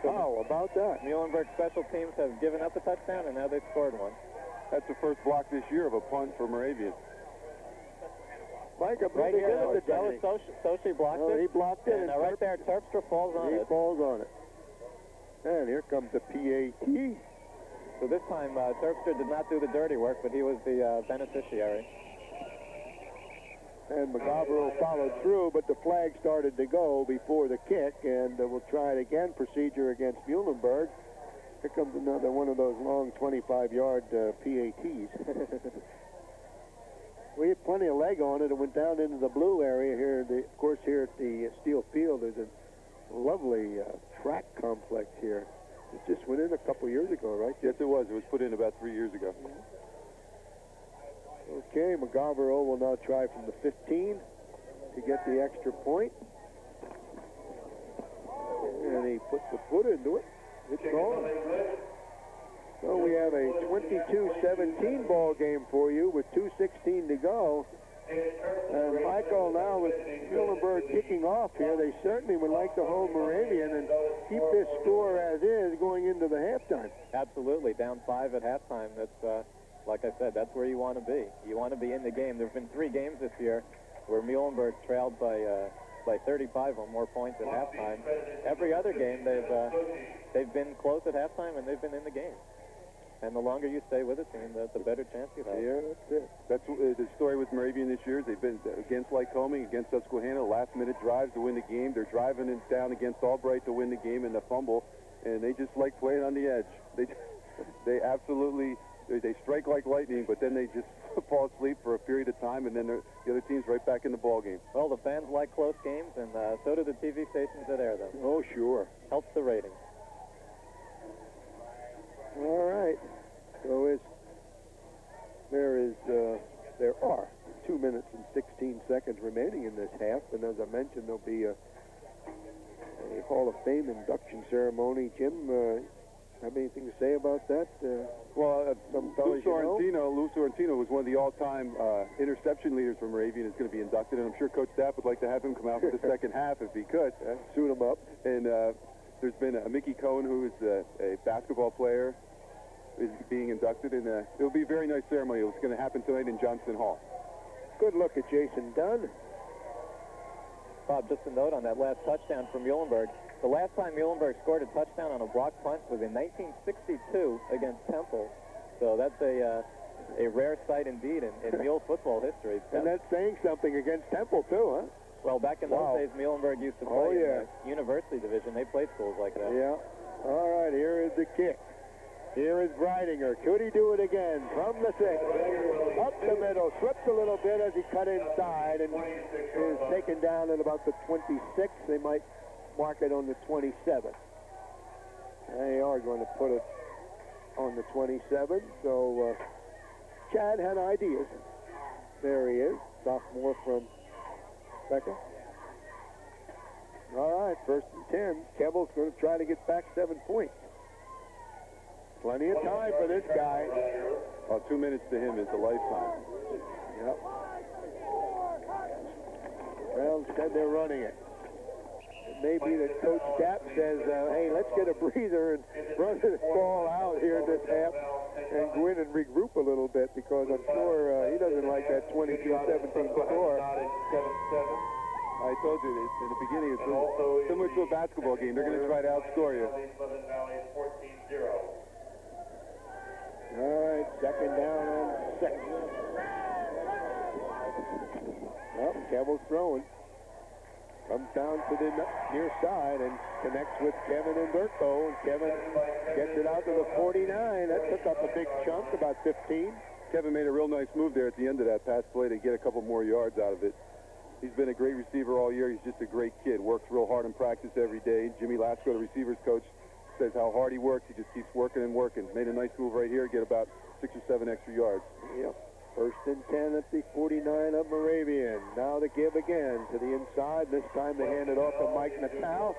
How about that? Muhlenberg special teams have given up a touchdown, and now they've scored one. That's the first block this year of a punt for Moravian. Mike, I Right believe here, they that was Sochi blocked Oh, it. he blocked it. And right there, Terpstra falls on he it. falls on it. And here comes the PAT. So this time, Terpstra did not do the dirty work, but he was the beneficiary. And McGovern followed through, but the flag started to go before the kick, and we'll try it again. Procedure against Muhlenberg. Here comes another one of those long 25-yard PATs. We had plenty of leg on it. It went down into the blue area here. Of course, here at the Steel Field, there's a lovely track complex here. It just went in a couple years ago, right? Yes, it was. It was put in about 3 years ago. Okay, McGovern will now try from the 15 to get the extra point. And he puts the foot into it. It's gone. So we have a 22-17 ball game for you with 2:16 to go. And Michael, now with Muhlenberg kicking off here, they certainly would like to hold Moravian and keep this score as is going into the halftime. Absolutely, down 5 at halftime. That's, like I said, that's where you want to be. You want to be in the game. There have been 3 games this year where Muhlenberg trailed by 35 or more points at halftime. Every other game, they've been close at halftime and they've been in the game. And the longer you stay with a team, the better chance you have. Yeah, that's it. That's the story with Moravian this year. They've been against Lycoming, against Susquehanna, last-minute drives to win the game. They're driving it down against Albright to win the game in the fumble, and they just like playing on the edge. They absolutely, they strike like lightning, but then they just fall asleep for a period of time, and then the other team's right back in the ball game. Well, the fans like close games, and so do the TV stations that air them. Oh, sure. Helps the ratings. All right. So there are 2 minutes and 16 seconds remaining in this half, and as I mentioned, there'll be a Hall of Fame induction ceremony. Jim, have anything to say about that? Well, Lou You Sorrentino was one of the all-time interception leaders for Moravian, is going to be inducted, and I'm sure Coach Stapp would like to have him come out for the second half if he could. Suit him up. And there's been Mickey Cohen, who is a basketball player, is being inducted, and it'll be a very nice ceremony. It's going to happen tonight in Johnston Hall. Good look at Jason Dunn. Bob, just a note on that last touchdown from Muhlenberg. The last time Muhlenberg scored a touchdown on a block punt was in 1962 against Temple. So that's a rare sight indeed in Mule football history. And that's saying something against Temple, too, huh? Well, back in those days, Muhlenberg used to play in the university division. They played schools like that. Yeah. All right, here is the kick. Here is Breidinger. Could he do it again from the 6? Up the middle. Slipped a little bit as he cut inside and is taken down at about the 26. They might mark it on the 27. They are going to put it on the 27. So Chad had ideas. There he is. Sophomore from Becca. All right, 1st and 10. Kebble's going to try to get back 7 points. Plenty of time for this guy. 2 minutes to him is a lifetime. Yep. Well, instead they're running it. It may be that Coach Stapp says, hey, let's get a breather and run this ball out here in this half and go in and regroup a little bit, because I'm sure he doesn't like that 22-17 score. I told you this in the beginning. It's similar to a basketball game. They're going to try to outscore you. All right, 2nd down and 6. Well, Kebble's throwing. Comes down to the near side and connects with Kevin and Durko, and Kevin gets it out to the 49. That took up a big chunk, about 15. Kevin made a real nice move there at the end of that pass play to get a couple more yards out of it. He's been a great receiver all year. He's just a great kid. Works real hard in practice every day. Jimmy Lasko, the receivers coach, says how hard he works. He just keeps working and working. Made a nice move right here, get about 6 or 7 extra yards. Yep. 1st and 10 at the 49 of Moravian. Now the give again to the inside. This time they hand it off to Mike Natal.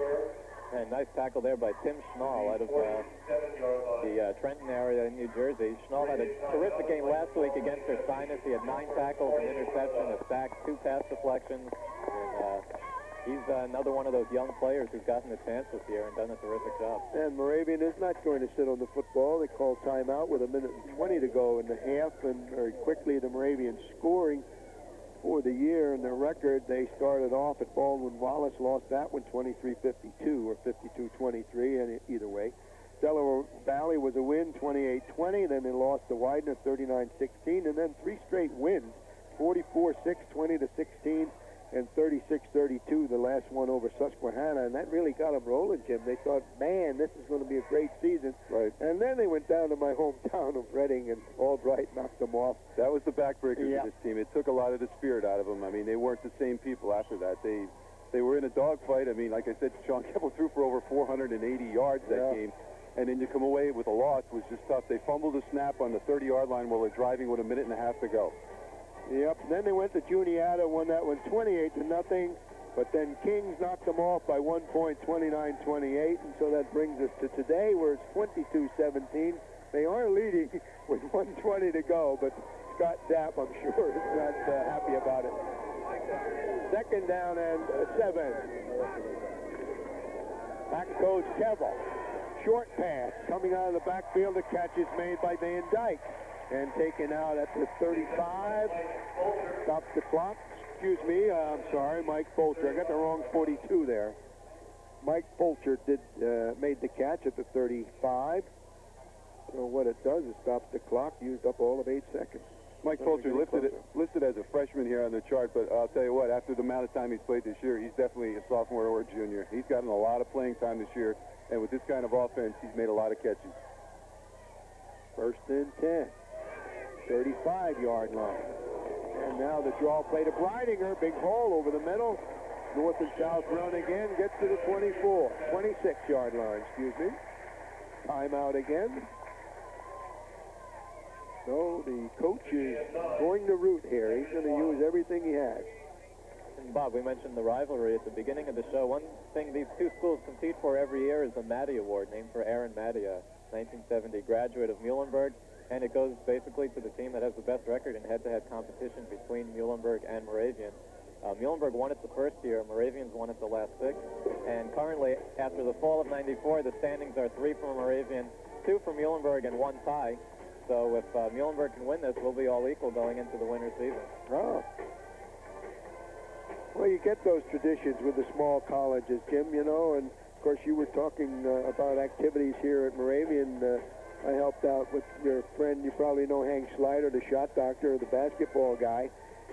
And nice tackle there by Tim Schnall out of the Trenton area in New Jersey. Schnall had a terrific game last week against Ursinus. He had 9 tackles, an interception, a sack, 2 pass deflections. And he's another one of those young players who's gotten a chance this year and done a terrific job. And Moravian is not going to sit on the football. They call timeout with 1 minute and 20 to go in the half, and very quickly the Moravian scoring for the year. And their record, they started off at Baldwin Wallace, lost that one 23-52 or 52-23, and either way. Delaware Valley was a win, 28-20. Then they lost to Widener, 39-16, and then 3 straight wins, 44-6, 20-16, and 36-32, the last one over Susquehanna, and that really got them rolling, Jim. They thought, man, this is going to be a great season. Right. And then they went down to my hometown of Reading, and Albright knocked them off. That was the backbreaker Yeah. for this team. It took a lot of the spirit out of them. I mean, they weren't the same people after that. They were in a dogfight. I mean, like I said, Sean Keppel threw for over 480 yards that game. And then to come away with a loss was just tough. They fumbled a snap on the 30-yard line while they're driving with a minute and a half to go. Yep. Then they went to Juniata, won that one 28-0. But then Kings knocked them off by 1 point, 29-28. And so that brings us to today, where it's 22-17. They are leading with 1:20 to go, but Scott Zapp, I'm sure, is not happy about it. Second down and 7. Back goes Kevel. Short pass coming out of the backfield. The catch is made by Van Dyke and taken out at the 35. Stop the clock. Excuse me. I'm sorry, Mike Fulcher. I got the wrong 42 there. Mike Fulcher made the catch at the 35. So what it does is stop the clock. Used up all of 8 seconds. Mike Fulcher listed as a freshman here on the chart, but I'll tell you what, after the amount of time he's played this year, he's definitely a sophomore or a junior. He's gotten a lot of playing time this year, and with this kind of offense, he's made a lot of catches. First and 10. 35-yard line. And now the draw play to Breidinger. Big hole over the middle. North and south run again. Gets to the 26-yard line, excuse me. Timeout again. So the coach is going to root here. He's going to use everything he has. And Bob, we mentioned the rivalry at the beginning of the show. One thing these two schools compete for every year is the Maddie Award, named for Aaron Maddie, a 1970 graduate of Muhlenberg. And it goes basically to the team that has the best record in head-to-head competition between Muhlenberg and Moravian. Muhlenberg won it the first year. Moravians won it the last 6. And currently, after the fall of '94, the standings are 3 for Moravian, 2 for Muhlenberg, and 1 tie. So if Muhlenberg can win this, we'll be all equal going into the winter season. Oh. Well, you get those traditions with the small colleges, Jim, you know, and of course you were talking about activities here at Moravian. I helped out with your friend, you probably know Hank Slider, the shot doctor, the basketball guy,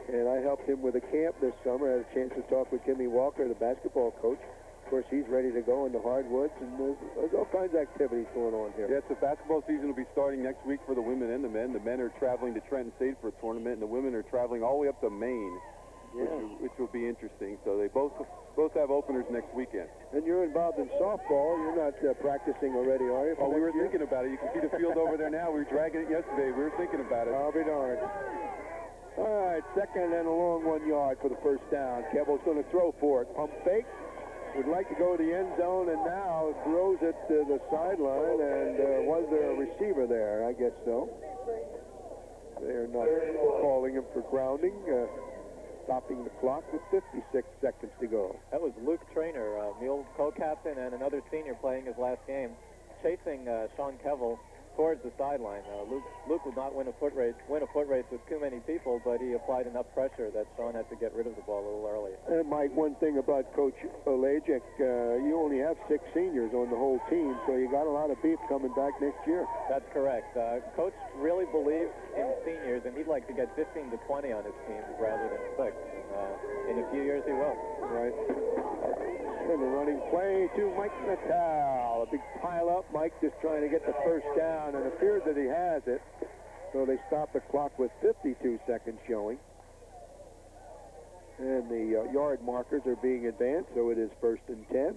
and I helped him with a camp this summer. I had a chance to talk with Jimmy Walker, the basketball coach. Of course, he's ready to go into hardwoods, and there's all kinds of activities going on here. Yes, the basketball season will be starting next week for the women and the men. The men are traveling to Trenton State for a tournament, and the women are traveling all the way up to Maine, which will be interesting. So they both have openers next weekend. And you're involved in softball. You're not practicing already, are you? Oh, we were thinking about it. You can see the field over there now. We were dragging it yesterday. We were thinking about it. I'll be darned. All right, second and a long 1 yard for the first down. Kevel's going to throw for it. Pump fake. Would like to go to the end zone, and now throws it to the sideline. And was there a receiver there? I guess so. They're not calling him for grounding. Stopping the clock with 56 seconds to go. That was Luke Trainer, Mule co-captain and another senior playing his last game, chasing Sean Kevel towards the sideline. Luke would not win a foot race with too many people, but he applied enough pressure that Sean had to get rid of the ball a little early. And Mike, one thing about Coach Olajic, you only have 6 seniors on the whole team, so you got a lot of beef coming back next year. That's correct. Coach really believes in seniors, and he'd like to get 15 to 20 on his team rather than 6. In a few years, he will. Right. And the running play to Mike Natal. A big pile up. Mike just trying to get the first down, and it appears that he has it. So they stop the clock with 52 seconds showing. And the yard markers are being advanced, so it is first and 10.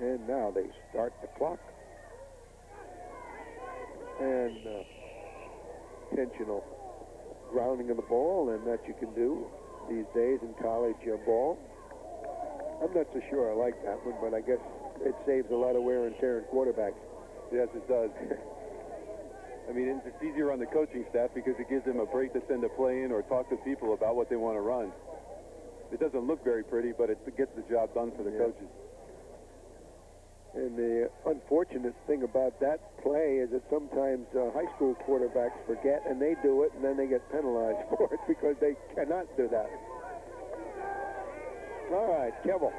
And now they start the clock. And intentional grounding of the ball, and that you can do these days in college ball. I'm not so sure I like that one, but I guess it saves a lot of wear and tear in quarterbacks. Yes, it does. I mean, it's easier on the coaching staff because it gives them a break to send a play in or talk to people about what they want to run. It doesn't look very pretty, but it gets the job done for the coaches. And the unfortunate thing about that play is that sometimes high school quarterbacks forget, and they do it, and then they get penalized for it because they cannot do that. All right, Kevel.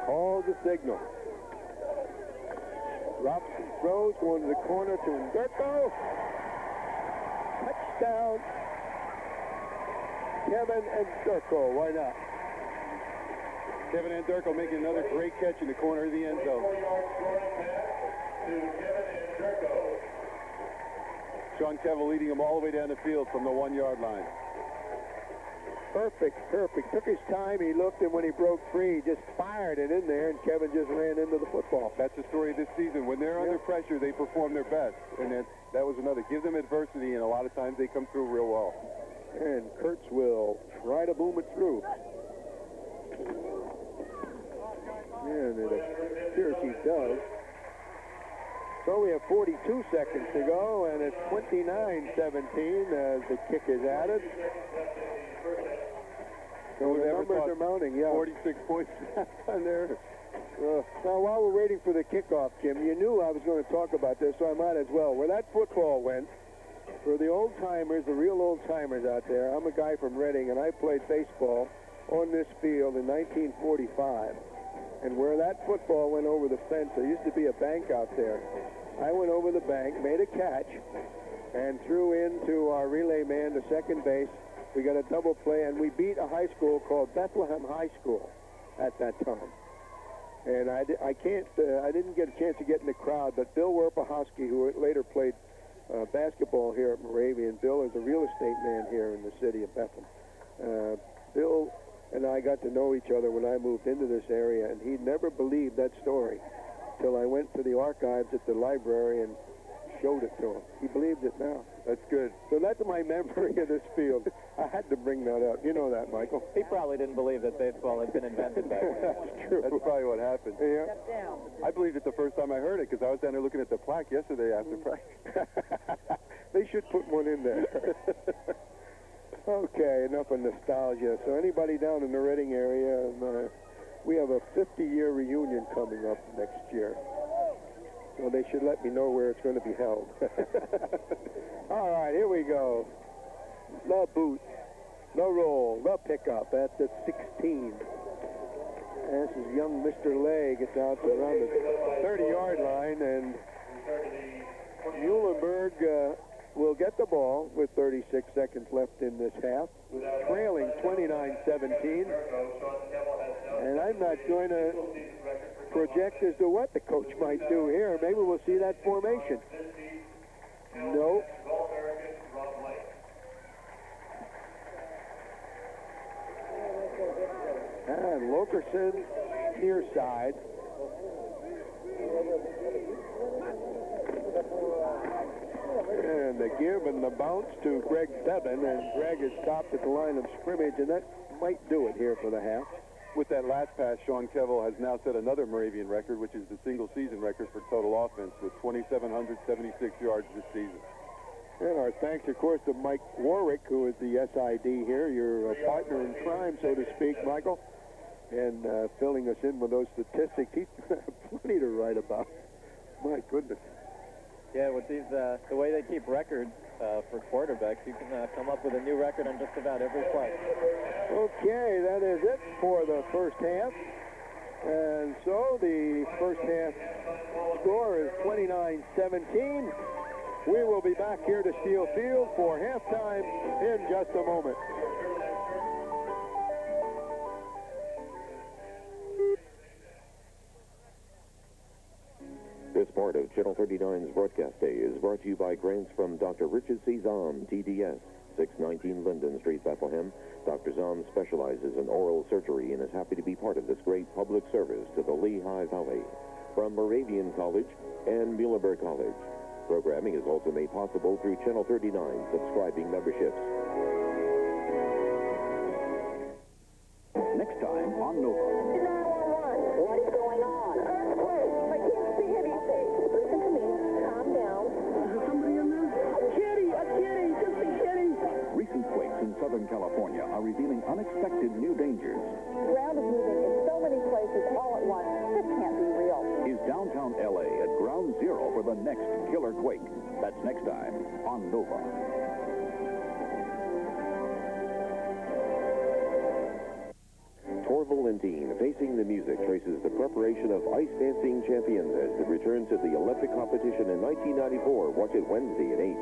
Calls the signal. Drops and throws, going to the corner to Ndurko. Touchdown. Kevin Ndurko, why not? Kevin Ndurko making another great catch in the corner of the end zone. Sean Kevel leading him all the way down the field from the 1-yard line. Perfect. Took his time. He looked, and when he broke free, he just fired it in there, and Kevin just ran into the football. That's the story of this season. When they're under pressure, they perform their best. And that was another. Give them adversity, and a lot of times they come through real well. And Kurtz will try to boom it through. And it appears he does. So we have 42 seconds to go, and it's 29-17 as the kick is added. So the numbers are mounting, yeah. 46 points on there. Now, while we're waiting for the kickoff, Jim, you knew I was going to talk about this, so I might as well. Where that football went, for the old-timers, the real old-timers out there, I'm a guy from Reading, and I played baseball on this field in 1945. And where that football went over the fence, there used to be a bank out there. I went over the bank, made a catch, and threw into our relay man to second base. We got a double play, and we beat a high school called Bethlehem High School at that time. And I didn't get a chance to get in the crowd, but Bill Werpahowski, who later played basketball here at Moravian, Bill is a real estate man here in the city of Bethlehem. Bill and I got to know each other when I moved into this area, and he never believed that story till I went to the archives at the library and showed it to him. He believes it now. That's good. So that's my memory of this field. I had to bring that up. You know that, Michael. He probably didn't believe that baseball had been invented back then. That's true. That's probably what happened. Yeah. I believed it the first time I heard it because I was down there looking at the plaque yesterday after practice. They should put one in there. Okay, enough of nostalgia. So anybody down in the Reading area, we have a 50-year reunion coming up next year. So they should let me know where it's going to be held. All right, here we go. The boot, the roll, the pickup at the 16. And this is young Mr. Lay gets out to around the 30-yard line, and Muhlenberg will get the ball with 36 seconds left in this half, trailing 29-17. And I'm not going to project as to what the coach might do here. Maybe we'll see that formation. No. And Lokerson near side. And the give and the bounce to Greg Bevan, and Greg is stopped at the line of scrimmage, and that might do it here for the half. With that last pass, Sean Kevel has now set another Moravian record, which is the single-season record for total offense, with 2,776 yards this season. And our thanks, of course, to Mike Warwick, who is the SID here, your partner in crime, so to speak, Michael, and filling us in with those statistics. He's plenty to write about. My goodness. Yeah, with these, the way they keep records for quarterbacks, you can come up with a new record on just about every play. Okay, that is it for the first half. And so the first half score is 29-17. We will be back here to Steel Field for halftime in just a moment. This part of Channel 39's broadcast day is brought to you by grants from Dr. Richard C. Zahn, TDS, 619 Linden Street, Bethlehem. Dr. Zahn specializes in oral surgery and is happy to be part of this great public service to the Lehigh Valley. From Moravian College and Muhlenberg College. Programming is also made possible through Channel 39 subscribing memberships. Next time on Nova. 911. What is going on? Earthquake. I can't see anything. Listen to me. Calm down. Is there somebody in there? A kitty. Just a kitty. Recent quakes in Southern California are revealing unexpected new dangers. The ground is moving in so many places all at once. downtown L.A. at ground zero for the next killer quake. That's next time on Nova. Torval and Dean, Facing the Music, traces the preparation of ice dancing champions as it returns to the Olympic competition in 1994. Watch it Wednesday at 8.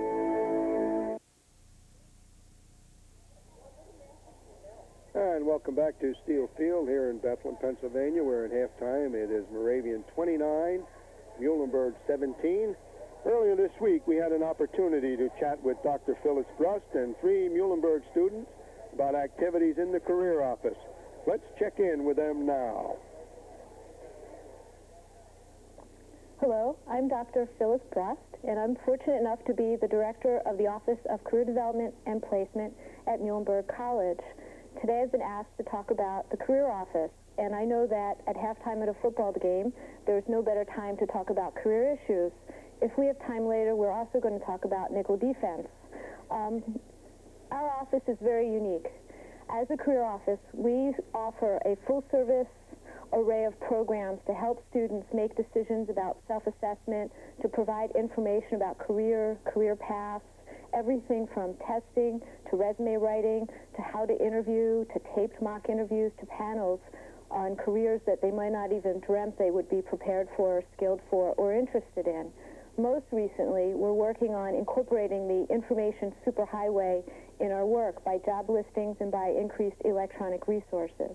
And welcome back to Steel Field here in Bethlehem, Pennsylvania. We're at halftime. It is Moravian 29, Muhlenberg 17. Earlier this week, we had an opportunity to chat with Dr. Phyllis Brust and 3 Muhlenberg students about activities in the career office. Let's check in with them now. Hello, I'm Dr. Phyllis Brust, and I'm fortunate enough to be the director of the Office of Career Development and Placement at Muhlenberg College. Today I've been asked to talk about the career office, and I know that at halftime at a football game, there's no better time to talk about career issues. If we have time later, we're also going to talk about nickel defense. Our office is very unique. As a career office, we offer a full-service array of programs to help students make decisions about self-assessment, to provide information about career paths, everything from testing to resume writing to how to interview to taped mock interviews to panels on careers that they might not even dreamt they would be prepared for or skilled for or interested in. Most recently, we're working on incorporating the information superhighway in our work by job listings and by increased electronic resources.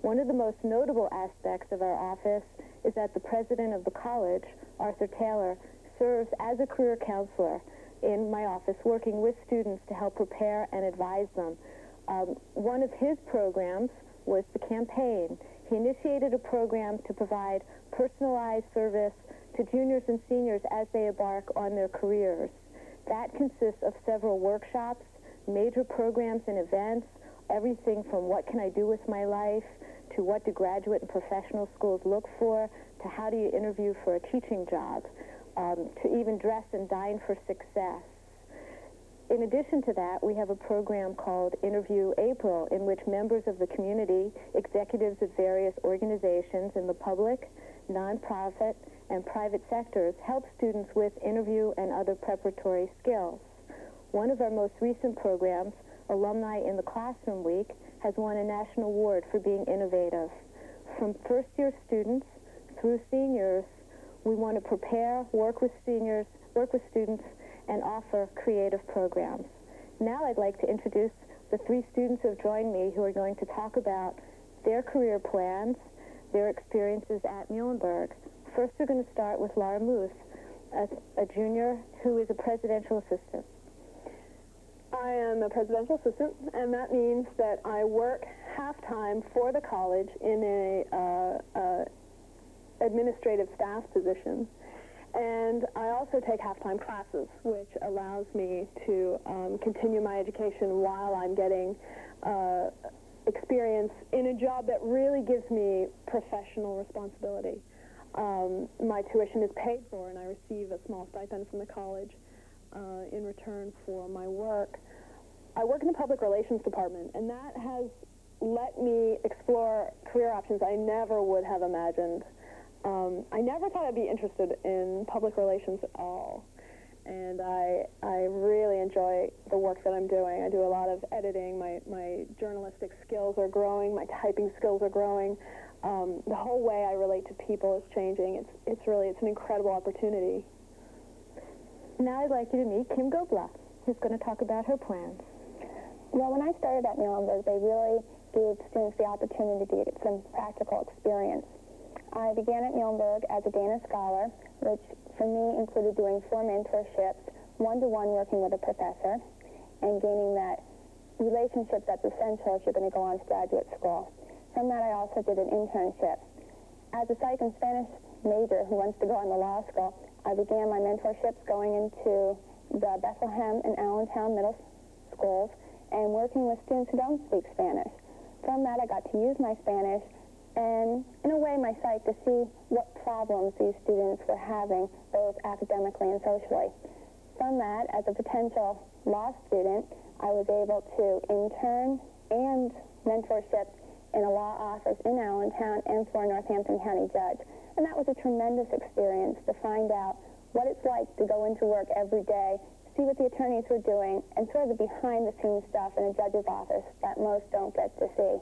One of the most notable aspects of our office is that the president of the college, Arthur Taylor, serves as a career counselor in my office, working with students to help prepare and advise them. One of his programs was the campaign. He initiated a program to provide personalized service to juniors and seniors as they embark on their careers. That consists of several workshops, major programs and events, everything from what can I do with my life, to what do graduate and professional schools look for, to how do you interview for a teaching job, to even dress and dine for success. In addition to that, we have a program called Interview April, in which members of the community, executives of various organizations in the public, nonprofit, and private sectors help students with interview and other preparatory skills. One of our most recent programs, Alumni in the Classroom Week, has won a national award for being innovative. From first-year students through seniors, we want to prepare, work with seniors, work with students, and offer creative programs. Now I'd like to introduce the 3 students who have joined me who are going to talk about their career plans, their experiences at Muhlenberg. First, we're going to start with Laura Muth, a junior who is a presidential assistant. I am a presidential assistant, and that means that I work half-time for the college in a administrative staff position. And I also take half-time classes, which allows me to continue my education while I'm getting experience in a job that really gives me professional responsibility. My tuition is paid for, and I receive a small stipend from the college in return for my work. I work in the public relations department, and that has let me explore career options I never would have imagined. I never thought I'd be interested in public relations at all, and I really enjoy the work that I'm doing. I do a lot of editing. My journalistic skills are growing. My typing skills are growing. The whole way I relate to people is changing. It's an incredible opportunity. Now I'd like you to meet Kim Gobla, who's going to talk about her plans. Well, when I started at Muhlenberg, they really gave students the opportunity to get some practical experience. I began at Muhlenberg as a Dana Scholar, which for me included doing 4 mentorships, one-to-one working with a professor, and gaining that relationship that's essential if you're going to go on to graduate school. From that, I also did an internship. As a psych and Spanish major who wants to go on to law school, I began my mentorships going into the Bethlehem and Allentown middle schools and working with students who don't speak Spanish. From that, I got to use my Spanish and, in a way, my sight to see what problems these students were having, both academically and socially. From that, as a potential law student, I was able to intern and mentorship in a law office in Allentown and for a Northampton County judge. And that was a tremendous experience to find out what it's like to go into work every day, see what the attorneys were doing, and sort of the behind-the-scenes stuff in a judge's office that most don't get to see.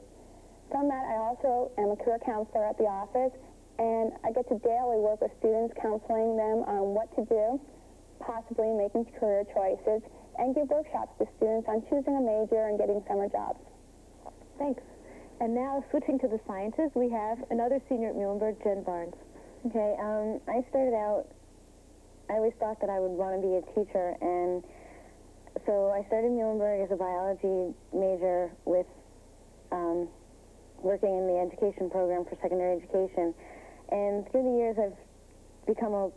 From that, I also am a career counselor at the office, and I get to daily work with students, counseling them on what to do, possibly making career choices, and give workshops to students on choosing a major and getting summer jobs. Thanks. And now, switching to the sciences, we have another senior at Muhlenberg, Jen Barnes. Okay, I started out, I always thought that I would want to be a teacher, and so I started Muhlenberg as a biology major with working in the education program for secondary education. And through the years, I've become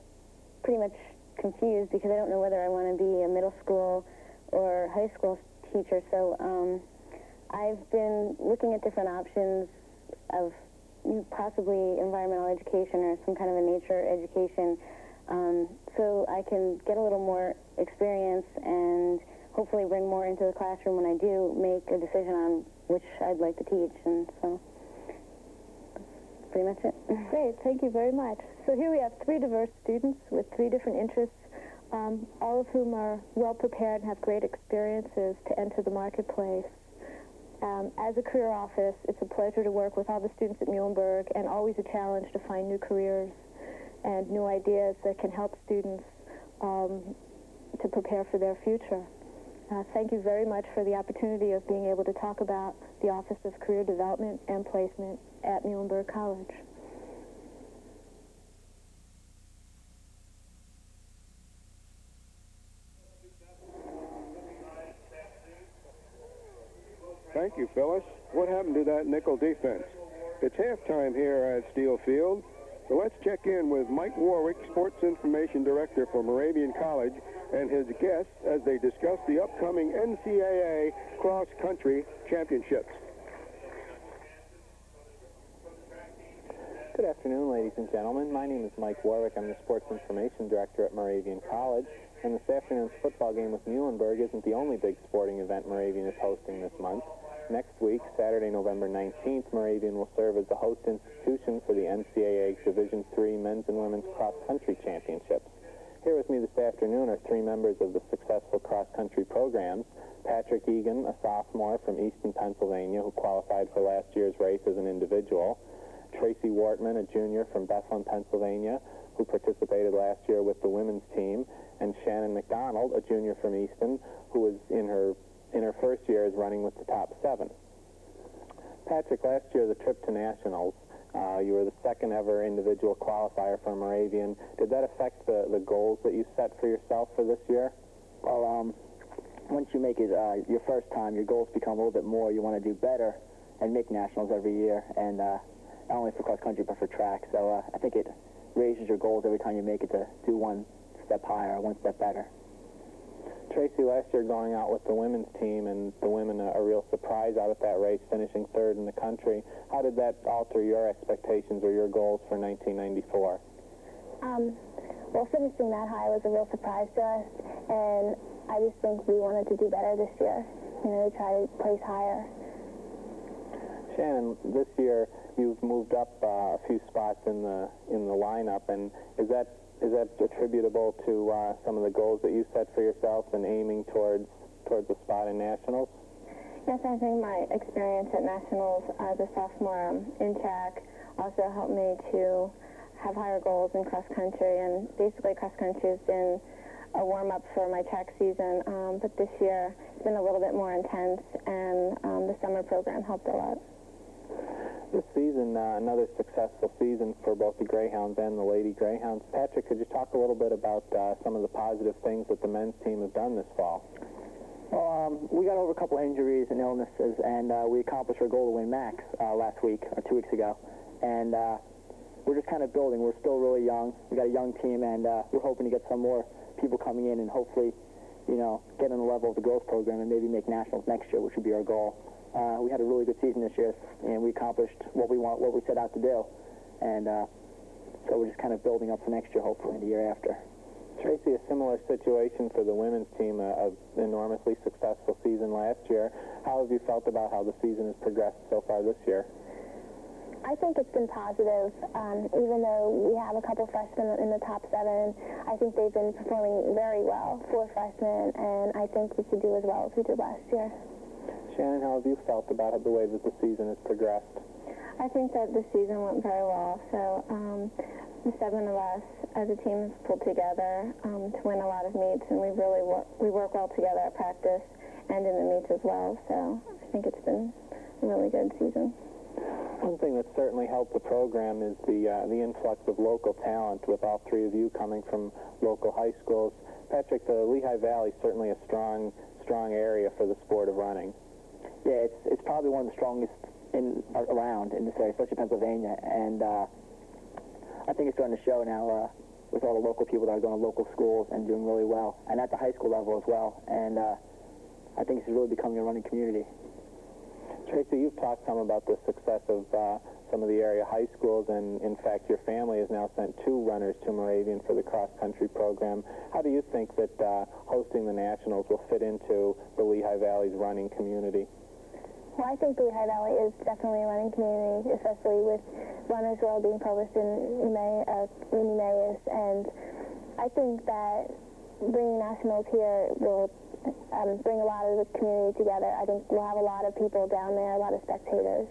pretty much confused because I don't know whether I want to be a middle school or high school teacher. So I've been looking at different options of possibly environmental education or some kind of a nature education, so I can get a little more experience and hopefully bring more into the classroom when I do make a decision on which I'd like to teach. And so that's pretty much it. Great, thank you very much. So here we have three diverse students with three different interests, all of whom are well prepared and have great experiences to enter the marketplace. As a career office, it's a pleasure to work with all the students at Muhlenberg, and always a challenge to find new careers and new ideas that can help students to prepare for their future. Thank you very much for the opportunity of being able to talk about the Office of Career Development and Placement at Muhlenberg College. Thank you, Phyllis. What happened to that nickel defense? It's halftime here at Steel Field, so let's check in with Mike Warwick, Sports Information Director for Moravian College, and his guests as they discuss the upcoming NCAA cross-country championships. Good afternoon, ladies and gentlemen. My name is Mike Warwick. I'm the Sports Information Director at Moravian College, and this afternoon's football game with Muhlenberg isn't the only big sporting event Moravian is hosting this month. Next week, Saturday, November 19th, Moravian will serve as the host institution for the NCAA Division III Men's and Women's Cross-Country Championships. Here with me this afternoon are three members of the successful cross-country programs: Patrick Egan, a sophomore from Easton, Pennsylvania, who qualified for last year's race as an individual; Tracy Wortman, a junior from Bethlehem, Pennsylvania, who participated last year with the women's team; and Shannon McDonald, a junior from Easton, who was in her first year is running with the top 7. Patrick, last year the trip to nationals, you were the second ever individual qualifier for Moravian. Did that affect the goals that you set for yourself for this year? Well, once you make it your first time, your goals become a little bit more. You want to do better and make nationals every year, and not only for cross country but for track. So I think it raises your goals every time you make it to do one step higher, one step better. Tracy, last year going out with the women's team, and the women a real surprise out at that race, finishing 3rd in the country. How did that alter your expectations or your goals for 1994? Well, finishing that high was a real surprise to us, and I just think we wanted to do better this year, to try to place higher. Shannon, this year you've moved up a few spots in the lineup, and is that attributable to some of the goals that you set for yourself and aiming towards a spot in nationals? Yes, I think my experience at nationals as a sophomore in track also helped me to have higher goals in cross country, and basically cross country has been a warm-up for my track season, but this year it's been a little bit more intense, and the summer program helped a lot. This season, another successful season for both the Greyhounds and the Lady Greyhounds. Patrick, could you talk a little bit about some of the positive things that the men's team have done this fall? Well, we got over a couple injuries and illnesses, and we accomplished our goal to win MAX last week, or 2 weeks ago. And we're just kind of building. We're still really young. We got a young team, and we're hoping to get some more people coming in and hopefully, get on the level of the girls program and maybe make nationals next year, which would be our goal. We had a really good season this year, and we accomplished what we set out to do. And so we're just kind of building up for next year, hopefully, and the year after. Tracy, a similar situation for the women's team, an enormously successful season last year. How have you felt about how the season has progressed so far this year? I think it's been positive. Even though we have a couple freshmen in the top 7, I think they've been performing very well for freshmen, and I think we could do as well as we did last year. Shannon, how have you felt about the way that the season has progressed? I think that the season went very well. So the 7 of us as a team has pulled together to win a lot of meets, and we work well together at practice and in the meets as well. So I think it's been a really good season. One thing that certainly helped the program is the influx of local talent, with all 3 of you coming from local high schools. Patrick, the Lehigh Valley is certainly a strong area for the sport of running. Yeah, it's probably one of the strongest around in this area, especially Pennsylvania, and I think it's starting to show now with all the local people that are going to local schools and doing really well, and at the high school level as well, and I think it's really becoming a running community. Tracy, you've talked some about the success of some of the area high schools, and in fact your family has now sent 2 runners to Moravian for the cross-country program. How do you think that hosting the Nationals will fit into the Lehigh Valley's running community? Well, I think the Lehigh Valley is definitely a running community, especially with Runners World being published in Emmaus, and I think that bringing Nationals here will bring a lot of the community together. I think we'll have a lot of people down there, a lot of spectators.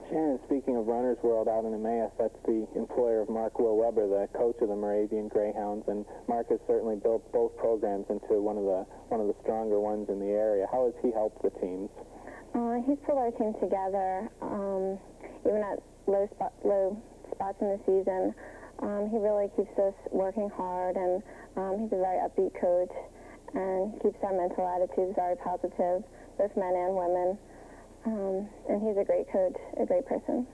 Shannon, speaking of Runners World out in Emmaus, that's the employer of Mark Will Weber, the coach of the Moravian Greyhounds, and Mark has certainly built both programs into one of the stronger ones in the area. How has he helped the teams? He's pulled our team together, even at low spots in the season. He really keeps us working hard, and he's a very upbeat coach, and keeps our mental attitudes very positive, both men and women. And he's a great coach, a great person.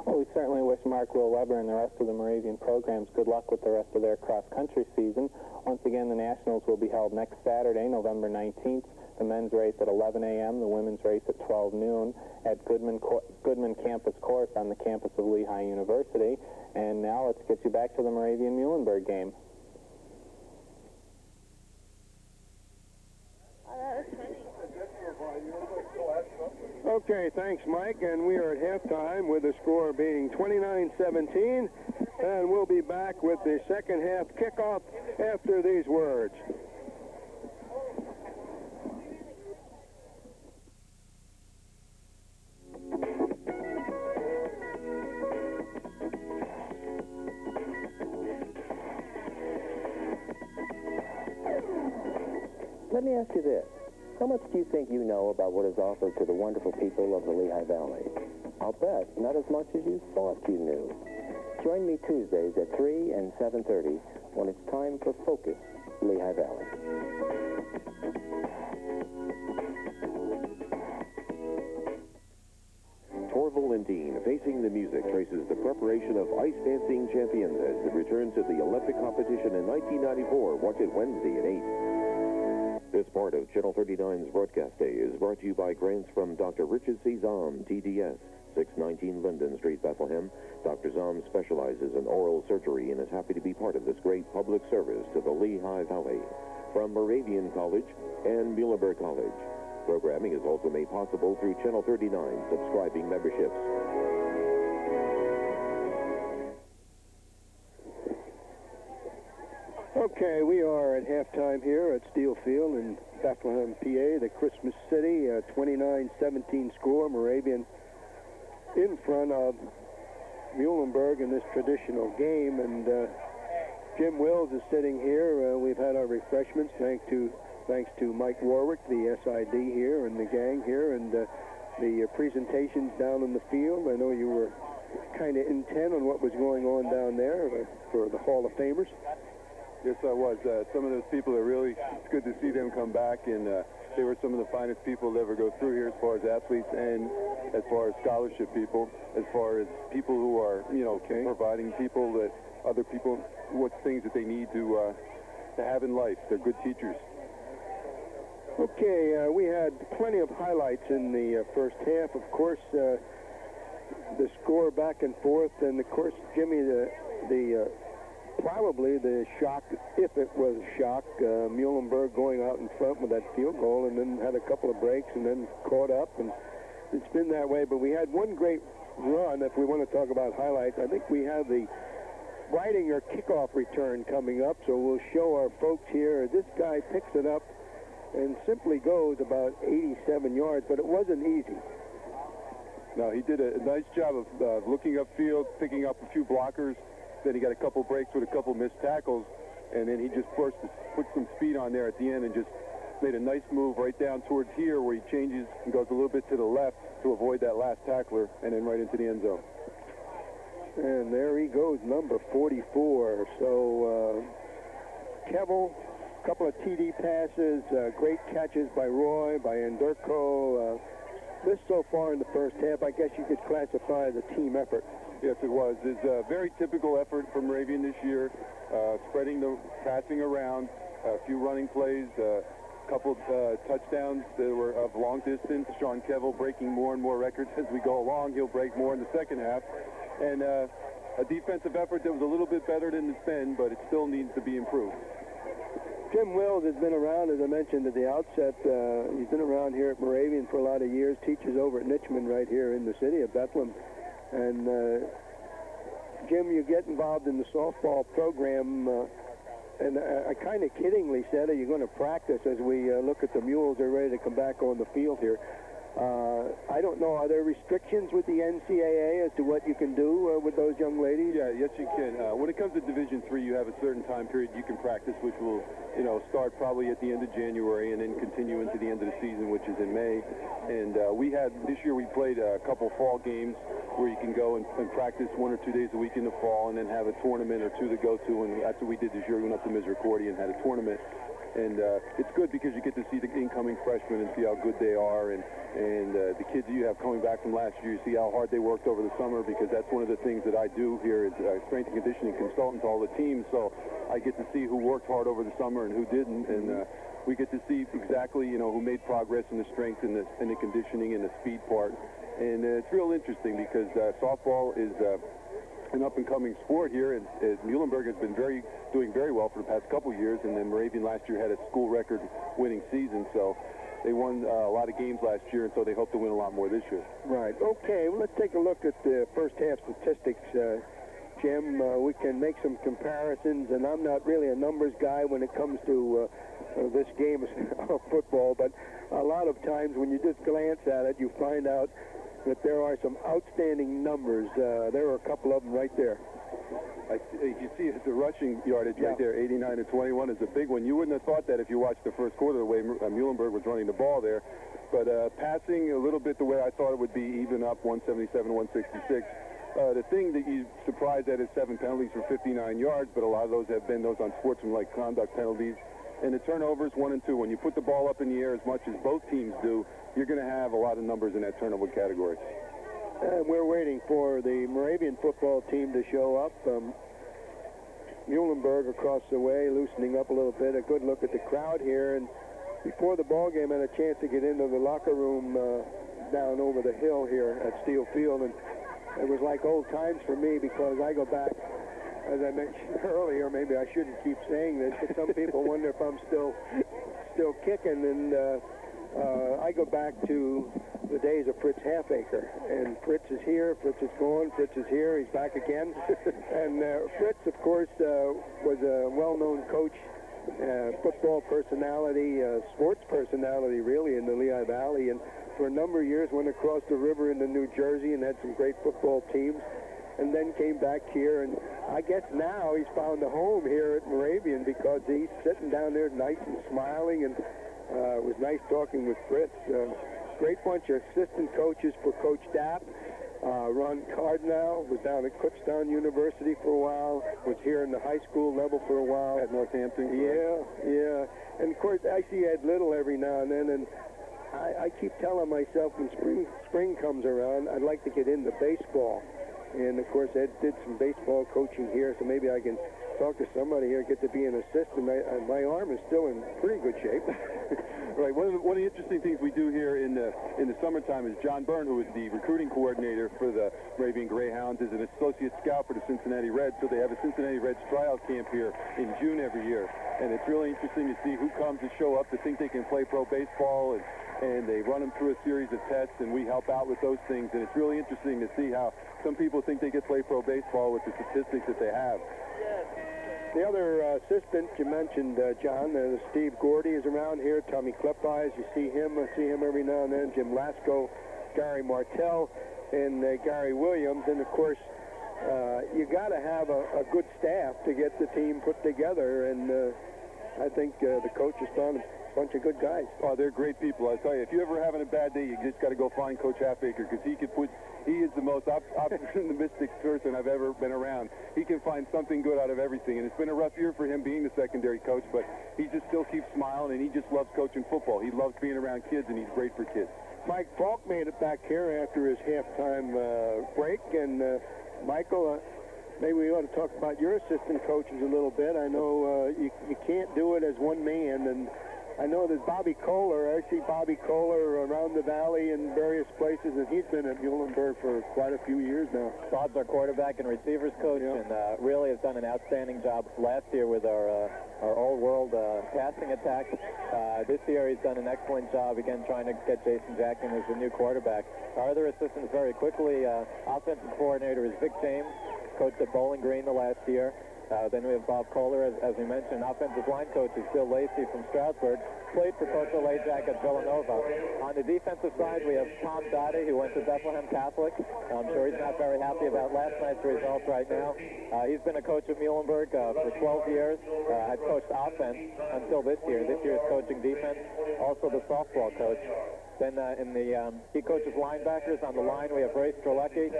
Well, we certainly wish Mark Will Weber and the rest of the Moravian programs good luck with the rest of their cross-country season. Once again, the Nationals will be held next Saturday, November 19th. The men's race at 11 a.m., the women's race at 12 noon at Goodman Campus Course on the campus of Lehigh University. And now let's get you back to the Moravian-Muhlenberg game. Okay, thanks, Mike. And we are at halftime with the score being 29-17. And we'll be back with the second half kickoff after these words. Let me ask you this. How much do you think you know about what is offered to the wonderful people of the Lehigh Valley? I'll bet not as much as you thought you knew. Join me Tuesdays at 3 and 7:30 when it's time for Focus Lehigh Valley. Torval and Dean, Facing the Music, traces the preparation of ice dancing champions as it returns to the Olympic competition in 1994. Watch it Wednesday at 8. This part of Channel 39's broadcast day is brought to you by grants from Dr. Richard C. Zahm, TDS, 619 Linden Street, Bethlehem. Dr. Zahm specializes in oral surgery and is happy to be part of this great public service to the Lehigh Valley. From Moravian College and Muhlenberg College. Programming is also made possible through Channel 39 subscribing memberships. Okay, we are at halftime here at Steel Field in Bethlehem, PA, the Christmas City, 29-17 score. Moravian in front of Muhlenberg in this traditional game, and Jim Wills is sitting here. We've had our refreshments thanks to Mike Warwick, the SID here, and the gang here, and the presentations down in the field. I know you were kind of intent on what was going on down there for the Hall of Famers. Yes, I was. Some of those people are really, it's good to see them come back, and they were some of the finest people to ever go through here as far as athletes and as far as scholarship people, as far as people who are, providing people that other people, what things that they need to have in life. They're good teachers. Okay, we had plenty of highlights in the first half. Of course, the score back and forth, and of course, Jimmy, probably the shock, if it was a shock, Muhlenberg going out in front with that field goal, and then had a couple of breaks, and then caught up and it's been that way, but we had one great run. If we want to talk about highlights, I think we have the Ridinger kickoff return coming up, so we'll show our folks here. This guy picks it up and simply goes about 87 yards, but it wasn't easy. No, he did a nice job of looking upfield, picking up a few blockers. Then he got a couple breaks with a couple missed tackles, and then he just put some speed on there at the end and just made a nice move right down towards here where he changes and goes a little bit to the left to avoid that last tackler and then right into the end zone. And there he goes, number 44. So Kevel, a couple of TD passes, great catches by Roy, by Endurko. This so far in the first half, I guess you could classify as a team effort. Yes, it was. It's a very typical effort from Moravian this year, spreading the passing around, a few running plays, couple of touchdowns that were of long distance. Sean Kevel breaking more and more records as we go along. He'll break more in the second half. And a defensive effort that was a little bit better than it's been, but it still needs to be improved. Jim Wills has been around, as I mentioned at the outset. He's been around here at Moravian for a lot of years, teaches over at Nichmond right here in the city of Bethlehem. And Jim, you get involved in the softball program, and I kind of kiddingly said, are you going to practice as we look at the mules? They're ready to come back on the field here. I don't know, are there restrictions with the NCAA as to what you can do with those young ladies? Yeah, yes you can. When it comes to Division III, you have a certain time period you can practice, which will, start probably at the end of January and then continue into the end of the season, which is in May. And this year we played a couple fall games where you can go and practice 1 or 2 days a week in the fall and then have a tournament or two to go to. And that's what we did this year. We went up to Misericordia and had a tournament. And it's good because you get to see the incoming freshmen and see how good they are, and the kids that you have coming back from last year, you see how hard they worked over the summer, because that's one of the things that I do here is strength and conditioning consultant to all the teams. So I get to see who worked hard over the summer and who didn't, and we get to see exactly who made progress in the strength and the conditioning and the speed part. And it's real interesting because softball is an up-and-coming sport here, and Muhlenberg has been doing very well for the past couple years, and then Moravian last year had a school record winning season, so they won a lot of games last year, and so they hope to win a lot more this year. Right. Okay, well, let's take a look at the first half statistics, Jim. We can make some comparisons, and I'm not really a numbers guy when it comes to this game of football, but a lot of times when you just glance at it, you find out that there are some outstanding numbers. There are a couple of them right there. You see the rushing yardage right there, 89 to 21 is a big one. You wouldn't have thought that if you watched the first quarter the way Muhlenberg was running the ball there. But passing a little bit the way I thought it would be, even up 177, 166. The thing that you surprised at is 7 penalties for 59 yards, but a lot of those have been those unsportsmanlike conduct penalties. And the turnovers, 1 and 2. When you put the ball up in the air as much as both teams do, you're going to have a lot of numbers in that turnover category. And we're waiting for the Moravian football team to show up. Muhlenberg across the way, loosening up a little bit. A good look at the crowd here. And before the ball game, I had a chance to get into the locker room down over the hill here at Steel Field. And it was like old times for me, because I go back, as I mentioned earlier, maybe I shouldn't keep saying this, but some people wonder if I'm still kicking. And I go back to the days of Fritz Halfacre, and Fritz is here, Fritz is gone, Fritz is here, he's back again. And Fritz, of course, was a well-known coach, football personality, sports personality, really, in the Lehigh Valley, and for a number of years went across the river into New Jersey and had some great football teams, and then came back here, and I guess now he's found a home here at Moravian, because he's sitting down there nice and smiling, and it was nice talking with Fritz. Great bunch of assistant coaches for Coach Dapp. Ron Cardinal was down at Kutztown University for a while, was here in the high school level for a while. At Northampton. Yeah. And, of course, I see Ed Little every now and then, and I keep telling myself when spring comes around, I'd like to get into baseball. And, of course, Ed did some baseball coaching here, so maybe I can talk to somebody here, get to be an assistant. My arm is still in pretty good shape. Right. One of the interesting things we do here in the summertime is John Byrne, who is the recruiting coordinator for the Moravian Greyhounds, is an associate scout for the Cincinnati Reds. So they have a Cincinnati Reds tryout camp here in June every year. And it's really interesting to see who comes to show up to think they can play pro baseball. And and they run them through a series of tests, and we help out with those things. And it's really interesting to see how some people think they could play pro baseball with the statistics that they have. The other assistant you mentioned, John, Steve Gordy is around here. Tommy Klepeyes, you see him. I see him every now and then. Jim Lasko, Gary Martell, and Gary Williams. And, of course, you got to have a good staff to get the team put together. And I think the coach has found a bunch of good guys. Oh, they're great people. I tell you, if you're ever having a bad day, you just got to go find Coach Halfacre, because he is the most optimistic person I've ever been around. He can find something good out of everything, and it's been a rough year for him being the secondary coach, but he just still keeps smiling, and he just loves coaching football. He loves being around kids, and he's great for kids. Mike Falk made it back here after his halftime break, and Michael, maybe we ought to talk about your assistant coaches a little bit. I know you can't do it as one man, and I know there's Bobby Kohler. I see Bobby Kohler around the valley in various places, and he's been at Muhlenberg for quite a few years now. Bob's our quarterback and receivers coach, and really has done an outstanding job last year with our all-world passing attack. This year he's done an excellent job, again, trying to get Jason Jackson as the new quarterback. Our other assistants, very quickly, offensive coordinator is Vic James, coached at Bowling Green the last year. Then we have Bob Kohler, as we mentioned. Offensive line coach is Bill Lacey from Stroudsburg. Played for Coach Olejak at Villanova. On the defensive side, we have Tom Dottie, who went to Bethlehem Catholic. I'm sure he's not very happy about last night's results right now. He's been a coach at Muhlenberg for 12 years. I've coached offense until this year. This year is coaching defense, also the softball coach. Then he coaches linebackers. On the line, we have Ray Strelecki,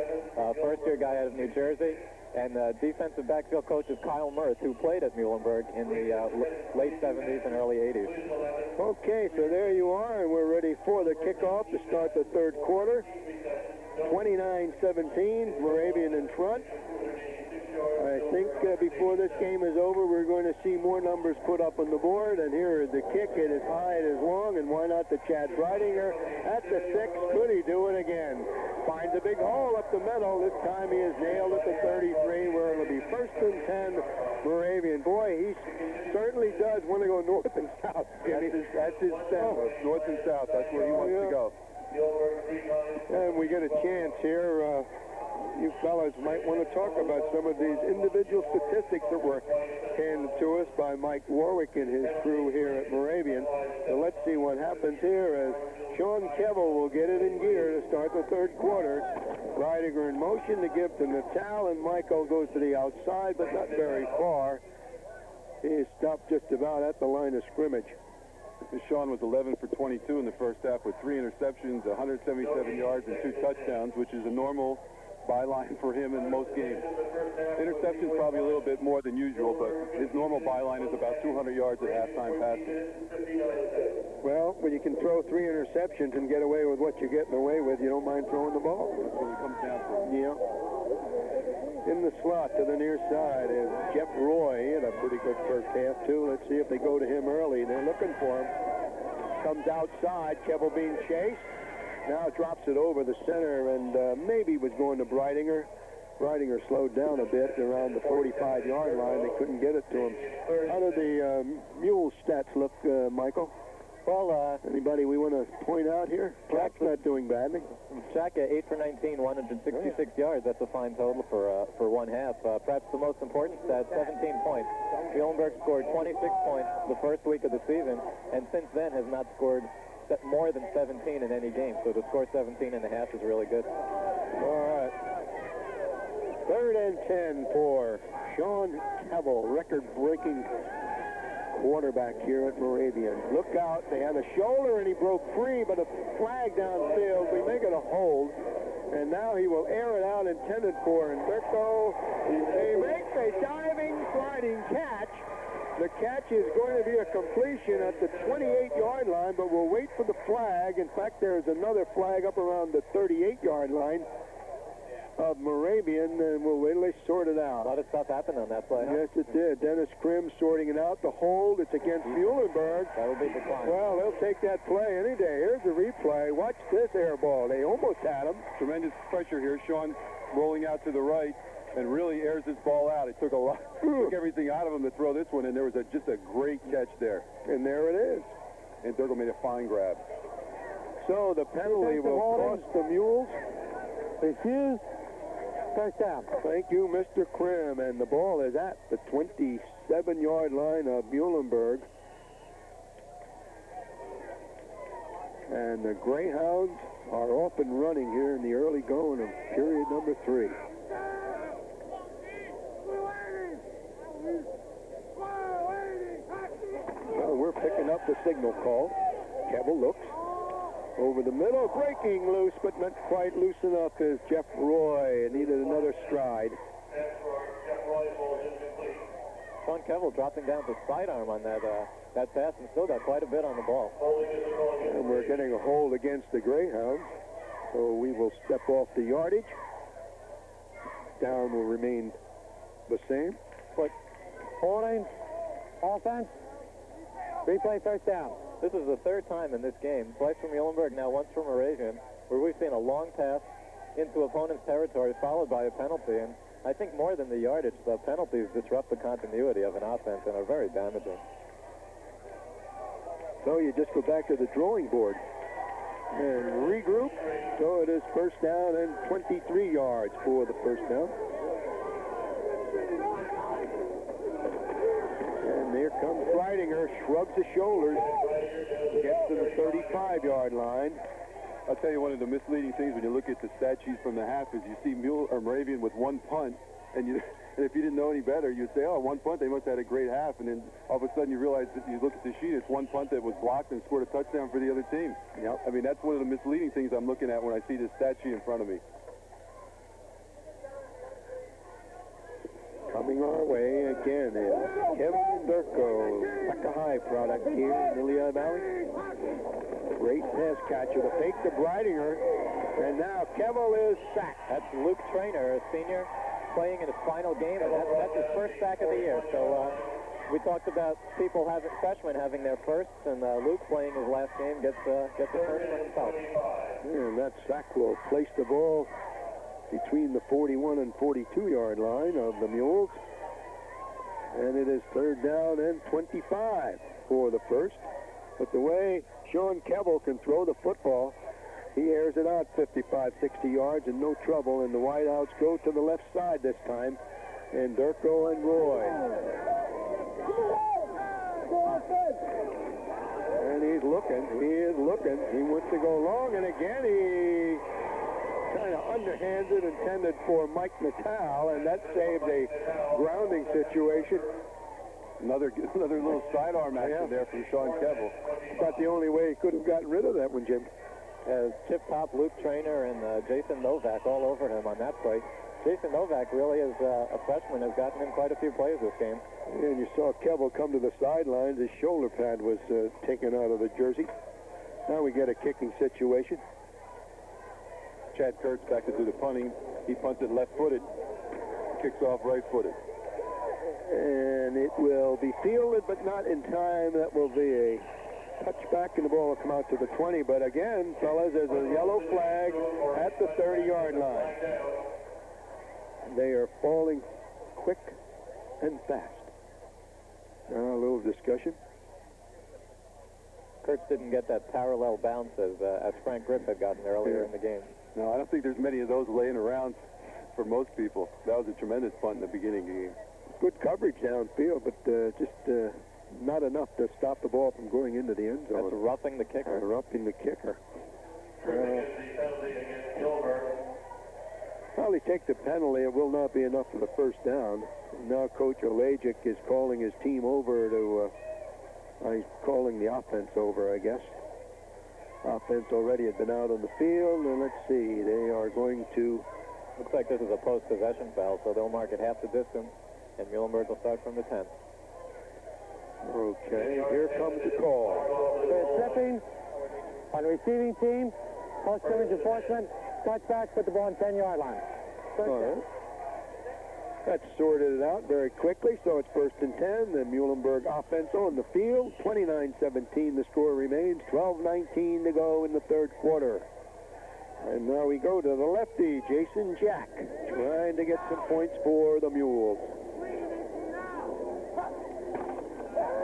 first-year guy out of New Jersey. And defensive backfield coach is Kyle Mirth, who played at Muhlenberg in the late 70s and early 80s. Okay, so there you are, and we're ready for the kickoff to start the third quarter. 29-17, Moravian in front. I think before this game is over, we're going to see more numbers put up on the board. And here is the kick. It is high, it is long, and why not the Chad Breidinger at the 6. Could he do it again? Finds a big hole up the middle. This time he is nailed at the 33, where it'll be 1st and 10, Moravian. Boy, he certainly does want to go north and south. That's his style, north and south. That's where he wants to go. And we get a chance here. You fellas might want to talk about some of these individual statistics that were handed to us by Mike Warwick and his crew here at Moravian. So let's see what happens here as Sean Kevel will get it in gear to start the third quarter. Breidinger in motion to give to Natal, and Michael goes to the outside, but not very far. He stopped just about at the line of scrimmage. Sean was 11 for 22 in the first half with 3 interceptions, 177 yards, and 2 touchdowns, which is a normal byline for him in most games. Interceptions probably a little bit more than usual, but his normal byline is about 200 yards at halftime passing. Well, when you can throw 3 interceptions and get away with what you're getting away with, you don't mind throwing the ball. That's what it comes down to. Yeah. In the slot to the near side is Jeff Roy, in a pretty good first half, too. Let's see if they go to him early. They're looking for him. Comes outside, Kevel being chased. Now drops it over the center, and maybe was going to Breidinger. Breidinger slowed down a bit around the 45-yard line. They couldn't get it to him. How did the Mule stats look, Michael? Well, anybody we want to point out here? Jack's not doing badly. Jack, 8 for 19, 166 yards. That's a fine total for one half. Perhaps the most important stat, 17 points. Muhlenberg scored 26 points the first week of the season, and since then has not scored more than 17 in any game. So to score 17 and a half is really good. All right. 3rd and 10 for Sean Kevel, record-breaking quarterback here at Moravian. Look out, they had a shoulder and he broke free, but a flag downfield. We make it a hold, and now he will air it out, intended for Enberto. They make a diving, sliding catch. The catch is going to be a completion at the 28-yard line, but we'll wait for the flag. In fact, there's another flag up around the 38-yard line of Moravian, and we'll wait till they sort it out. A lot of stuff happened on that play. Yes, it did. Dennis Krim sorting it out. The hold, it's against Muhlenberg. That will be declined. Well, they'll take that play any day. Here's the replay. Watch this air ball. They almost had him. Tremendous pressure here. Sean rolling out to the right and really airs this ball out. It took everything out of him to throw this one, and there was just a great catch there. And there it is. And Durgo made a fine grab. so. The penalty will cost the Mules. Refused. First down. Thank you, Mr. Krim. And the ball is at the 27-yard line of Muhlenberg. And the Greyhounds are off and running here in the early going of period number 3. Well, we're picking up the signal call. Kevel looks over the middle, breaking loose, but not quite loose enough as Jeff Roy needed another stride. Sean Kevel dropping down the sidearm on that pass and still got quite a bit on the ball. And we're getting a hold against the Greyhounds, so we will step off the yardage. Down will remain the same. But holding, offense, replay first down. This is the third time in this game, twice from Muhlenberg, now once from Moravian, where we've seen a long pass into opponent's territory followed by a penalty. And I think more than the yardage, the penalties disrupt the continuity of an offense and are very damaging. So you just go back to the drawing board and regroup. So it is first down and 23 yards for the first down. And here comes Breidinger, shrugs his shoulders, gets to the 35-yard line. I'll tell you, one of the misleading things when you look at the stat sheet from the half is you see Moravian with one punt, and if you didn't know any better, you'd say, oh, one punt, they must have had a great half, and then all of a sudden you realize that you look at the sheet, it's one punt that was blocked and scored a touchdown for the other team. Yep. I mean, that's one of the misleading things I'm looking at when I see this stat sheet in front of me. Coming our way again is Kevin Durko, Tucker High product here in the Lehigh Valley. Great pass catcher, the fake to Breidinger, and now Kevel is sacked. That's Luke Trainer, a senior, playing in his final game, and that's his first sack of the year. So we talked about freshmen having their firsts, and Luke playing his last game gets the first for himself. And that sack will place the ball between the 41 and 42-yard line of the Mules. And it is third down and 25 for the first. But the way Sean Kevel can throw the football, he airs it out 55, 60 yards and no trouble. And the wideouts go to the left side this time. And Durko and Roy. And he's looking. He is looking. He wants to go long. And again, he kind of underhanded, intended for Mike Natal, and that saved a grounding situation. Another little sidearm action there from Sean Kevel. About the only way he could have gotten rid of that one, Jim. Chip Top, Luke Trainer, and Jason Novak all over him on that play. Jason Novak really, as a freshman, has gotten him quite a few plays this game. And you saw Kevel come to the sidelines. His shoulder pad was taken out of the jersey. Now we get a kicking situation. Chad Kurtz back to do the punting. He punts it left-footed, kicks off right-footed. And it will be fielded, but not in time. That will be a touchback, and the ball will come out to the 20. But again, fellas, there's a yellow flag at the 30-yard line. They are falling quick and fast. Now a little discussion. Kurtz didn't get that parallel bounce as Frank Griff had gotten earlier in the game. No, I don't think there's many of those laying around for most people. That was a tremendous punt in the beginning of the game. Good coverage downfield, but just not enough to stop the ball from going into the end zone. That's roughing the kicker. Roughing the kicker. Probably take the penalty. It will not be enough for the first down. Now Coach Olajic is calling his team over to, he's calling the offense over, I guess. Offense already had been out on the field, and let's see, they are going to... Looks like this is a post-possession foul, so they'll mark it half the distance, and Muhlenberg will start from the 10. Okay, here comes the call. Stepping on the receiving team, post-scrimmage enforcement, touchback, put the ball on 10-yard line. All right. That sorted it out very quickly, so it's first and 10. The Muhlenberg offense on the field. 29-17 the score remains. 12-19 to go in the third quarter. And now we go to the lefty, Jason Jack, trying to get some points for the Mules.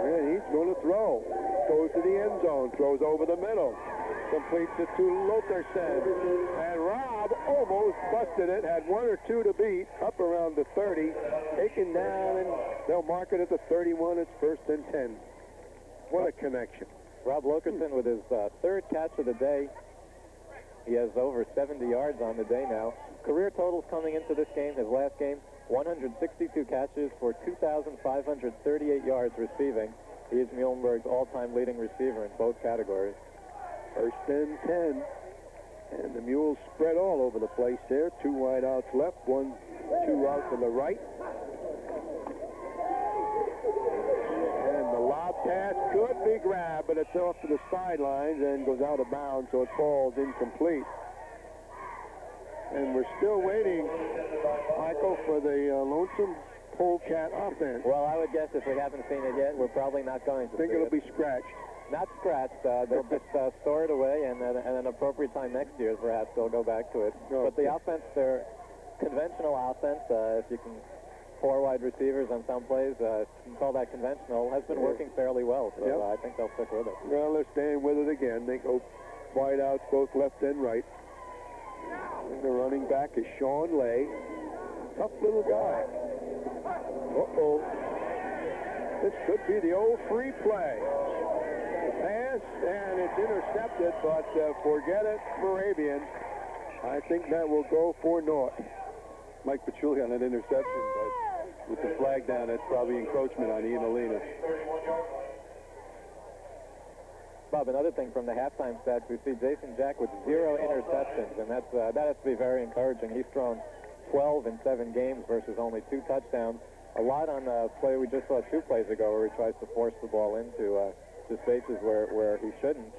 And he's going to throw. Goes to the end zone, throws over the middle. completes it to Lokerson. And Rob almost busted it, had 1 or 2 to beat, up around the 30, taken down, and they'll mark it at the 31. It's 1st and 10. What a connection. Rob Lokerson with his third catch of the day. He has over 70 yards on the day now. Career totals coming into this game, his last game, 162 catches for 2,538 yards receiving. He is Muhlenberg's all-time leading receiver in both categories. 1st and 10. And the Mules spread all over the place there. 2 wide outs left, 1, 2 out to the right. And the lob pass could be grabbed, but it's off to the sidelines and goes out of bounds, so it falls incomplete. And we're still waiting, Michael, for the Lonesome Polecat offense. Well, I would guess if we haven't seen it yet, we're probably not going to I think it'll be scratched. Not scratched. They'll just store it away, and at an appropriate time next year, perhaps they'll go back to it. Okay. But the offense, their conventional offense, if you can 4 wide receivers on some plays, you can call that conventional, has been working fairly well. So I think they'll stick with it. Well, they're staying with it again. They go wide outs both left and right. And the running back is Sean Lay. Tough little guy. Uh-oh. This could be the old free play. The pass, and it's intercepted, but forget it, Moravian. I think that will go for naught. Mike Petrucci on that interception, but with the flag down, that's probably encroachment on Ian Alina. Bob, another thing from the halftime stats, we see Jason Jack with 0 interceptions, and that has to be very encouraging. He's thrown 12 in 7 games versus only 2 touchdowns. A lot on the play we just saw 2 plays ago where he tries to force the ball into the spaces where he shouldn't.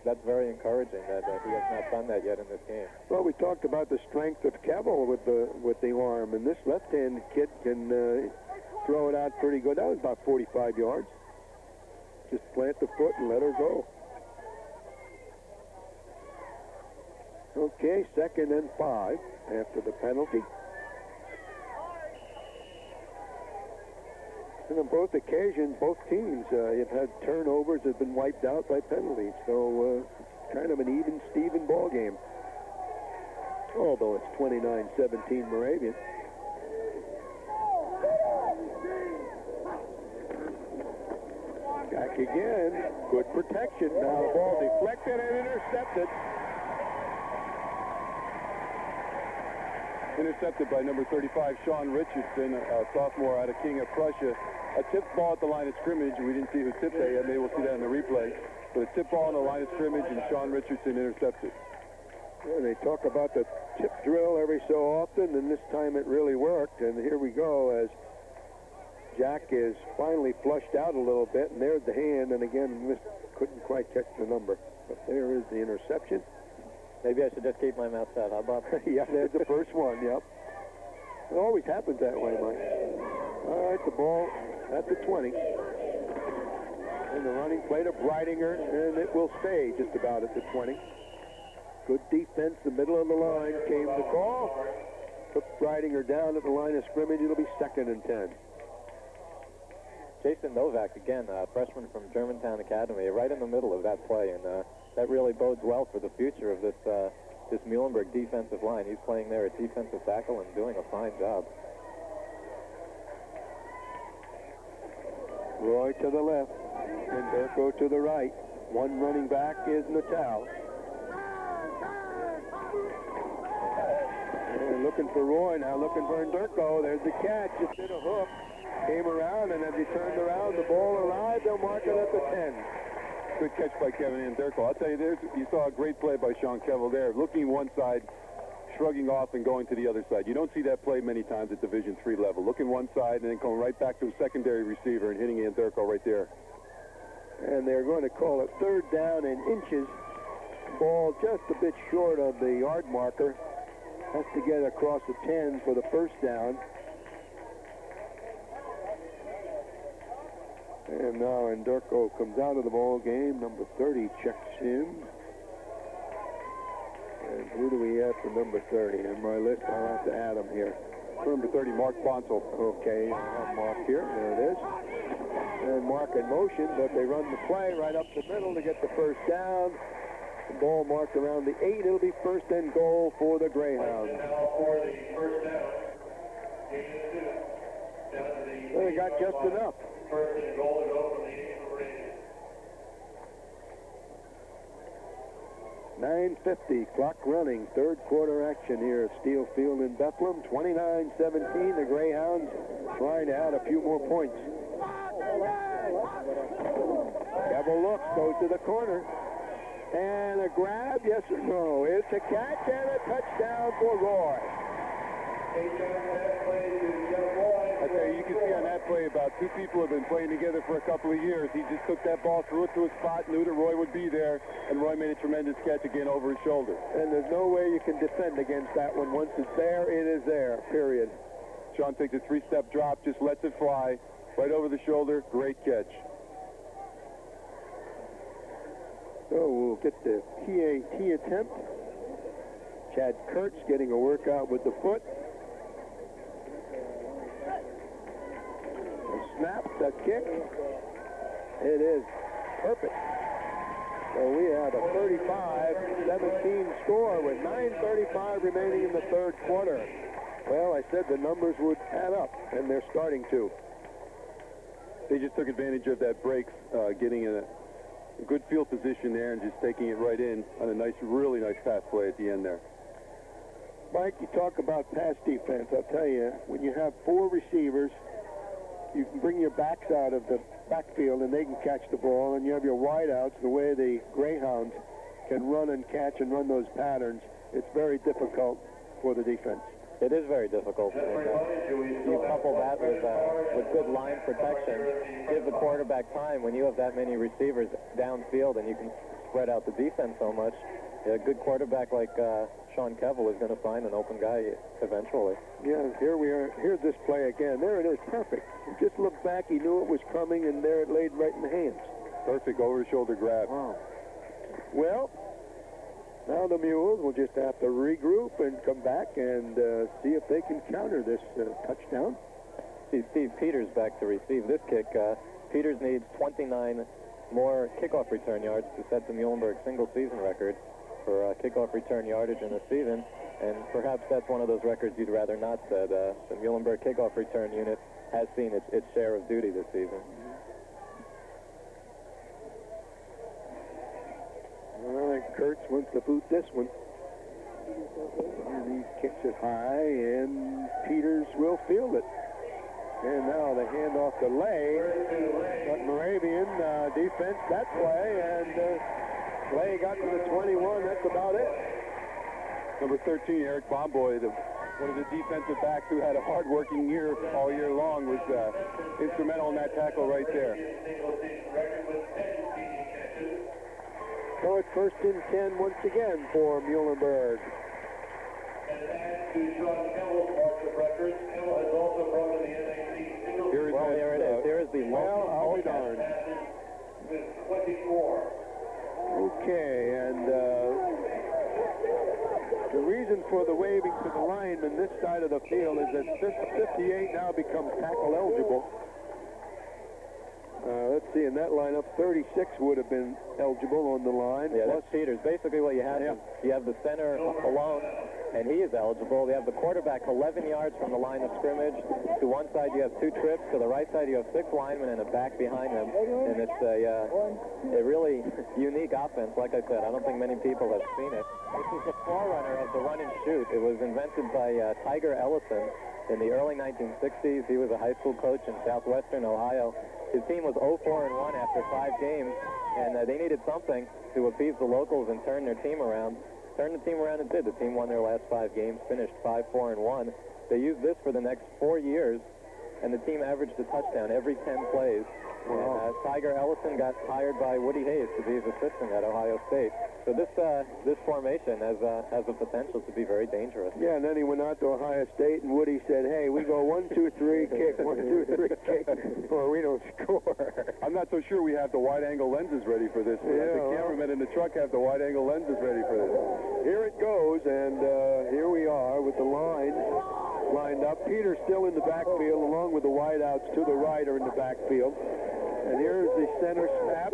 That's very encouraging that he has not done that yet in this game. Well, we talked about the strength of Kevel with the arm, and this left-hand kid can throw it out pretty good. That was about 45 yards. Just plant the foot and let her go. Okay, 2nd and 5 after the penalty. And on both occasions, both teams have had turnovers, have been wiped out by penalties. So kind of an even Steven ball game. Although it's 29-17 Moravian. Back again. Good protection. Now the ball deflected and intercepted. Intercepted by number 35, Sean Richardson, a sophomore out of King of Prussia. A tipped ball at the line of scrimmage. We didn't see who tipped that yet. Maybe we'll see that in the replay. But a tipped ball on the line of scrimmage, and Sean Richardson intercepted. Yeah, they talk about the tip drill every so often, and this time it really worked. And here we go as Jack is finally flushed out a little bit, and there's the hand, and again, couldn't quite catch the number. But there is the interception. Maybe I should just keep my mouth shut. How about that? Yeah, there's the first one, yep. It always happens that way, Mike. All right, the ball at the 20. And the running play to Breidinger, and it will stay just about at the 20. Good defense, the middle of the line came the call. Took Breidinger down at the line of scrimmage. It'll be 2nd and 10. Jason Novak, again, a freshman from Germantown Academy, right in the middle of that play, and that really bodes well for the future of this Muhlenberg defensive line. He's playing there at defensive tackle and doing a fine job. Roy to the left, and Durko to the right. One running back is Natal. And looking for Roy now, looking for Durko. There's the catch. Just did a hook. Came around, and as he turned around, the ball arrived. They'll mark it at the 10. Good catch by Kevin Anderko. I'll tell you, you saw a great play by Sean Kevel there, looking one side, shrugging off and going to the other side. You don't see that play many times at Division III level. Looking one side and then going right back to a secondary receiver and hitting Anderko right there. And they're going to call it 3rd down in inches. Ball just a bit short of the yard marker. Has to get across the 10 for the 1st down. And now Anderko comes out of the ball game. Number 30 checks in. And who do we have for number 30? In my list, I'll have to add him here. Number 30, Mark Bonsall. Okay, I'll have Mark here. There it is. And Mark in motion, but they run the play right up the middle to get the 1st down. The ball marked around the 8. It'll be first and goal for the Greyhounds. Now for the first down. Well, they got just enough. First and goal to go from the 8 Moravian. 9:50, clock running, third quarter action here at Steel Field in Bethlehem. 29-17, the Greyhounds trying to add a few more points. Double look, goes to the corner. And a grab, yes or no? It's a catch and a touchdown for Roy. I tell you, you can see on that play about two people have been playing together for a couple of years. He just took that ball, threw it to a spot, knew that Roy would be there, and Roy made a tremendous catch again over his shoulder. And there's no way you can defend against that one. Once it's there, it is there, period. Sean takes a three-step drop, just lets it fly, right over the shoulder, great catch. So we'll get the PAT attempt. Chad Kurtz getting a workout with the foot. A snap, the kick. It is perfect. So we have a 35-17 score with 9:35 remaining in the third quarter. Well, I said the numbers would add up, and they're starting to. They just took advantage of that break, getting in a good field position there and just taking it right in on a nice, really nice pass play at the end there. Mike, you talk about pass defense. I'll tell you, when you have four receivers, you can bring your backs out of the backfield and they can catch the ball, and you have your wideouts, the way the Greyhounds can run and catch and run those patterns. It's very difficult for the defense. It is very difficult. You couple that with good line protection, give the quarterback time. When you have that many receivers downfield and you can spread out the defense so much, a good quarterback like Sean Kevel is going to find an open guy eventually. Yeah, here we are. Here's this play again. There it is, perfect. He just looked back, he knew it was coming, and there it laid right in the hands. Perfect over-the-shoulder grab. Wow. Well, now the Mules will just have to regroup and come back and see if they can counter this touchdown. See Steve Peters back to receive this kick. Peters needs 29 more kickoff return yards to set the Muhlenberg single-season record for kickoff return yardage in a season, and perhaps that's one of those records you'd rather not set. The Muhlenberg kickoff return unit has seen its share of duty this season. All right, Kurtz wants to boot this one. And he kicks it high, and Peters will field it. And now the handoff to Lay. But Moravian defense that play, and Lay got to the 21. That's about it. Number 13, Eric Bomboy, one of the defensive backs who had a hard-working year all year long, was instrumental in that tackle right there. So it's first and 10 once again for Muhlenberg. And add to Sean Kevel's marks of record, Kevel has also broken the NAC single. There it is. There is the I'll be darned. With 24. Okay, and the reason for the waving to the lineman this side of the field is that 58 now becomes tackle eligible. Let's see, in that lineup, 36 would have been eligible on the line. Yeah, that's Peters. Basically what you have is you have the center alone, and he is eligible. You have the quarterback 11 yards from the line of scrimmage. To one side you have 2 trips. To the right side you have 6 linemen and a back behind them. And it's a really unique offense. Like I said, I don't think many people have seen it. This is the forerunner of the run and shoot. It was invented by Tiger Ellison in the early 1960s. He was a high school coach in southwestern Ohio. His team was 0-4-1 after 5 games, and they needed something to appease the locals and turn their team around. Turned the team around and did. The team won their last 5 games, finished 5-4-1. They used this for the next 4 years, and the team averaged a touchdown every 10 plays. Wow. And Tiger Ellison got hired by Woody Hayes to be his assistant at Ohio State. So this formation has the potential to be very dangerous. Yeah, and then he went out to Ohio State, and Woody said, hey, we go 1, 2, 3, kick, 1, 2, 3, kick, or we don't score. I'm not so sure we have the wide-angle lenses ready for this. Yeah, the cameramen in the truck have the wide-angle lenses ready for this. Here it goes, and here we are with the line lined up. Peter's still in the backfield, along with the wideouts to the right are in the backfield. And here's the center snap,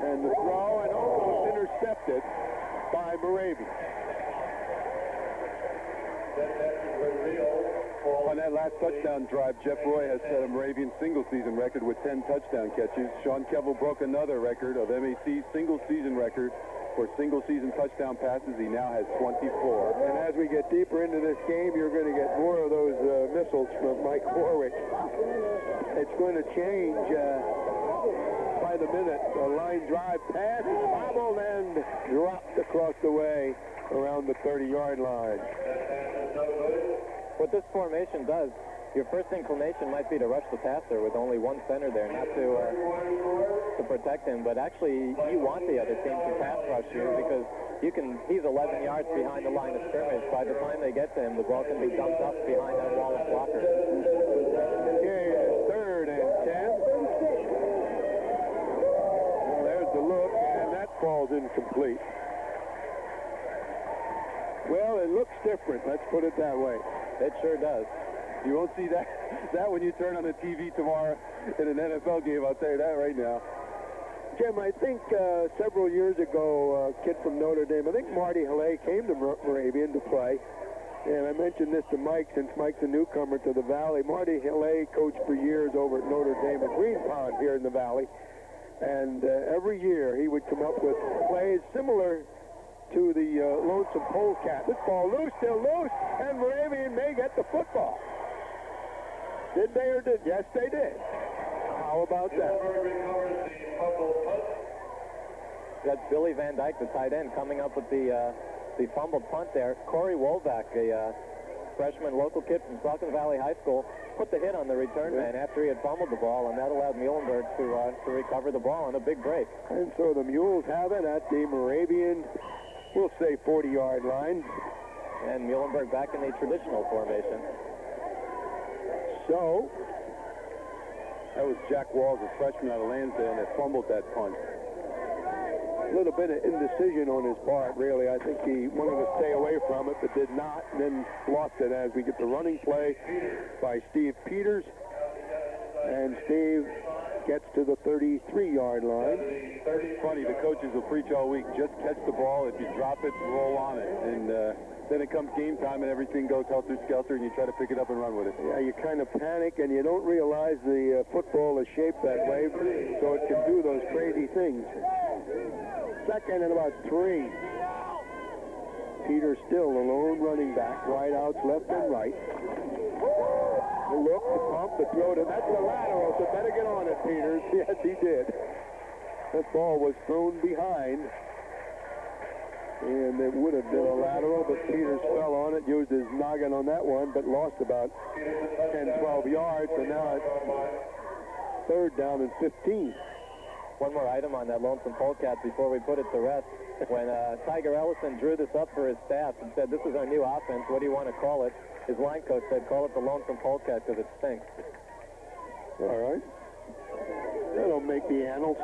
and the throw, and almost intercepted intercepted by Moravian. On that last touchdown drive, Jeff Roy has set a Moravian single-season record with 10 touchdown catches. Sean Kevel broke another record of MAC's single-season record for single-season touchdown passes. He now has 24. And as we get deeper into this game, you're going to get more of those missiles from Mike Warwick. It's going to change by the minute. A line drive pass, bobbled and dropped across the way around the 30-yard line. What this formation does, your first inclination might be to rush the passer with only one center there, not to protect him, but actually you want the other team to pass rush you because he's 11 yards behind the line of scrimmage. By the time they get to him, the ball can be dumped up behind that wall of blockers. Here is 3rd and 10. Well, there's the look, and that falls incomplete. Well, it looks different, let's put it that way. It sure does. You won't see that when you turn on the TV tomorrow in an NFL game, I'll tell you that right now. Jim, I think several years ago, a kid from Notre Dame, I think Marty Hillay came to Moravian to play. And I mentioned this to Mike, since Mike's a newcomer to the Valley. Marty Hillay coached for years over at Notre Dame at Green Pond here in the Valley. And every year he would come up with plays similar to the Lonesome Polecat. This ball loose, still loose, and Moravian may get the football. Did they or did? Yes, they did. How about that? That's Billy Van Dyke, the tight end, coming up with the fumbled punt there. Corey Wolbach, a freshman local kid from Saucon Valley High School, put the hit on the return man after he had fumbled the ball, and that allowed Muhlenberg to recover the ball on a big break. And so the Mules have it at the Moravian, we'll say 40-yard line. And Muhlenberg back in the traditional formation. So, that was Jack Walls, a freshman out of Lansdale, that fumbled that punt. A little bit of indecision on his part, really. I think he wanted to stay away from it, but did not, and then lost it as we get the running play by Steve Peters. And Steve gets to the 33-yard line. Funny, the coaches will preach all week, just catch the ball. If you drop it, roll on it. And then it comes game time and everything goes helter-skelter and you try to pick it up and run with it. Yeah, you kind of panic and you don't realize the football is shaped that way, so it can do those crazy things. 2nd and about 3. Peter still alone running back, wide outs left and right. The look, the pump, the throw to, that's the lateral, so better get on it, Peters. Yes, he did. That ball was thrown behind, and it would have been a lateral, but Peters fell on it, used his noggin on that one, but lost about 10, 12 yards, and now it's 3rd down and 15. One more item on that Lonesome Polecat before we put it to rest. When Tiger Ellison drew this up for his staff and said, "This is our new offense, what do you want to call it?" his line coach said, "Call it the Lonesome Polecat because it stinks." All right. That'll make the annals.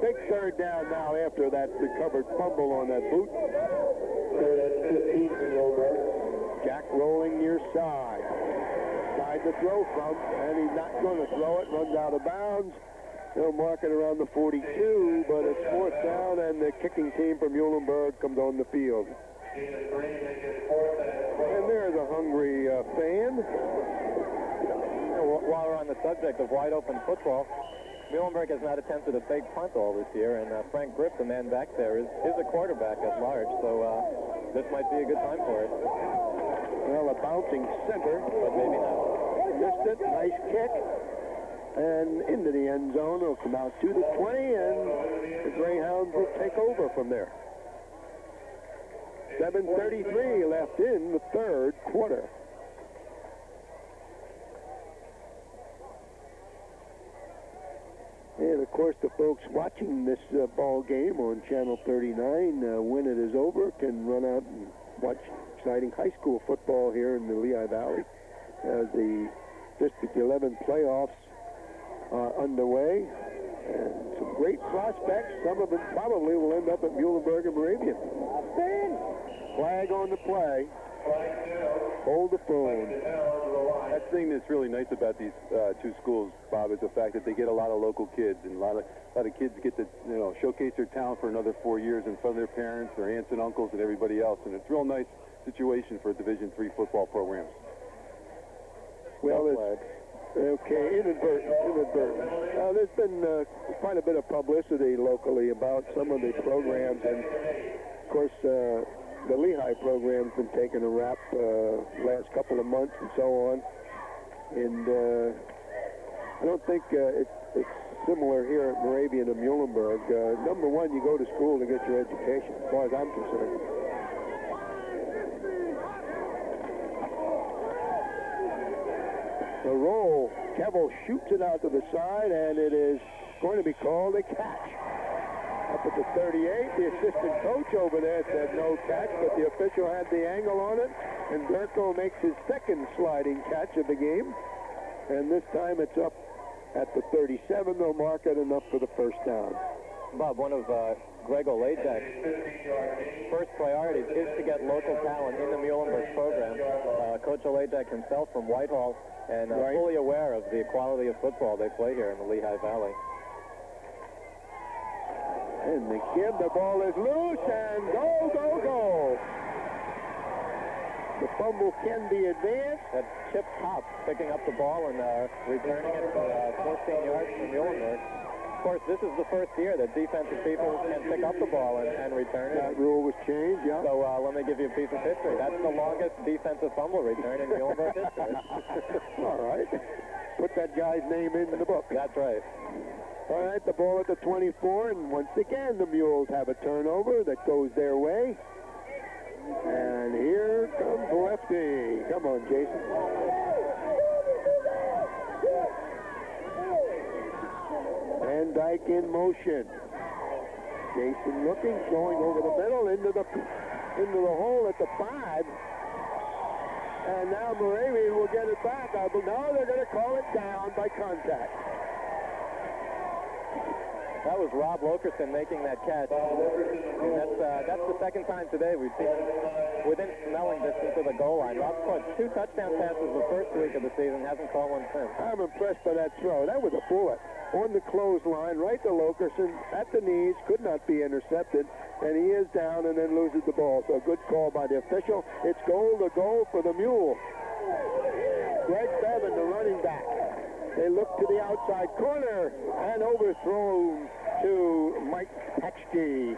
Big 3rd down now after that recovered fumble on that boot. 3rd and 15 for Muhlenberg. Jack rolling near side. Side to throw from, and he's not going to throw it. Runs out of bounds. They'll mark it around the 42, but it's 4th down, and the kicking team from Muhlenberg comes on the field. And there's a hungry fan. While we're on the subject of wide-open football, Muhlenberg has not attempted a fake punt all this year, and Frank Griff, the man back there, is a quarterback at large, so this might be a good time for it. Well, a bouncing center, but maybe not. Missed it, nice kick. And into the end zone. It'll come out to the 20, and the Greyhounds will take over from there. 7:33 left in the 3rd quarter. And, of course, the folks watching this ball game on Channel 39, when it is over, can run out and watch exciting high school football here in the Lehigh Valley as the District 11 playoffs are underway, and some great prospects. Some of them probably will end up at Muhlenberg and Moravian. Flag on the play. Hold the phone. That's the thing that's really nice about these two schools, Bob, is the fact that they get a lot of local kids, and a lot of kids get to showcase their talent for another 4 years in front of their parents, their aunts and uncles, and everybody else. And it's a real nice situation for Division III football programs. Well, it's okay, inadvertent. There's been quite a bit of publicity locally about some of the programs, and of course, the Lehigh program's been taking a rap last couple of months and so on. And I don't think it's similar here at Moravian and Muhlenberg. Number one, you go to school to get your education, as far as I'm concerned. The roll, Kevel shoots it out to the side, and it is going to be called a catch. Up at the 38, the assistant coach over there said no catch, but the official had the angle on it, and Durko makes his second sliding catch of the game. And this time it's up at the 37. They'll mark it and up for the first down. Bob, one of Greg Olajak's first priorities is to get local talent in the Muhlenberg program. Coach Olajak himself from Whitehall, and fully aware of the quality of football they play here in the Lehigh Valley. And again, the ball is loose, and go. The fumble can be advanced. That's Chip Top picking up the ball and returning it for 14 yards from Muhlenberg. Of course, this is the first year that defensive people can pick up the ball and return it. That rule was changed, yeah. So let me give you a piece of history. That's the longest defensive fumble return in Muhlenberg history. All right. Put that guy's name in the book. That's right. All right, the ball at the 24, and once again, the Mules have a turnover that goes their way. And here comes Lefty. Come on, Jason. Van Dyke in motion. Jason looking, going over the middle into the hole at the 5. And now Moravian will get it back. Now they're going to call it down by contact. That was Rob Lokerson making that catch. That's the second time today we've seen him within smelling distance of the goal line. Rob scored 2 touchdown passes the first week of the season, hasn't caught one since. I'm impressed by that throw. That was a bullet. On the clothesline, right to Lokerson, at the knees, could not be intercepted, and he is down and then loses the ball. So a good call by the official. It's goal to goal for the Mule. Greg Bevan, the running back. They look to the outside corner and overthrown to Mike Paczki.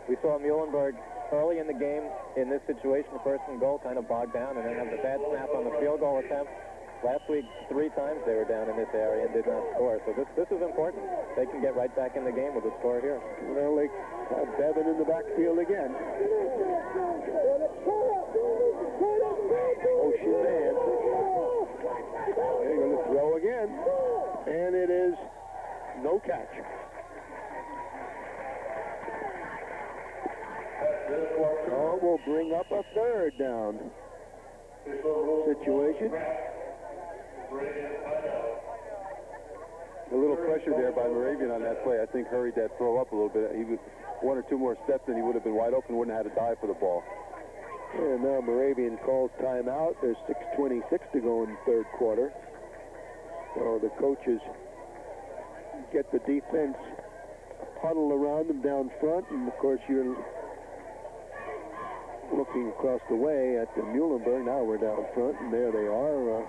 We saw Muhlenberg early in the game in this situation, first and goal, kind of bogged down, and then have the bad snap on the field goal attempt. Last week, 3 times they were down in this area and did not score. So this is important. They can get right back in the game with a score here. Well, they have Bevan in the backfield again. Oh, Shazam. They're going to throw again. And it is no catch. Oh, we'll bring up a third down situation. A little pressure there by Moravian on that play. I think hurried that throw up a little bit. He was 1 or 2 more steps and he would have been wide open, wouldn't have had to dive for the ball. And now Moravian calls timeout. There's 6:26 to go in the third quarter. So the coaches get the defense huddled around them down front, and of course you're looking across the way at the Muhlenberg. Now we're down front, and there they are.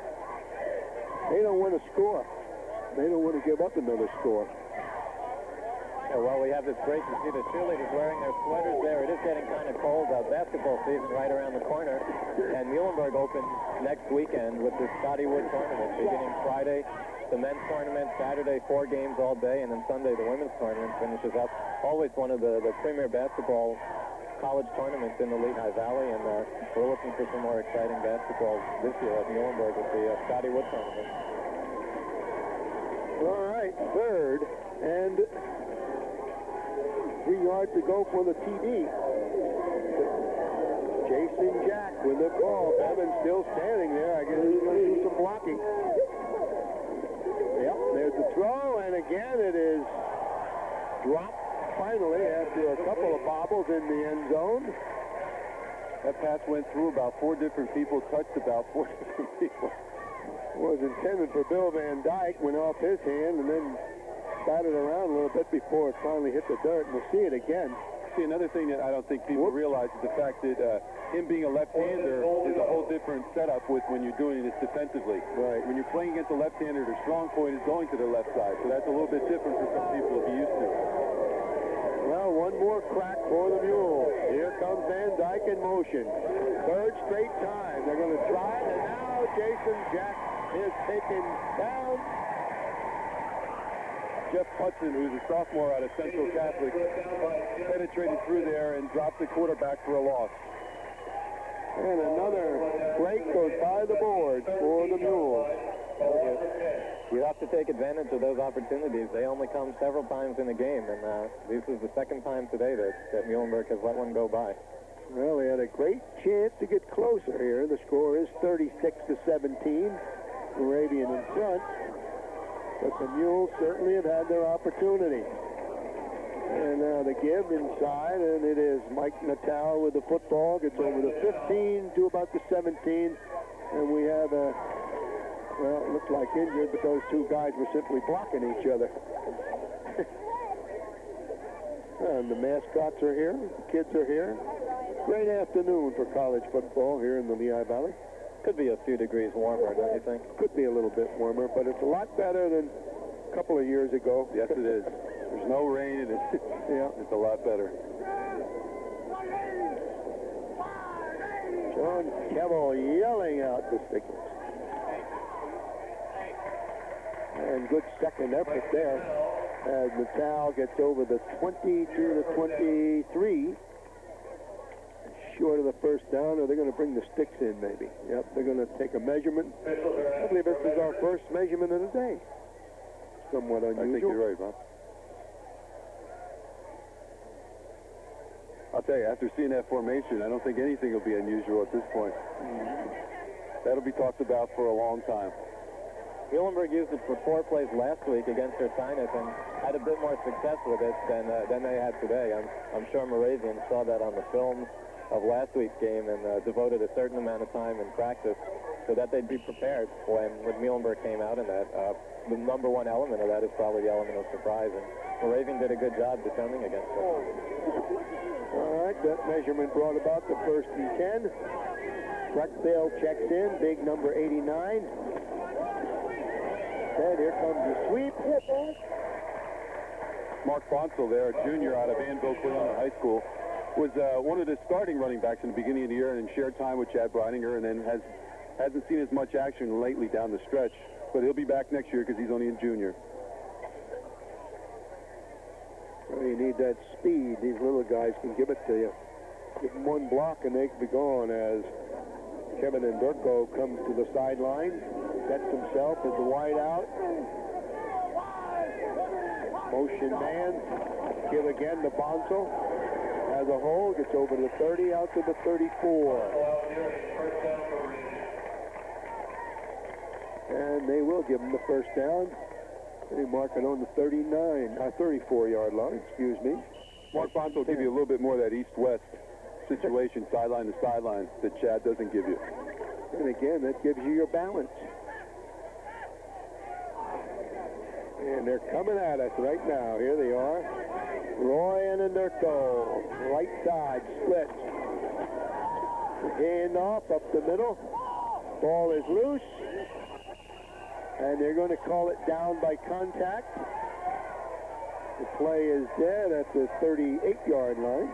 They don't want to score. They don't want to give up another score. Yeah, well, we have this great to see the cheerleaders wearing their sweaters there. It is getting kind of cold. Basketball season right around the corner. And Muhlenberg opens next weekend with the Scotty Wood tournament, beginning Friday, the men's tournament, Saturday, 4 games all day, and then Sunday, the women's tournament finishes up. Always one of the premier basketball college tournaments in the Lehigh Valley, and we're looking for some more exciting basketball this year at Muhlenberg with the Scotty Wood tournament. All right, third, and 3 yards to go for the TD. Jason Jack with the call. Bevan still standing there. I guess he's going to do some blocking. Yep, there's the throw, and again it is dropped finally after a couple of bobbles in the end zone. That pass went through about 4 different people, touched about 4 different people. Was intended for Bill Van Dyke, went off his hand, and then batted around a little bit before it finally hit the dirt. And we'll see it again. See, another thing that I don't think people realize is the fact that him being a left-hander is a whole different setup with when you're doing this defensively. Right. When you're playing against a left-hander, their strong point is going to the left side. So that's a little bit different for some people to be used to. Well, one more crack for the Mules. Here comes Van Dyke in motion. Third straight time. They're going to try it, and now Jason Jack is taken down. Jeff Hudson, who's a sophomore out of Central Catholic, penetrated through there and dropped the quarterback for a loss. And another break goes by the board for the Mules. You have to take advantage of those opportunities. They only come several times in a game, and this is the second time today that Muhlenberg has let one go by. Well, they had a great chance to get closer here. The score is 36-17. Moravian in front. But the Mules certainly have had their opportunity. And now the give inside, and it is Mike Natal with the football. Gets over the 15 to about the 17. And we have a, well, it looks like injured, but those two guys were simply blocking each other. And the mascots are here. The kids are here. Great afternoon for college football here in the Lehigh Valley. Could be a few degrees warmer, don't you think? Could be a little bit warmer, but it's a lot better than a couple of years ago. Yes, it is. There's no rain, and it's a lot better. John Kevel yelling out the signals. And good second effort there as Natal gets over the 20 to the 23. Short of the first down, or they're going to bring the sticks in, maybe. Yep, they're going to take a measurement. I believe this is our first measurement of the day. Somewhat unusual. I think you're right, Bob. I'll tell you, after seeing that formation, I don't think anything will be unusual at this point. That'll be talked about for a long time. Muhlenberg used it for 4 plays last week against Ursinus and had a bit more success with it than they had today. I'm sure Moravian saw that on the film of last week's game and devoted a certain amount of time in practice so that they'd be prepared when Muhlenberg came out in that. The number one element of that is probably the element of surprise, and Moravian did a good job defending against it. All right, that measurement brought about the 1st and 10. Breckville checks in, big number 89. And here comes the sweep. Mark Bonsall there, a junior out of Anvil Cleona High School, was one of the starting running backs in the beginning of the year and shared time with Chad Breininger, and then hasn't seen as much action lately down the stretch. But he'll be back next year because he's only a junior. Well, you need that speed. These little guys can give it to you. Give them one block and they can be gone as Kevin Endurko comes to the sideline, sets himself as the wide out. Motion man. Give again to Bonsall. As a whole, gets over to the 30, out to the 34. And they will give him the first down. They mark it on the 34-yard line, excuse me. Mark Bonsall will give you a little bit more of that east-west situation, sideline to sideline, that Chad doesn't give you. And again, that gives you your balance. And they're coming at us right now. Here they are. Roy and Endurko, right side, split. Hand off up the middle. Ball is loose. And they're going to call it down by contact. The play is dead at the 38-yard line.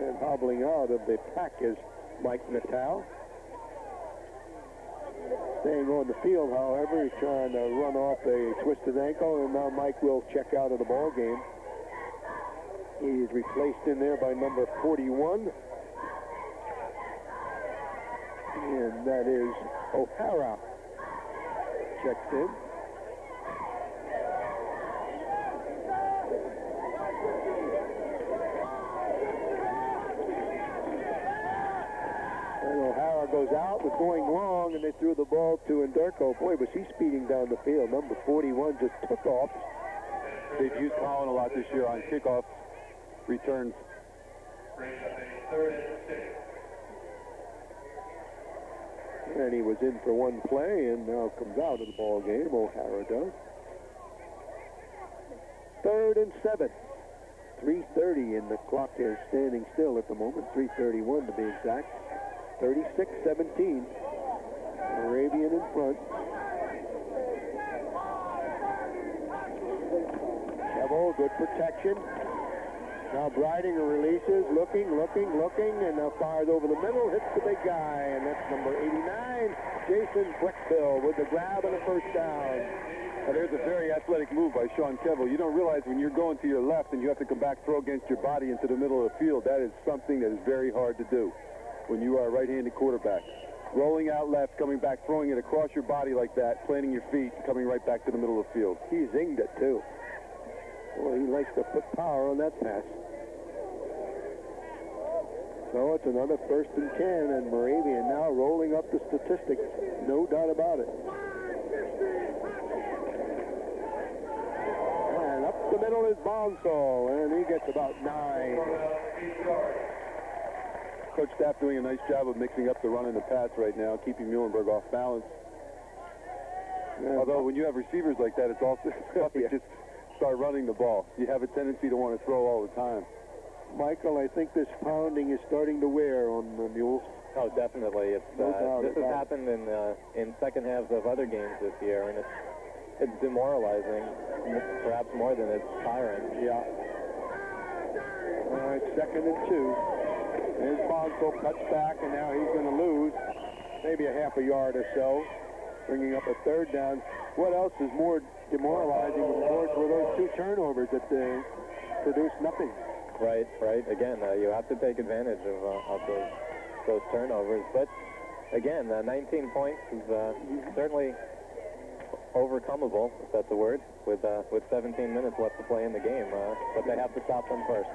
And hobbling out of the pack is Mike Natal. Staying on the field, however, he's trying to run off a twisted ankle, and now Mike will check out of the ball game. He is replaced in there by number 41. And that is O'Hara. Checks in. And O'Hara goes out with going long, and they threw the ball to Endurko. Boy, was he speeding down the field. Number 41 just took off. They've used Collin a lot this year on kickoff returns. And he was in for one play and now comes out of the ball game. O'Hara does. 3rd and 7. 3:30 and the clock is standing still at the moment. 3:31 to be exact. 36-17. Moravian in front. Kevel, good protection. Now Briding releases, looking, and now fires over the middle, hits the big guy, and that's number 89, Jason Breckville, with the grab and a first down. Now, there's a very athletic move by Sean Kevel. You don't realize when you're going to your left and you have to come back, throw against your body into the middle of the field, that is something that is very hard to do when you are a right-handed quarterback. Rolling out left, coming back, throwing it across your body like that, planting your feet, coming right back to the middle of the field. He zinged it, too. Well, he likes to put power on that pass. So it's another 1st and 10, and Moravian now rolling up the statistics. No doubt about it. And up the middle is Bonsall, and he gets about 9. Coach Staff doing a nice job of mixing up the run and the pass right now, keeping Muhlenberg off balance. Yeah. Although when you have receivers like that, it's also tough to just start running the ball. You have a tendency to want to throw all the time. Michael, I think this pounding is starting to wear on the Mules. Oh, definitely. It's this has happened in second halves of other games this year, and it's demoralizing, perhaps more than it's tiring. Yeah. All right, 2nd and 2. There's Bonsall, cuts back, and now he's going to lose maybe a half a yard or so, bringing up a 3rd down. What else is more demoralizing, of course, were those 2 turnovers that produced nothing. Right. Again, you have to take advantage of those turnovers. But again, 19 points is certainly overcomable, if that's a word, with 17 minutes left to play in the game. But they have to stop them first.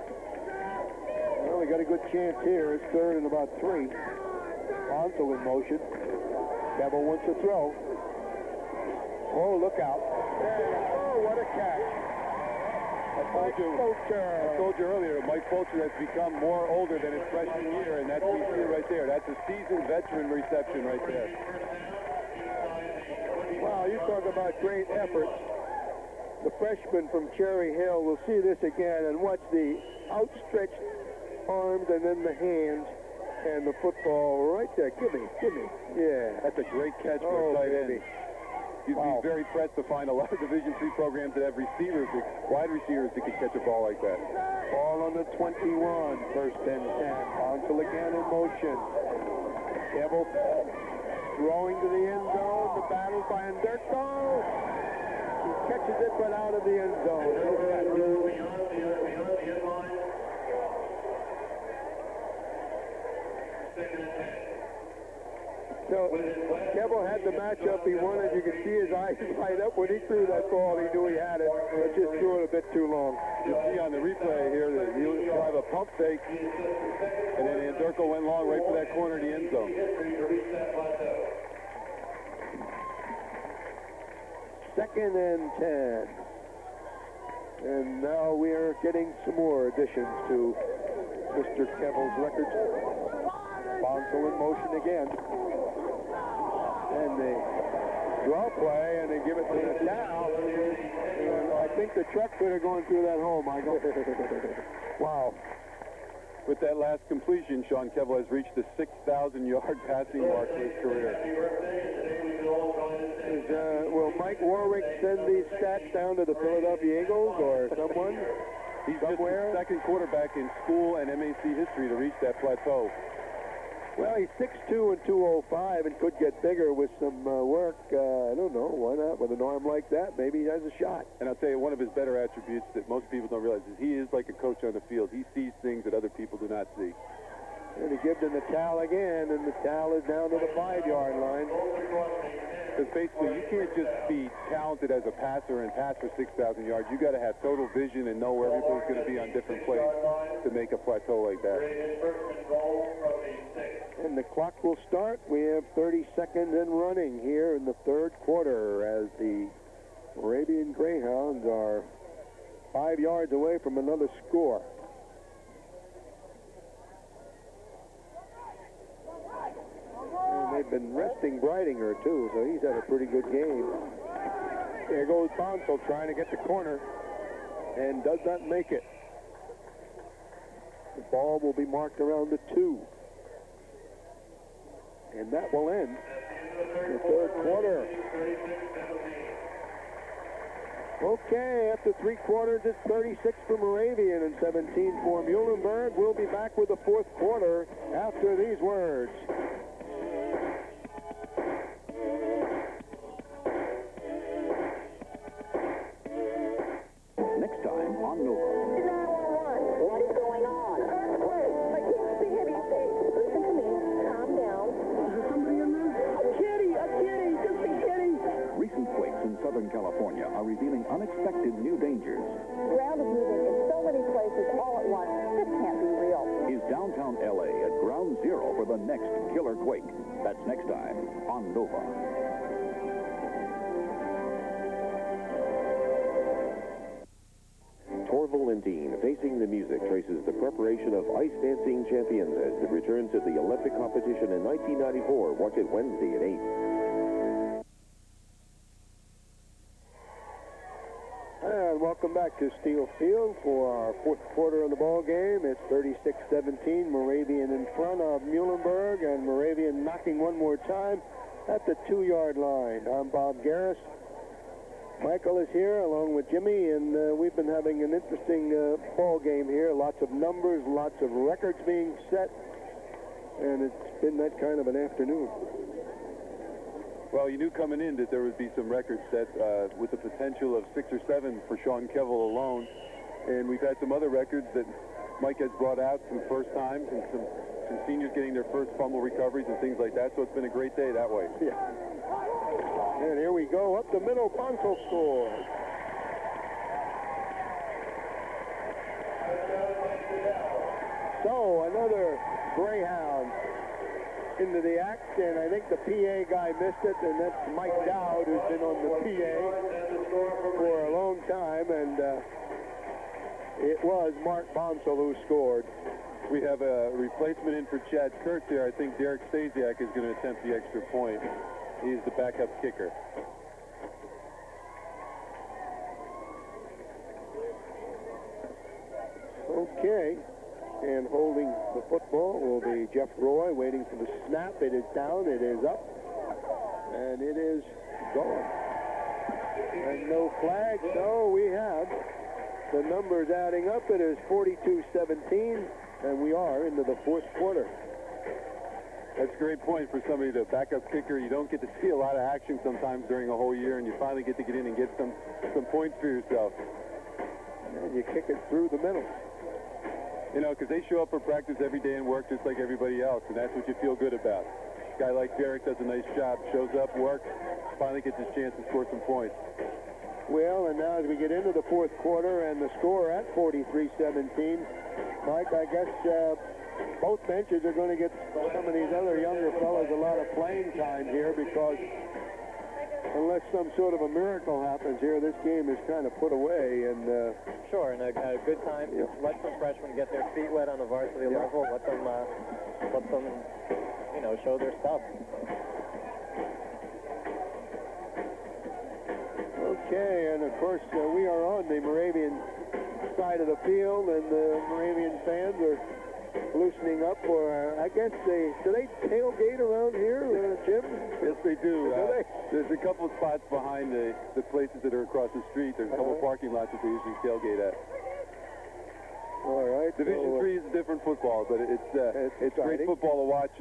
Well, we got a good chance here. It's 3rd and about 3. Bonsall in motion. Kevel wants to throw. Oh, look out. Oh, what a catch. I told you earlier, Mike Fulcher has become more older than his freshman year, and that's what you see right there. That's a seasoned veteran reception right there. Wow, you talk about great efforts. The freshman from Cherry Hill will see this again and watch the outstretched arms and then the hands and the football right there. Give me. Yeah. That's a great catch for a tight end. You'd be very pressed to find a lot of Division III programs that have receivers, wide receivers that can catch a ball like that. Ball on the 21, 1st and 10. Bonsall again in motion. Kevel throwing to the end zone. The battle by Anderko. He catches it but out of the end zone. So Kevel had the matchup he wanted. You could see his eyes light up when he threw that ball. He knew he had it, but just threw it a bit too long. You see on the replay here that he'll have a pump fake, and then Anderko went long right for that corner of the end zone. 2nd and 10. And now we are getting some more additions to Mr. Kevel's records. Bonsall in motion again. And they draw play, and they give it to the Dow. And I think the truck could have gone through that hole, Michael. Wow. With that last completion, Sean Kevel has reached the 6,000-yard passing mark for his career. Will Mike Warwick send these stats down to the Philadelphia Eagles or someone? He's somewhere? Just the 2nd quarterback in school and MAC history to reach that plateau. Well, he's 6'2" and 205 and could get bigger with some work. I don't know. Why not? With an arm like that, maybe he has a shot. And I'll tell you, one of his better attributes that most people don't realize is he is like a coach on the field. He sees things that other people do not see. And he gives him the towel again, and the towel is down to the 5-yard line. Because basically, you can't just be talented as a passer and pass for 6,000 yards. You got to have total vision and know where everybody's going to be on different plays to make a plateau like that. And the clock will start. We have 30 seconds and running here in the 3rd quarter as the Moravian Greyhounds are 5 yards away from another score. And they've been resting Breidinger, too, so he's had a pretty good game. There goes Bonsall trying to get the corner and does not make it. The ball will be marked around the 2. And that will end the third quarter. Okay, after 3 quarters, it's 36 for Moravian and 17 for Muhlenberg. We'll be back with the fourth quarter after these words. Next time on Nova. 911. What is going on? Earthquake. I can't see anything. Listen to me. Calm down. Is there somebody in there? A kitty. Just a kitty. Recent quakes in Southern California are revealing unexpected new dangers. Ground is moving in so many places all at once. This can't be real. Is downtown L.A. at ground zero for the next killer quake? That's next time on Nova. Torval and Dean, Facing the Music, traces the preparation of ice dancing champions as it returns to the Olympic competition in 1994. Watch it Wednesday at 8. And welcome back to Steel Field for our fourth quarter of the ball game. It's 36-17, Moravian in front of Muhlenberg, and Moravian knocking one more time at the 2-yard line. I'm Bob Garris. Michael is here along with Jimmy, and we've been having an interesting ball game here. Lots of numbers, lots of records being set, and it's been that kind of an afternoon. Well, you knew coming in that there would be some records set with the potential of 6 or 7 for Sean Kevel alone, and we've had some other records that Mike has brought out, some first times and some seniors getting their first fumble recoveries and things like that, so it's been a great day that way. Yeah. And here we go, up the middle, Bonsall scores. So, another Greyhound into the act, and I think the PA guy missed it, and that's Mike Dowd, who's been on the PA for a long time, and it was Mark Bonsall who scored. We have a replacement in for Chad Kurtz here. I think Derek Stasiak is going to attempt the extra point. He's the backup kicker. Okay, and holding the football will be Jeff Roy, waiting for the snap. It is down, it is up, and it is gone. And no flag, so we have the numbers adding up. It is 42-17, and we are into the fourth quarter. That's a great point for somebody, the backup kicker. You don't get to see a lot of action sometimes during a whole year, and you finally get to get in and get some points for yourself. And you kick it through the middle. You know, because they show up for practice every day and work just like everybody else, and that's what you feel good about. A guy like Derek does a nice job, shows up, works, finally gets his chance to score some points. Well, and now as we get into the fourth quarter and the score at 43-17, Mike, I guess both benches are going to get some of these other younger fellas a lot of playing time here, because unless some sort of a miracle happens here, this game is kind of put away. And sure, and a good time to let some freshmen get their feet wet on the varsity level. Let them, you know, show their stuff. Okay, and of course we are on the Moravian side of the field, and the Moravian fans are loosening up for, I guess, do they tailgate around here, Jim? Yes, they do. They? There's a couple of spots behind the places that are across the street. There's a couple of parking lots that they usually tailgate at. All right. Division III is a different football, but it's great football to watch.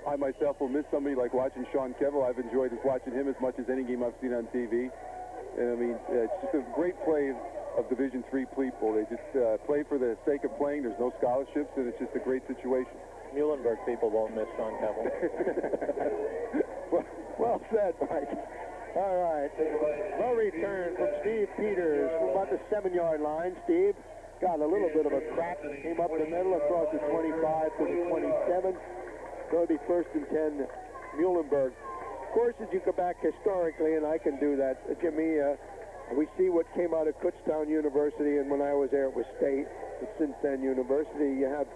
I myself will miss somebody like watching Sean Kevel. I've enjoyed watching him as much as any game I've seen on TV. And I mean, it's just a great play of Division III people. They just play for the sake of playing. There's no scholarships, and it's just a great situation. Muhlenberg people won't miss Sean Kevel. well said, Mike. All right. Low return from Steve Peters from about the 7-yard line. Steve got a little bit of a crack. Came up the middle across the 25 to the 27. So it'll be 1st and 10, Muhlenberg. Of course, as you go back historically, and I can do that, Jimmy, We see what came out of Kutztown University, and when I was there it was State. But since then, University, you have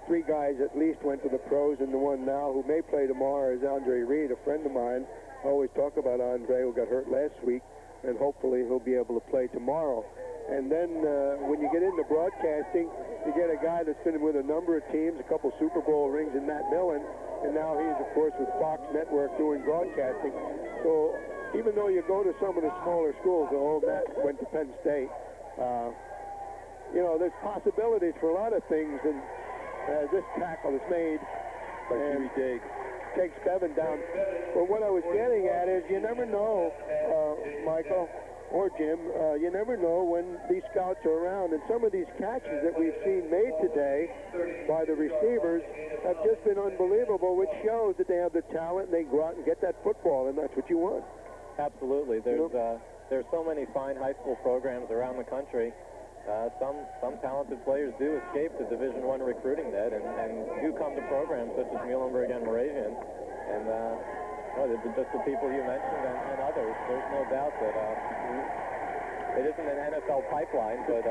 3 guys at least went to the pros, and the one now who may play tomorrow is Andre Reed, a friend of mine. I always talk about Andre, who got hurt last week, and hopefully he'll be able to play tomorrow. And then when you get into broadcasting, you get a guy that's been with a number of teams, a couple Super Bowl rings in Matt Millen, and now he's, of course, with Fox Network doing broadcasting. So even though you go to some of the smaller schools, although Matt went to Penn State, you know, there's possibilities for a lot of things, and this tackle is made and takes Bevan down. But what I was getting at is you never know, Michael or Jim, you never know when these scouts are around, and some of these catches that we've seen made today by the receivers have just been unbelievable, which shows that they have the talent and they go out and get that football, and that's what you want. Absolutely. There's so many fine high school programs around the country. Some talented players do escape the Division I recruiting net and do come to programs such as Muhlenberg and Moravian. And just the people you mentioned and others, there's no doubt that it isn't an NFL pipeline, but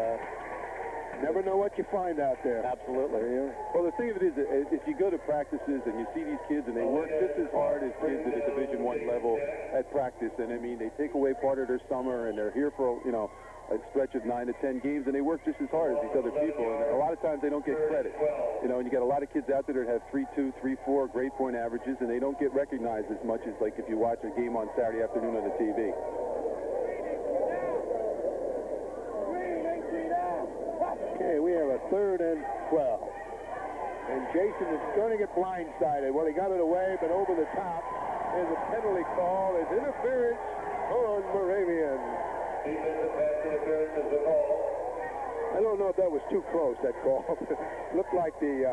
never know what you find out there. Absolutely. Well, the thing of it is, if you go to practices and you see these kids and they work just as hard as kids at a Division I level at practice, and I mean, they take away part of their summer and they're here for, you know, a stretch of 9 to 10 games, and they work just as hard as these other people, and a lot of times they don't get credit. You know, and you got a lot of kids out there that have 3.2, 3.4 grade point averages, and they don't get recognized as much as like if you watch a game on Saturday afternoon on the TV. Okay, we have a 3rd and 12. And Jason is going to get blindsided. Well, he got it away, but over the top. There's a penalty call. There's interference on Moravian. Defensive pass interference is the call. I don't know if that was too close, that call. Looked like the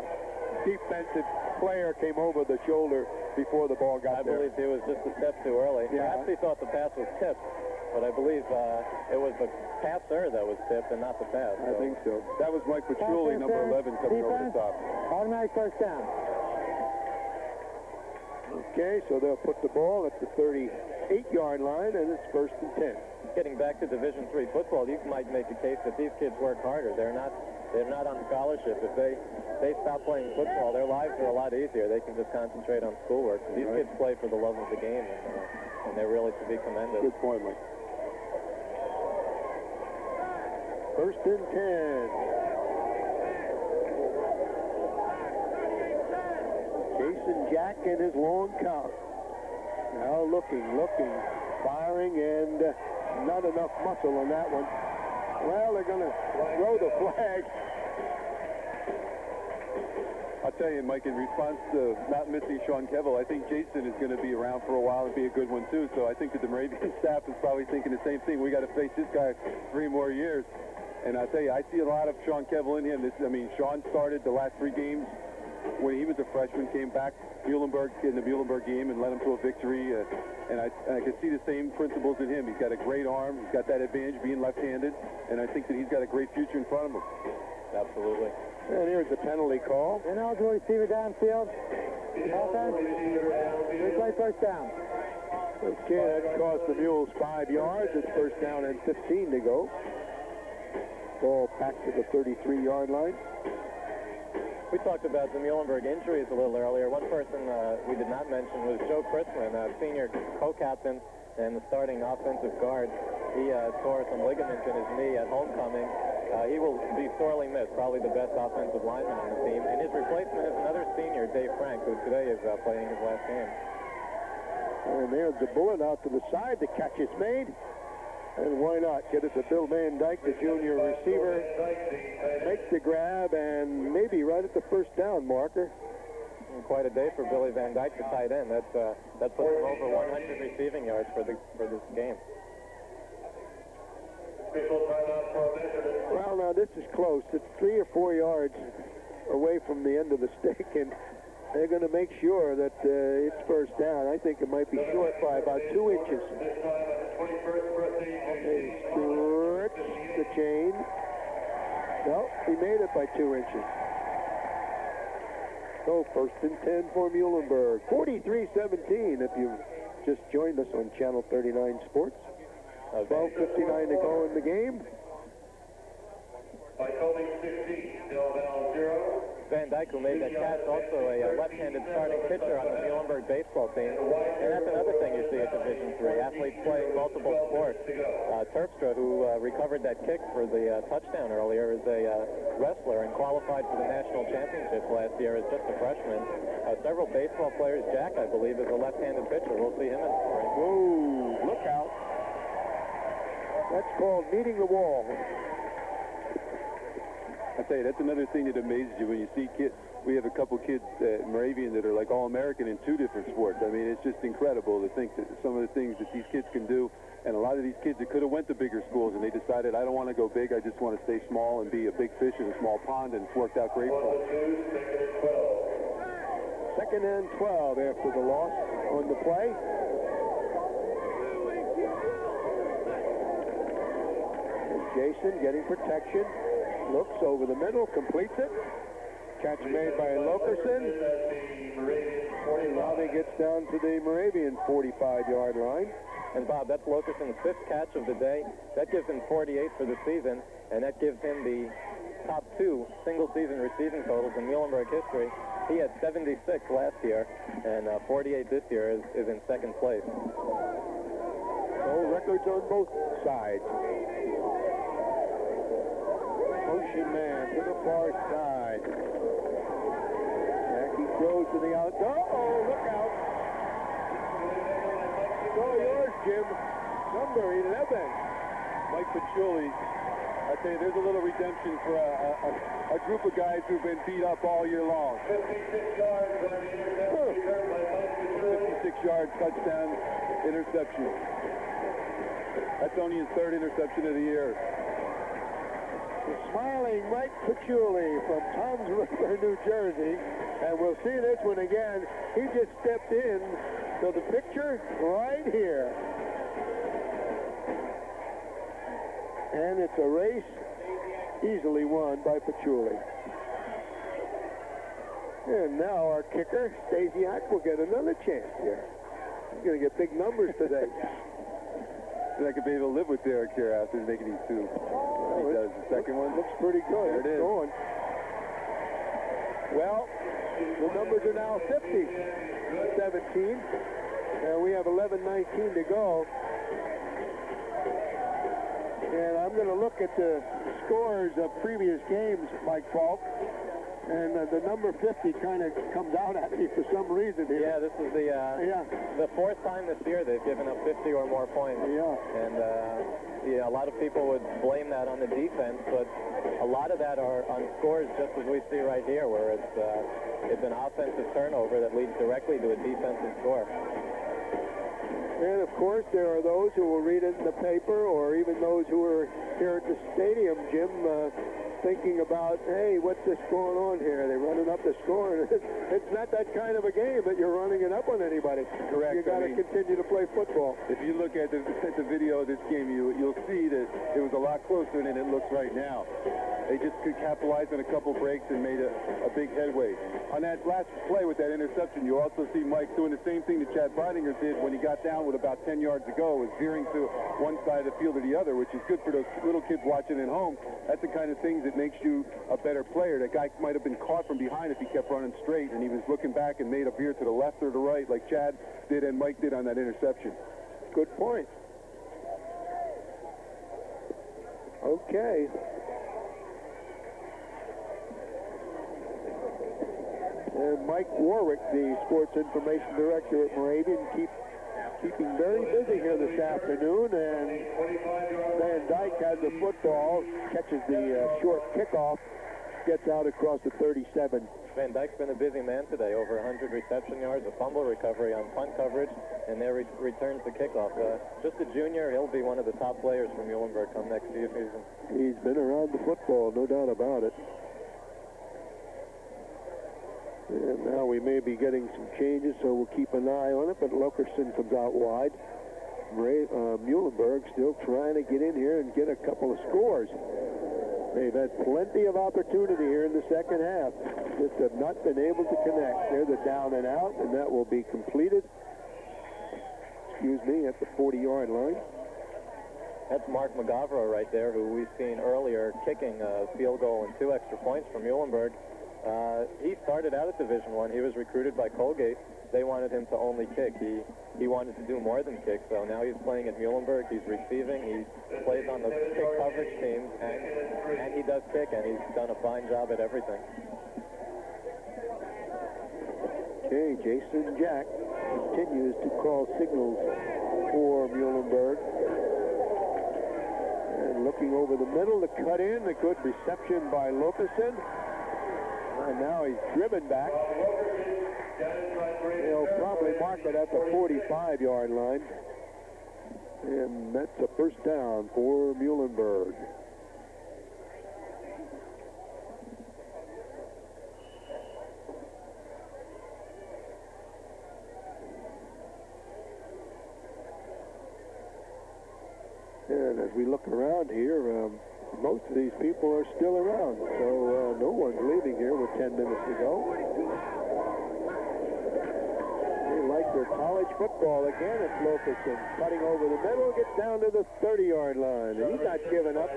defensive player came over the shoulder before the ball got there. I believe it was just a step too early. Yeah. Perhaps he thought the pass was tipped, but I believe it was the passer that was tipped and not the pass. I think so. That was Mike Petrulli, number 11, coming over the top. Automatic first down. Okay, so they'll put the ball at the 38-yard line, and it's 1st and 10. Getting back to Division III football, you might make a case that these kids work harder. They're not on scholarship. If they stop playing football, their lives are a lot easier. They can just concentrate on schoolwork. These kids play for the love of the game, and they're really to be commended. Good point, Mike. 1st and 10. Jason Jack and his long count. Now looking, firing, and not enough muscle on that one. Well, they're going to throw the flag. I'll tell you, Mike, in response to not missing Sean Kevill, I think Jason is going to be around for a while and be a good one, too. So I think that the Moravian staff is probably thinking the same thing. We got to face this guy 3 more years. And I'll tell you, I see a lot of Sean Kevill in him. Sean started the last 3 games when he was a freshman, came back Muhlenberg in the Muhlenberg game and led him to a victory. And I can see the same principles in him. He's got a great arm. He's got that advantage being left-handed. And I think that he's got a great future in front of him. Absolutely. And here's the penalty call. Ineligible receiver downfield. Offense. Replay first down. Okay, that cost the Mules 5 yards. It's 1st down and 15 to go. Ball back to the 33-yard line. We talked about the Muhlenberg injuries a little earlier. One person we did not mention was Joe Chrisman, senior co-captain and the starting offensive guard. He tore some ligaments in his knee at homecoming. He will be sorely missed, probably the best offensive lineman on the team. And his replacement is another senior, Dave Frank, who today is playing his last game. And there's the bullet out to the side. The catch is made. And why not? Get it to Bill Van Dyke, the junior receiver. Makes the grab and maybe right at the 1st down marker. And quite a day for Billy Van Dyke, the tight end. That puts him over 100 receiving yards for this game. Well, now this is close. It's 3 or 4 yards away from the end of the stick, and they're going to make sure that it's 1st down. I think it might be short by about 2 inches. They stretch the chain. No, he made it by 2 inches. So 1st and 10 for Muhlenberg. 43-17 if you've just joined us on Channel 39 Sports. 12:59 to go in the game. By calling 15, Del Val 0. Van Dyke, who made that catch, also a left-handed starting pitcher on the Muhlenberg baseball team. And that's another thing you see at Division III, athletes playing multiple sports. Terpstra, who recovered that kick for the touchdown earlier, is a wrestler and qualified for the national championship last year as just a freshman. Several baseball players, Jack, I believe, is a left-handed pitcher. We'll see him in the spring. Whoa, look out. That's called meeting the wall. I tell you, that's another thing that amazes you when you see kids. We have a couple kids at Moravian that are like All-American in 2 different sports. I mean, it's just incredible to think that some of the things that these kids can do. And a lot of these kids that could have went to bigger schools, and they decided, I don't want to go big, I just want to stay small and be a big fish in a small pond, and it's worked out great for them. Second and 12 after the loss on the play. And Jason getting protection. Looks over the middle, completes it. Catch made by Lokerson. Now he gets down to the Moravian 45-yard line. And Bob, that's Lokerson's 5th catch of the day. That gives him 48 for the season, and that gives him the top 2 single-season receiving totals in Muhlenberg history. He had 76 last year, and 48 this year is in 2nd place. So records on both sides. Motion man to the far side. Mackey throws to the outside. Oh, look out. It's all yours, Jim. Number 11. Mike Paciuli. I tell you, there's a little redemption for a group of guys who've been beat up all year long. 56 yards by the interception returned by Mike Paciuli. 56-yard touchdown interception. That's only his 3rd interception of the year. The smiling Mike Paciuli from Toms River, New Jersey. And we'll see this one again. He just stepped in to the picture right here. And it's a race easily won by Paciuli. And now our kicker, Stasiak, will get another chance here. He's going to get big numbers today. I could be able to live with Derek here after making these 2. He does the second one. Looks pretty good. There it is. Going. Well, the numbers are now 50, 17, and we have 11:19 to go. And I'm going to look at the scores of previous games, Mike Falk. And the number 50 kind of comes out at me for some reason here. Yeah, this is the 4th time this year they've given up 50 or more points. Yeah. And a lot of people would blame that on the defense, but a lot of that are on scores just as we see right here, where it's an offensive turnover that leads directly to a defensive score. And, of course, there are those who will read it in the paper, or even those who are here at the stadium, Jim, thinking about, hey, what's this going on here? They're running up the score. It's not that kind of a game that you're running it up on anybody. Correct. You got to continue to play football. If you look at the video of this game, you'll see that it was a lot closer than it looks right now. They just could capitalize on a couple breaks and made a big headway. On that last play with that interception, you also see Mike doing the same thing that Chad Breininger did when he got down with about 10 yards to go, was veering to one side of the field or the other, which is good for those little kids watching at home. That's the kind of things that makes you a better player. That guy might have been caught from behind if he kept running straight, and he was looking back and made a veer to the left or the right like Chad did and Mike did on that interception. Good point. Okay. And Mike Warwick, the sports information director at Moravian, keeping very busy here this afternoon. And Van Dyke has the football, catches the short kickoff, gets out across the 37. Van Dyke's been a busy man today, over 100 reception yards, a fumble recovery on punt coverage, and there returns the kickoff. Just a junior, he'll be one of the top players from Muhlenberg come next season. He's been around the football, no doubt about it. And now we may be getting some changes, so we'll keep an eye on it, but Lokerson comes out wide. Muhlenberg still trying to get in here and get a couple of scores. They've had plenty of opportunity here in the second half. Just have not been able to connect. They're the down and out, and that will be completed, at the 40-yard line. That's Mark McGavro right there, who we've seen earlier kicking a field goal and 2 extra points from Muhlenberg. He started out at Division I. He was recruited by Colgate. They wanted him to only kick. He wanted to do more than kick, so now he's playing at Muhlenberg. He's receiving. He plays on the kick coverage team, and he does kick, and he's done a fine job at everything. Okay, Jason Jack continues to call signals for Muhlenberg. And looking over the middle to cut in, a good reception by Lokerson. And now he's driven back. They'll probably mark it at the 45-yard line. And that's a first down for Muhlenberg. And as we look around here, most of these people are still around, so no one's leaving here with 10 minutes to go. They like their college football again. It's Lokerson cutting over the middle, gets down to the 30-yard line, and he's not giving up.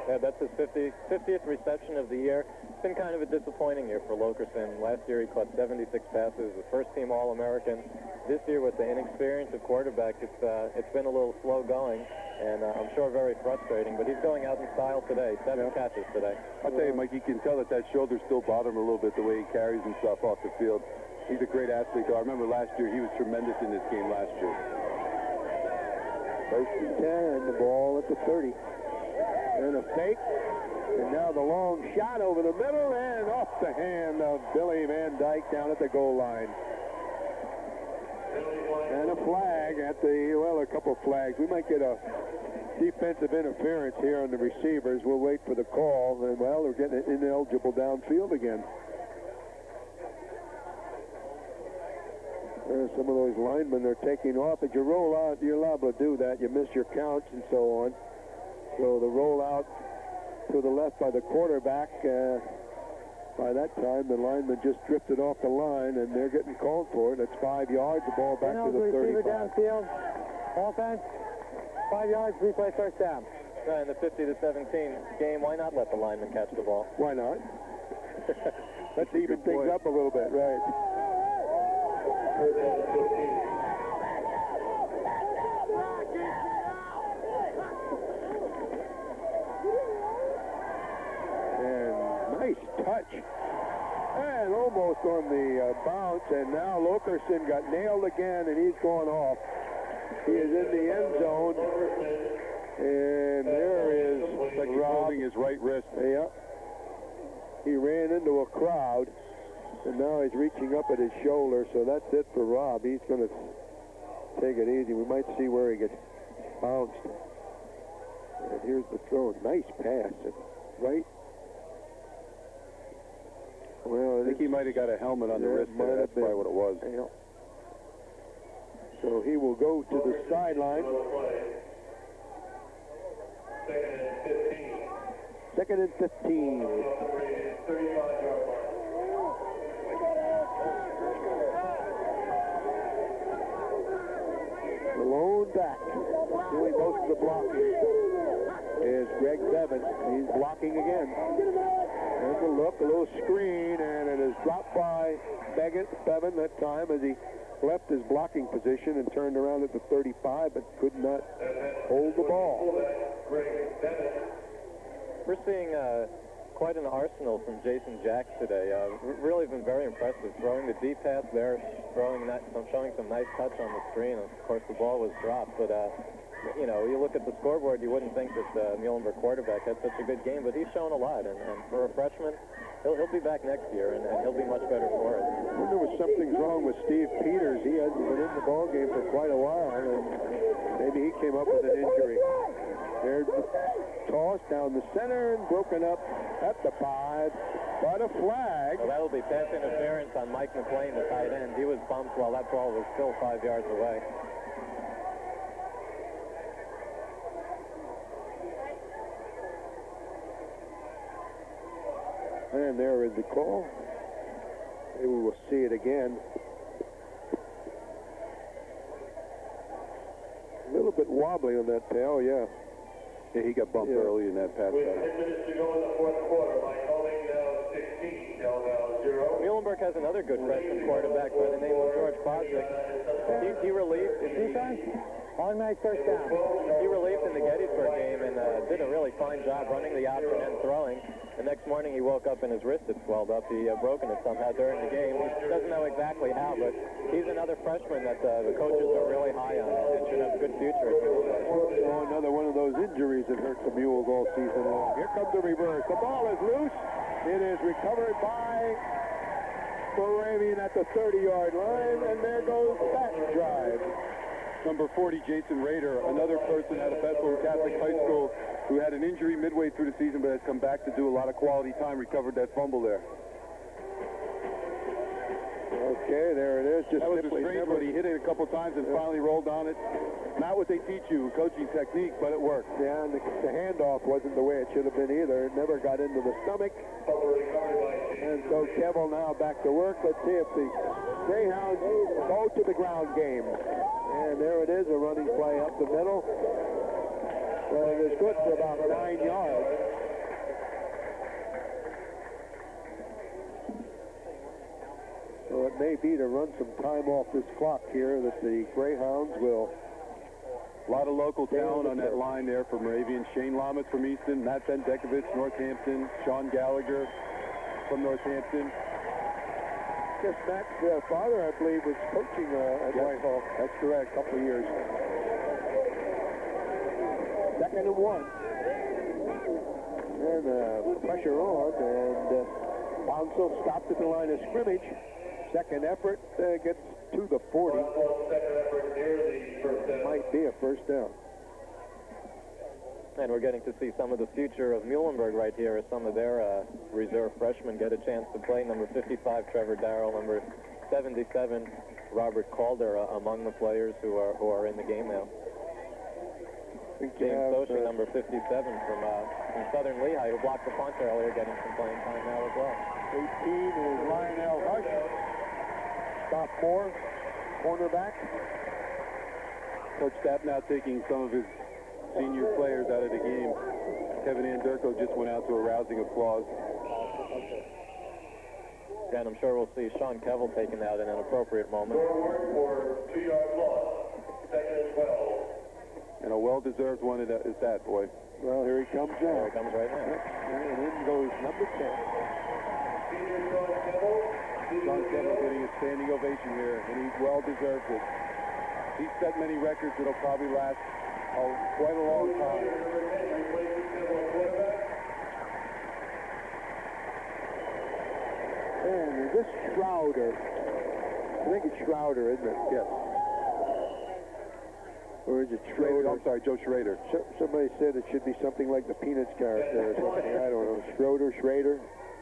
Yeah, that's his 50th reception of the year. It's been kind of a disappointing year for Lokerson. Last year he caught 76 passes, the first-team All-American. This year with the inexperience of quarterback, it's been a little slow going, and I'm sure very frustrating. But he's going out in style today. 7 catches today. I'll tell you, Mike, you can tell that shoulder's still bothering him a little bit, the way he carries himself off the field. He's a great athlete, though. I remember last year he was tremendous in this game last year. First and 10, the ball at the 30. And a fake. And now the long shot over the middle and off the hand of Billy Van Dyke down at the goal line. And a flag at a couple of flags. We might get a defensive interference here on the receivers. We'll wait for the call. And, well, they're getting it ineligible downfield again. Some of those linemen are taking off. As you roll out, you're liable to do that. You miss your counts and so on. So the rollout to the left by the quarterback, by that time, the lineman just drifted off the line, and they're getting called for it. It's 5 yards, the ball back to the 35. Receiver downfield, offense, 5 yards, replay first down. In the 50-17 game, why not let the lineman catch the ball? Why not? Let's even things up a little bit, right? And nice touch. And almost on the bounce, and now Lokerson got nailed again, and he's going off. He is in the end zone, and there is like he's holding his right wrist. Yeah. He ran into a crowd, and now he's reaching up at his shoulder, so that's it for Rob. He's going to take it easy. We might see where he gets bounced. And here's the throw. Nice pass. Right. Well, I think he might have got a helmet on the wrist there. That's probably what it was. Yeah. So he will go to the sideline. Second and 15. Lone back, doing most of the blocking, is Greg Bevan. He's blocking again. There's a look, a little screen, and it is dropped by Bevan that time as he left his blocking position and turned around at the 35, but could not hold the ball. We're seeing quite an arsenal from Jason Jacks today. Really been very impressive. Throwing the deep pass there, showing some nice touch on the screen. Of course, the ball was dropped, but you know, you look at the scoreboard, you wouldn't think that the Muhlenberg quarterback had such a good game, but he's shown a lot, and for a freshman, he'll be back next year, and he'll be much better for it. I wonder if something's wrong with Steve Peters. He hasn't been in the ball game for quite a while, and maybe he came up with an injury. There's the toss down the center and broken up at the 5, but a flag. Well, that'll be pass interference on Mike McLean, the tight end. He was bumped while that ball was still 5 yards away. And there is the call. Maybe we will see it again. wobbly on that tail, yeah. Yeah, he got bumped early in that pass. With 10 minutes to go in the fourth quarter, Wyoming now 16, Del Val 0. Muhlenberg has another good freshman quarterback by the name of George Boswick. He relieved in Defense, automatic first down. He relieved in the Gettysburg game and did a really fine job running the option and throwing. The next morning he woke up and his wrist had swelled up. He broken it somehow during the game. He doesn't know exactly how, but he's another freshman that the coaches are really high on and should have a good future at Muhlenberg. Oh, another one of those injuries that hurt the Mules all season long. Here comes the reverse. The ball is loose. It is recovered by Moravian at the 30-yard line, and there goes that drive. Number 40, Jason Rader, another person out of Bethlehem Catholic High School who had an injury midway through the season but has come back to do a lot of quality time, recovered that fumble there. Okay, there it is. Just that was a strange one. He hit it a couple times and finally rolled on it. Not what they teach you, coaching technique, but it worked. Yeah, and the handoff wasn't the way it should have been either. It never got into the stomach. And so Kevel now back to work. Let's see if the Greyhounds go to the ground game. And there it is, a running play up the middle. Well, it was good for about 9 yards. So it may be to run some time off this clock here that the Greyhounds will. A lot of local talent on that line there for Moravian. Shane Lamas from Easton, Matt Bendekovich, Northampton, Sean Gallagher from Northampton. Yes, Matt's father, I believe, was coaching at Whitehall. That's correct, a couple of years. 2nd and 1. And pressure on, and Bonsall stopped at the line of scrimmage. Second effort gets to the 40. Might be a first down. And we're getting to see some of the future of Muhlenberg right here as some of their reserve freshmen get a chance to play. Number 55, Trevor Darrell. Number 77, Robert Calder, among the players who are in the game now. James Sochi, number 57 from Southern Lehigh, who blocked the punt earlier, getting some playing time now as well. 18 is Lionel Hush. Sophomore, cornerback. Coach Stapp now taking some of his senior players out of the game. Kevin Anderko just went out to a rousing applause. And I'm sure we'll see Sean Kevel taken out in an appropriate moment. For 2-yard loss, 2nd and 12. And a well-deserved one is that, boy. Well, here he comes now. Here he comes right now. And in goes number 10. Sean Kevel getting a standing ovation here, and he well deserves it. He's set many records that'll probably last quite a long time. And is this Schroeder? I think it's Schroeder, isn't it? Yes. Or is it Schroeder? I'm sorry, Joe Schrader. Somebody said it should be something like the Peanuts character or something. I don't know. Schrader.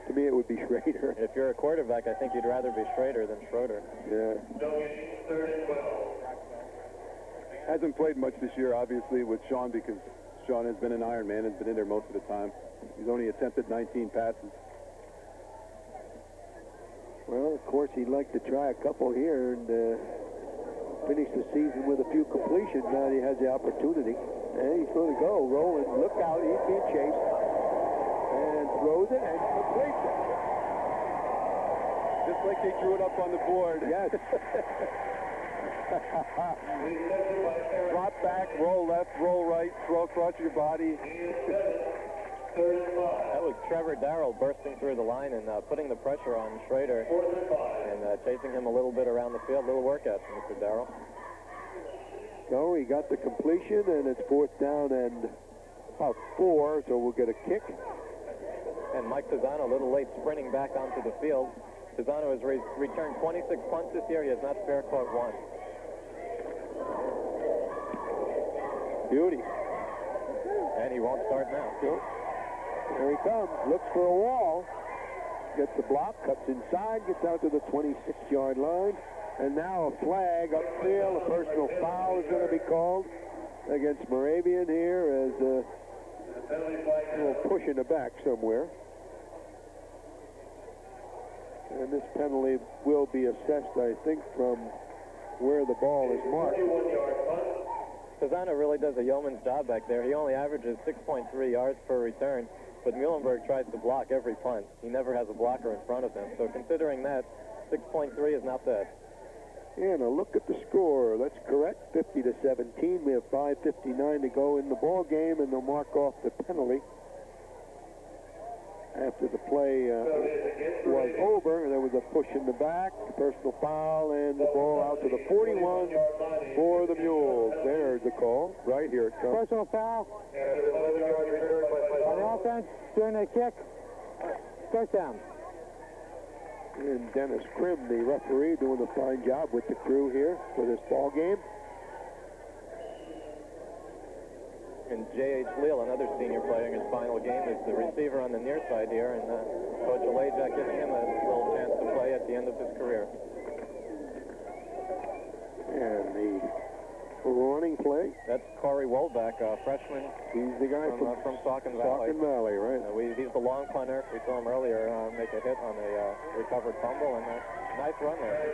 To me, it would be Schrader. If you're a quarterback, I think you'd rather be Schrader than Schroeder. Yeah. 3rd and 12. Hasn't played much this year, obviously, with Sean because Sean has been an Iron Man, has been in there most of the time. He's only attempted 19 passes. Well, of course, he'd like to try a couple here and finish the season with a few completions. Now he has the opportunity. And he's going to go. Rolling. Look out. He's being chased. And throws it and completes it. Just like they drew it up on the board. Yes. Drop back, roll left, roll right, throw across your body. That was Trevor Darrell bursting through the line and putting the pressure on Schrader and chasing him a little bit around the field. Little workout from Mr. Darrell. So he got the completion, and it's 4th down and about 4, so we'll get a kick. And Mike Tizano a little late sprinting back onto the field. Tizano has returned 26 punts this year. He has not fair caught one. Beauty. And he won't start now. Nope. There he comes. Looks for a wall. Gets the block, cuts inside, gets out to the 26-yard line. And now a flag upfield. A personal foul is going to be called against Moravian here as a little push in the back somewhere. And this penalty will be assessed, I think, from where the ball is marked. Pisano really does a yeoman's job back there. He only averages 6.3 yards per return, but Muhlenberg tries to block every punt. He never has a blocker in front of him. So considering that, 6.3 is not bad. And a look at the score. That's correct, 50-17. We have 5:59 to go in the ball game, and they'll mark off the penalty after the play was over. There was a push in the back, personal foul, and the ball out to the 41 for the Mules. There's the call. Right here it comes. Personal foul on the offense during the kick. First down. And Dennis Krim, the referee, doing a fine job with the crew here for this ball game. And J.H. Leal, another senior player in his final game, is the receiver on the near side here, and Coach Olejak giving him a little chance to play at the end of his career. And the running play. That's Corey Wolbach, a freshman. He's the guy from Saucon Valley. Saucon Valley, right. He's the long punter. We saw him earlier make a hit on a recovered fumble, and a nice run there.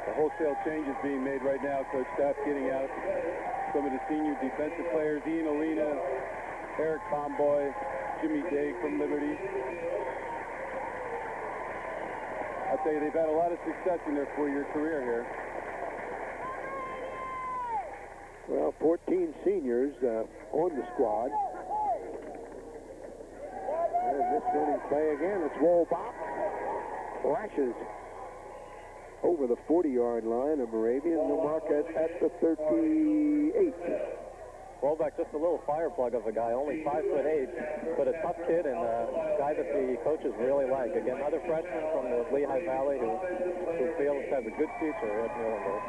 The wholesale change is being made right now. Coach Staff getting out some of the senior defensive players. Ian Alina, Eric Comboy, Jimmy Day from Liberty. I'll tell you, they've had a lot of success in their 4-year career here. Well, 14 seniors on the squad. And this running play again. It's Wolbach. Flashes over the 40-yard line of Moravian. The mark at the 38. Wolbach, just a little fire plug of a guy, only 5'8", but a tough kid and a guy that the coaches really like. Again, another freshman from the Lehigh Valley who feels has a good future at Muhlenberg.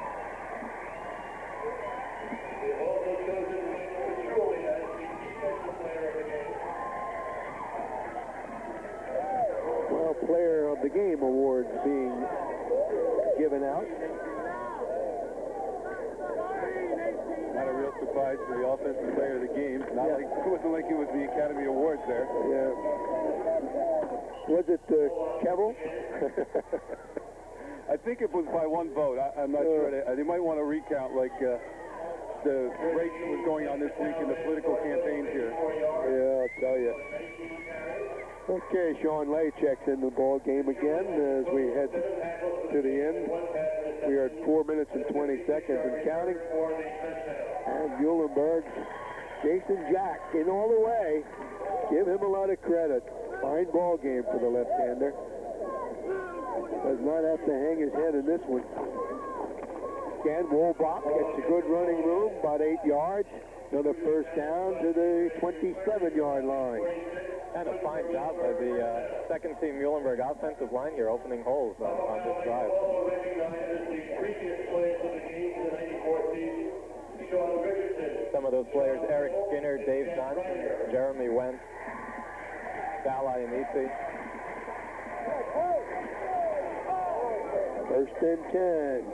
Well, player of the game awards being given out. Not a real surprise for the offensive player of the game. It wasn't like it was the Academy Awards there. Yeah. Was it Kevel? I think it was by one vote. I'm not sure. They might want to recount like the race that was going on this week in the political campaigns here. Yeah, I'll tell you. Okay, Sean Lay checks in the ball game again as we head to the end. We are at 4 minutes and 20 seconds and counting. And Muhlenberg, Jason Jack in all the way. Give him a lot of credit. Fine ball game for the left-hander. Does not have to hang his head in this one. Again, Wolbach gets a good running room, about 8 yards. Another first down to the 27-yard line. And a fine job by the second-team Muhlenberg offensive line here, opening holes on this drive. Some of those players, Eric Skinner, Dave Johnson, Jeremy Wentz, Sal Iannisi. First and 10.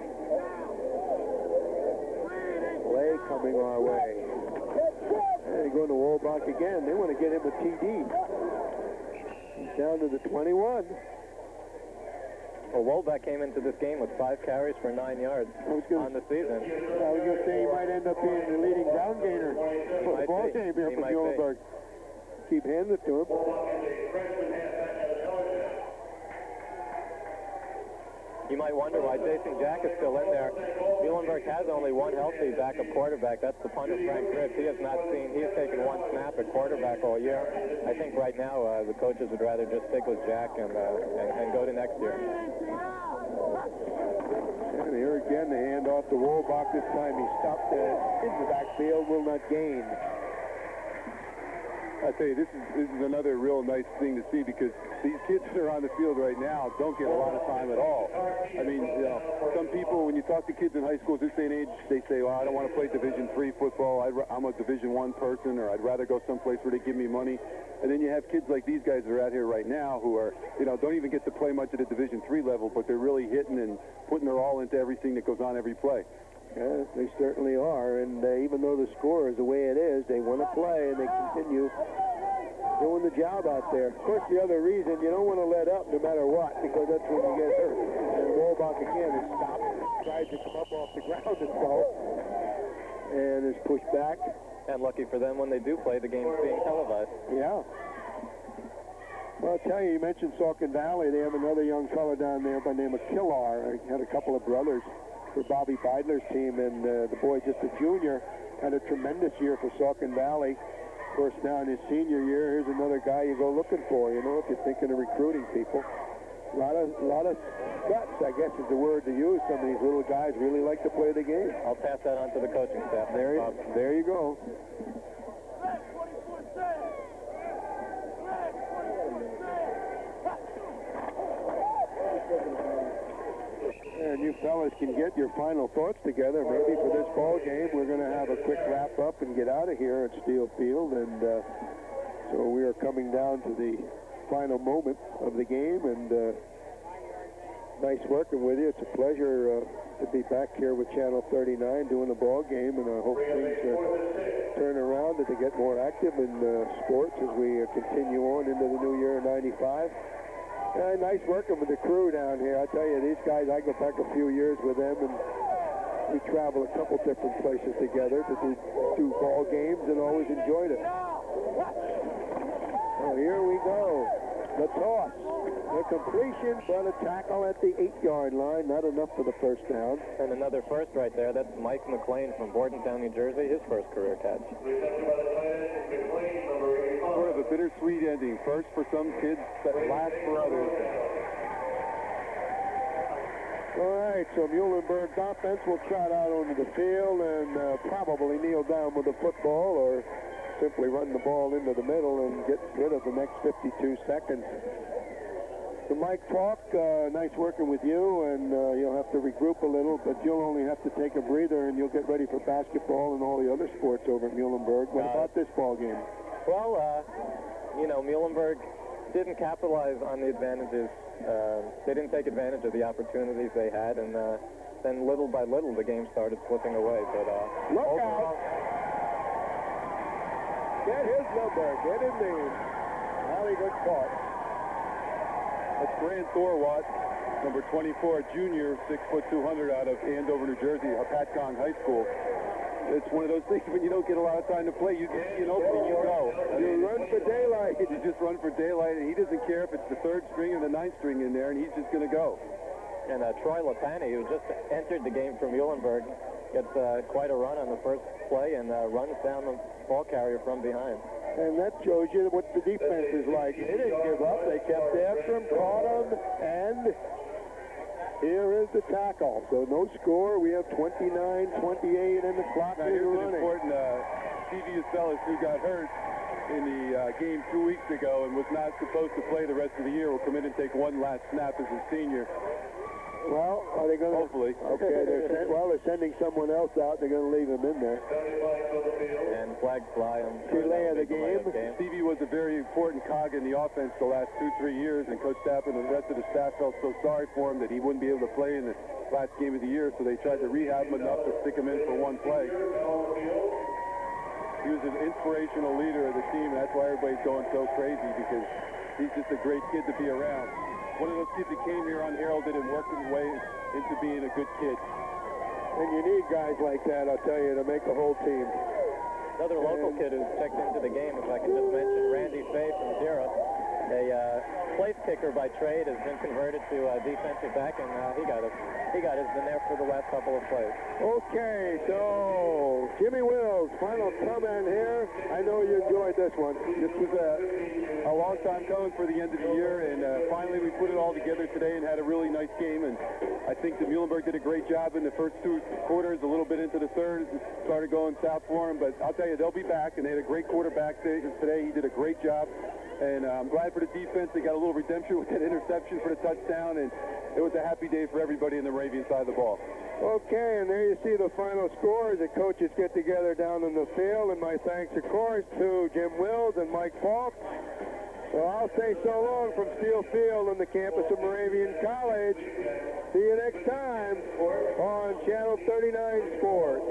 Lay coming our way. And going to Wolbach again. They want to get him a TD. He's down to the 21. Well, Wolbach came into this game with 5 carries for 9 yards on the season. I was going to say he might end up being the leading down gainer for the ball game here for Muhlenberg. Keep handing it to him. You might wonder why Jason Jack is still in there. Muhlenberg has only one healthy backup quarterback. That's the punter, Frank Griff. He has taken one snap at quarterback all year. I think right now the coaches would rather just stick with Jack and go to next year. And here again, the handoff to Wolbach. This time he stopped in the backfield, will not gain. I tell you, this is another real nice thing to see because these kids that are on the field right now don't get a lot of time at all. I mean, you know, some people, when you talk to kids in high school at this day and age, they say, well, I don't want to play Division III football. I'm a Division I person, or I'd rather go someplace where they give me money. And then you have kids like these guys that are out here right now who are, you know, don't even get to play much at the Division III level, but they're really hitting and putting their all into everything that goes on every play. Yes, they certainly are, and even though the score is the way it is, they want to play, and they continue doing the job out there. Of course, the other reason, you don't want to let up no matter what, because that's when you get hurt. And Wolbach again is stopped, tries to come up off the ground and go, and is pushed back. And lucky for them, when they do play, the game's being televised. Yeah. Well, I'll tell you, you mentioned Saucon Valley. They have another young fellow down there by the name of Killar. He had a couple of brothers for Bobby Beidler's team, and the boy, just a junior, had a tremendous year for Saucon Valley. Of course, now in his senior year, here's another guy you go looking for, you know, if you're thinking of recruiting people. A lot of guts, I guess, is the word to use. Some of these little guys really like to play the game. I'll pass that on to the coaching staff. There you go. And you fellas can get your final thoughts together. Maybe for this ball game, we're going to have a quick wrap up and get out of here at Steel Field. And so we are coming down to the final moment of the game. And nice working with you. It's a pleasure to be back here with Channel 39 doing the ball game. And I hope things turn around and to get more active in sports as we continue on into the new year in '95. Nice working with the crew down here. I tell you, these guys, I go back a few years with them, and we travel a couple different places together to do ball games and always enjoyed it. So here we go. The toss. The completion, but a tackle at the 8-yard line. Not enough for the first down. And another first right there. That's Mike McLean from Bordentown, New Jersey. His first career catch. Sort of a bittersweet ending. First for some kids, but last for others. All right, so Muhlenberg's offense will trot out onto the field and probably kneel down with the football or simply run the ball into the middle and get rid of the next 52 seconds. So Mike Falk, nice working with you, and you'll have to regroup a little, but you'll only have to take a breather and you'll get ready for basketball and all the other sports over at Muhlenberg. What about this ball game? Well, you know, Muhlenberg didn't capitalize on the advantages. They didn't take advantage of the opportunities they had, and then little by little the game started slipping away. But look out! Get his number. Get his name. Harry good caught. That's Grant Thorwat, number 24, junior, 6'2" out of Andover, New Jersey, Patcong High School. It's one of those things when you don't get a lot of time to play, you see an opening, you go. You run for daylight. You just run for daylight, and he doesn't care if it's the 3rd string or the 9th string in there, and he's just going to go. And Troy Lapani, who just entered the game from Muhlenberg, gets quite a run on the first play and runs down the ball carrier from behind. And that shows you what the defense is like. They didn't give up. They kept after him, caught him, and here is the tackle. So no score. We have 29-28, and the clock is running. Important, Stevie Uselis, who got hurt in the game 2 weeks ago and was not supposed to play the rest of the year, will come in and take one last snap as a senior. Well, are they going to? Hopefully. Okay, they're sending someone else out. They're going to leave him in there. And flags fly. Delay of the game. Stevie was a very important cog in the offense the last 2-3 years, and Coach Stappen and the rest of the staff felt so sorry for him that he wouldn't be able to play in the last game of the year, so they tried to rehab him enough to stick him in for one play. He was an inspirational leader of the team, and that's why everybody's going so crazy, because he's just a great kid to be around. One of those kids that came here unheralded and worked his way into being a good kid. And you need guys like that, I'll tell you, to make a whole team. Another local kid who's checked into the game, if I can just mention, Randy Fay from Zero. A place kicker by trade, has been converted to defensive back, and he got his been there for the last couple of plays. Okay, so Jimmy Wills, final comment here. I know you enjoyed this one. This was a long time coming for the end of the year, and finally we put it all together today and had a really nice game. And I think that Muhlenberg did a great job in the first 2 quarters, a little bit into the third. It started going south for them, but I'll tell you, they'll be back, and they had a great quarterback today. He did a great job. And I'm glad for the defense. They got a little redemption with that interception for the touchdown, and it was a happy day for everybody in the Moravian side of the ball. Okay, and there you see the final score as the coaches get together down in the field. And my thanks, of course, to Jim Wills and Mike Falk. So I'll say so long from Steel Field on the campus of Moravian College. See you next time on Channel 39 Sports.